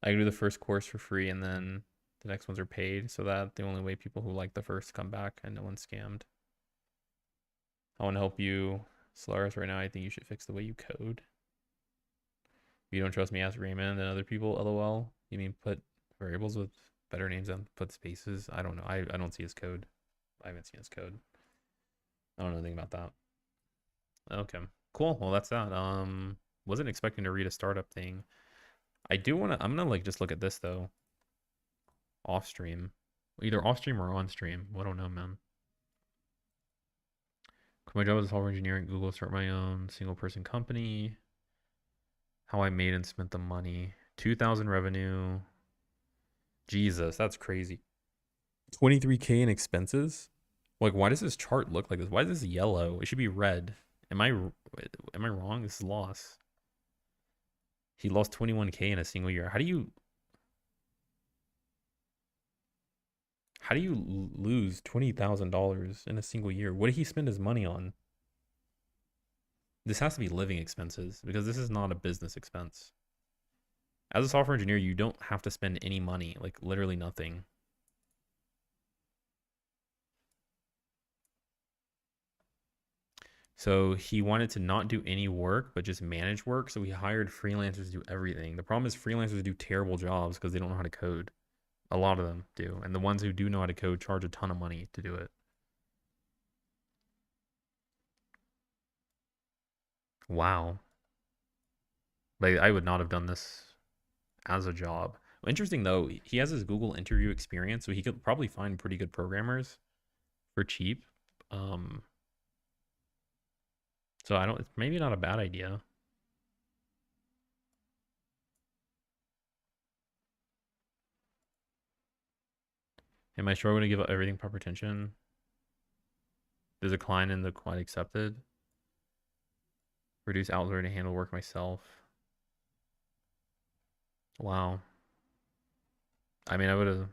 Speaker 1: I can do the first course for free and then the next ones are paid so that the only way people who like the first come back and no one's scammed. I want to help you, Solaris, right now. I think you should fix the way you code. If you don't trust me, ask Raymond and other people. LOL. You mean put variables with better names and put spaces? I don't know. I don't see his code. I haven't seen his code. I don't know anything about that. Okay. Cool. Well, that's that. Wasn't expecting to read a startup thing. I do want to, I'm gonna like just look at this though. Off stream. Either off stream or on stream. I don't know, man. Quit my job as a software engineer at Google, start my own single person company. How I made and spent the money. 2,000 revenue. Jesus, that's crazy. 23K in expenses? Like, why does this chart look like this? Why is this yellow? It should be red. Am I wrong? This is loss. He lost 21K in a single year. How do you lose $20,000 in a single year? What did he spend his money on? This has to be living expenses because this is not a business expense. As a software engineer, you don't have to spend any money, like literally nothing. So he wanted to not do any work, but just manage work. So he hired freelancers to do everything. The problem is freelancers do terrible jobs because they don't know how to code. A lot of them do. And the ones who do know how to code charge a ton of money to do it. Wow. Like I would not have done this as a job. Interesting though, he has his Google interview experience, so he could probably find pretty good programmers for cheap. Um, so I don't. It's maybe not a bad idea. Am I struggling to give everything proper attention? There's a decline in the quite accepted. Reduce outsourcing to handle work myself. Wow. I mean, I would have.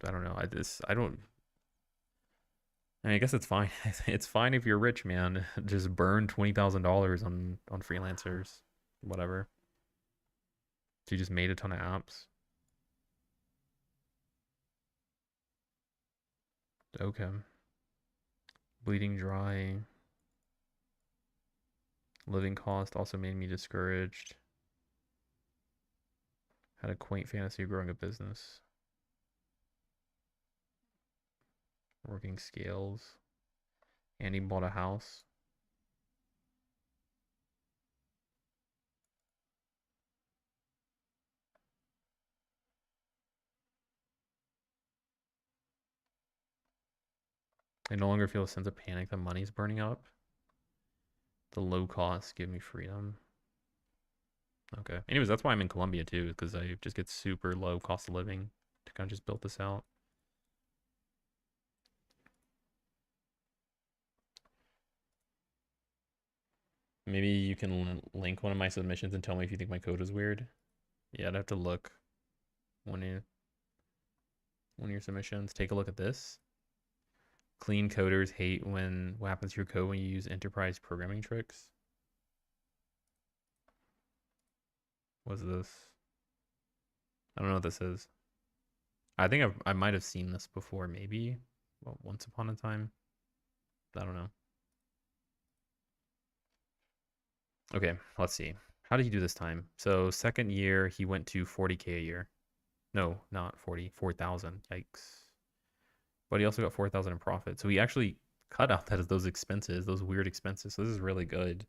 Speaker 1: I don't know. I don't. I mean, I guess it's fine. It's fine if you're rich, man. Just burn $20,000 on freelancers, whatever. So you just made a ton of apps. Okay. Bleeding dry. Living cost also made me discouraged. Had a quaint fantasy of growing a business. Working scales. And he bought a house. I no longer feel a sense of panic that money's burning up. The low costs give me freedom. Okay. Anyways, that's why I'm in Colombia too, because I just get super low cost of living to kind of just build this out. Maybe you can link one of my submissions and tell me if you think my code is weird. Yeah, I'd have to look one of your submissions. Take a look at this. Clean coders hate when what happens to your code when you use enterprise programming tricks. What's this? I don't know what this is. I think I might have seen this before, maybe. Well, once upon a time. I don't know. Okay, let's see. How did he do this time? So second year, he went to 40K a year. No, not 40, 4,000. Yikes. But he also got 4,000 in profit. So he actually cut out those expenses, those weird expenses. So this is really good.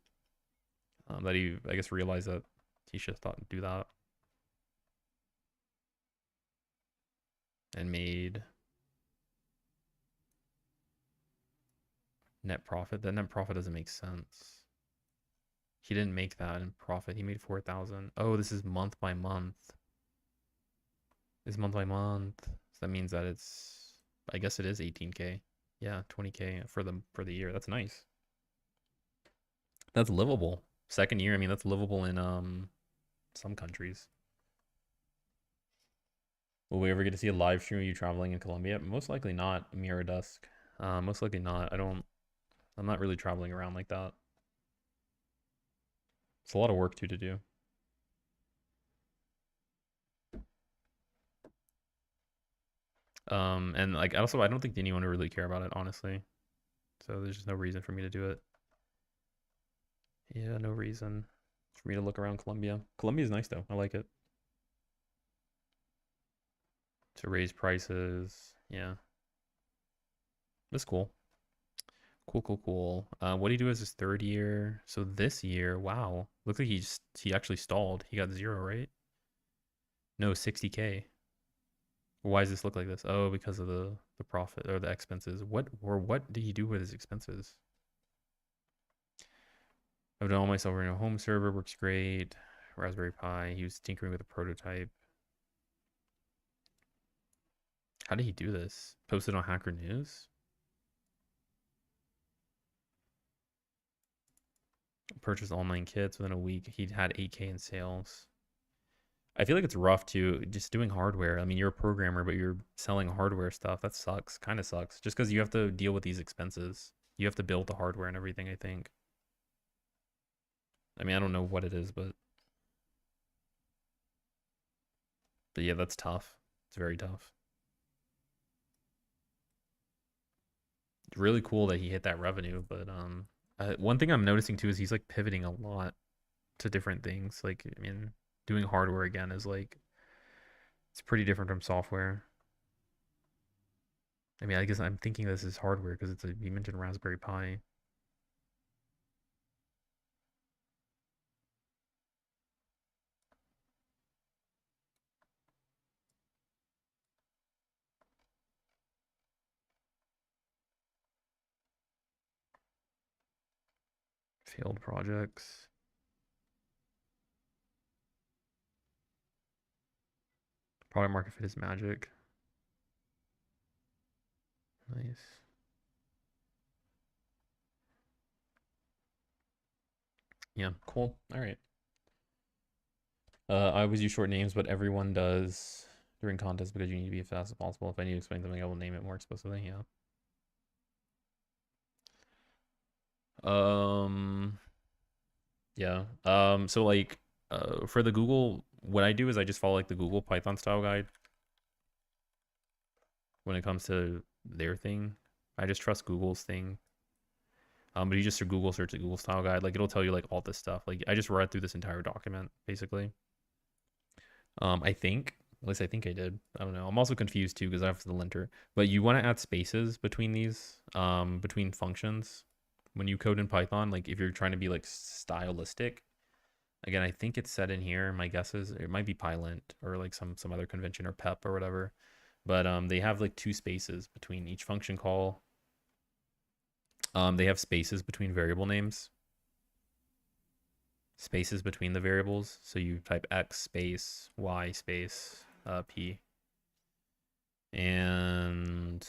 Speaker 1: That he, I guess, realized that he should have thought do that. And made net profit. That net profit doesn't make sense. He didn't make that in profit. He made 4,000. Oh, this is month by month. This is month by month. So that means that it's, I guess it is 18K. Yeah, 20K for the year. That's nice. That's livable. Second year, I mean, that's livable in some countries. Will we ever get to see a live stream of you traveling in Colombia? Most likely not, Mirror Dusk. Most likely not. I'm not really traveling around like that. It's a lot of work to do. And like also I don't think anyone would really care about it, honestly. So there's just no reason for me to do it. Yeah, no reason for me to look around Colombia. Colombia's nice though. I like it. To raise prices. Yeah. That's cool. Cool. What do you do as his third year? So this year, wow. Looks like he actually stalled. He got 0, right? No, 60K. Why does this look like this? Oh, because of the profit or the expenses. What did he do with his expenses? I've done all my software in a home server, works great. Raspberry Pi. He was tinkering with a prototype. How did he do this? Posted on Hacker News? Purchased online kits within a week. He'd had 8K in sales. I feel like it's rough too, just doing hardware. I mean, you're a programmer, but you're selling hardware stuff. That sucks. Kind of sucks. Just because you have to deal with these expenses. You have to build the hardware and everything, I think. I mean, I don't know what it is, but yeah, that's tough. It's very tough. It's really cool that he hit that revenue, but one thing I'm noticing too is he's like pivoting a lot to different things. Like, I mean, doing hardware again is like it's pretty different from software. I mean, I guess I'm thinking this is hardware because you mentioned Raspberry Pi. Failed projects. Product market fit is magic. Nice. Yeah, cool. All right. I always use short names, but everyone does during contests because you need to be as fast as possible. If I need to explain something, I will name it more explicitly. Yeah. Um. Yeah. So like, for the Google, what I do is I just follow like the Google Python style guide when it comes to their thing. I just trust Google's thing. But you just Google search the Google style guide, like it'll tell you like all this stuff. Like I just read through this entire document basically. I think, at least I think I did. I don't know. I'm also confused too because I have the linter. But you want to add spaces between these, between functions when you code in Python. Like if you're trying to be like stylistic. Again, I think it's set in here. My guess is it might be Pylint or like some other convention or PEP or whatever. But they have like 2 spaces between each function call. They have spaces between variable names. Spaces between the variables. So you type X space Y space P. And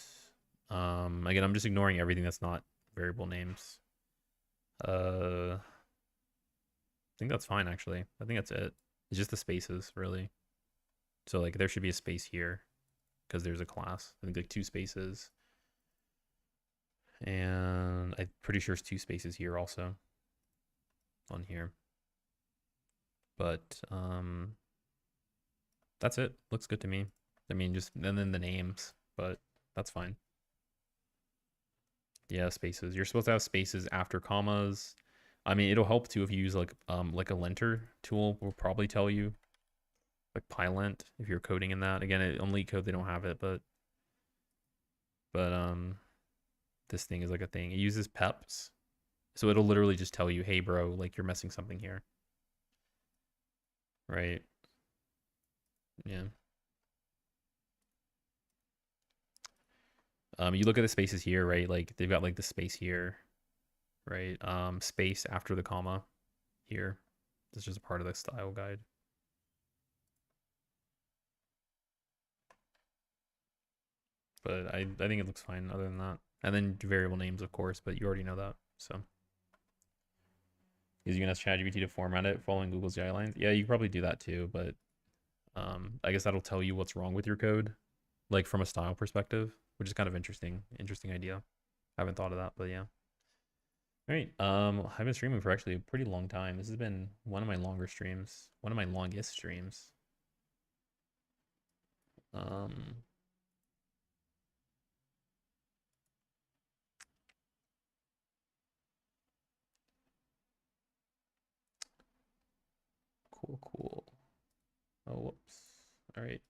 Speaker 1: again, I'm just ignoring everything that's not variable names. I think that's fine actually. I think that's it. It's just the spaces really. So like there should be a space here because there's a class. I think like 2 spaces. And I'm pretty sure it's 2 spaces here also on here. But that's it. Looks good to me. I mean, just and then the names, but that's fine. Yeah, spaces. You're supposed to have spaces after commas. I mean, it'll help too if you use like a linter tool will probably tell you like Pylint if you're coding in that. Again, on Leetcode they don't have it, but this thing is like a thing. It uses PEPs. So it'll literally just tell you, "Hey bro, like you're missing something here." Right? Yeah. You look at the spaces here, right? Like they've got like the space here, right? Space after the comma here. This is just a part of the style guide. But I think it looks fine other than that. And then variable names, of course, but you already know that. So is you gonna ask ChatGPT to format it following Google's guidelines? Yeah, you could probably do that too, but I guess that'll tell you what's wrong with your code, like from a style perspective, which is kind of interesting. Interesting idea. I haven't thought of that, but yeah. All right. I've been streaming for actually a pretty long time. This has been one of my longer streams, one of my longest streams. Um, cool, cool. Oh, whoops. All right.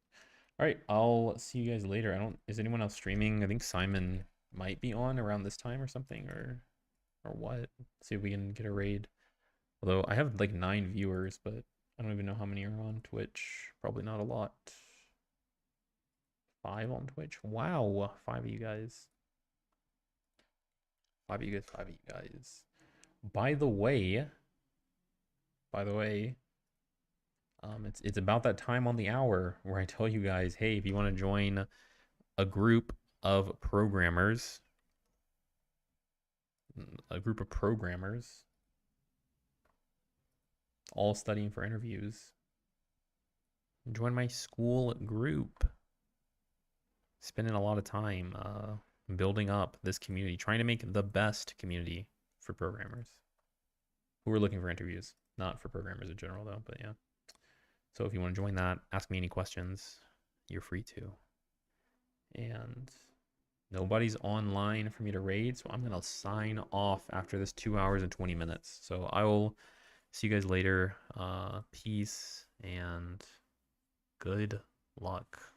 Speaker 1: All right. I'll see you guys later. I don't, is anyone else streaming? I think Simon might be on around this time or something, or what? See if we can get a raid. Although I have like 9 viewers, but I don't even know how many are on Twitch. Probably not a lot. 5 on Twitch. Wow, 5 of you guys. 5 of you guys. 5 of you guys. By the way, by the way, it's about that time on the hour where I tell you guys, hey, if you want to join a group of programmers, a group of programmers, all studying for interviews, join my school group. Spending a lot of time building up this community, trying to make the best community for programmers who are looking for interviews, not for programmers in general, though. But yeah. So if you want to join that, ask me any questions. You're free to. And nobody's online for me to raid, so I'm going to sign off after this 2 hours and 20 minutes. So I will see you guys later. Peace and good luck.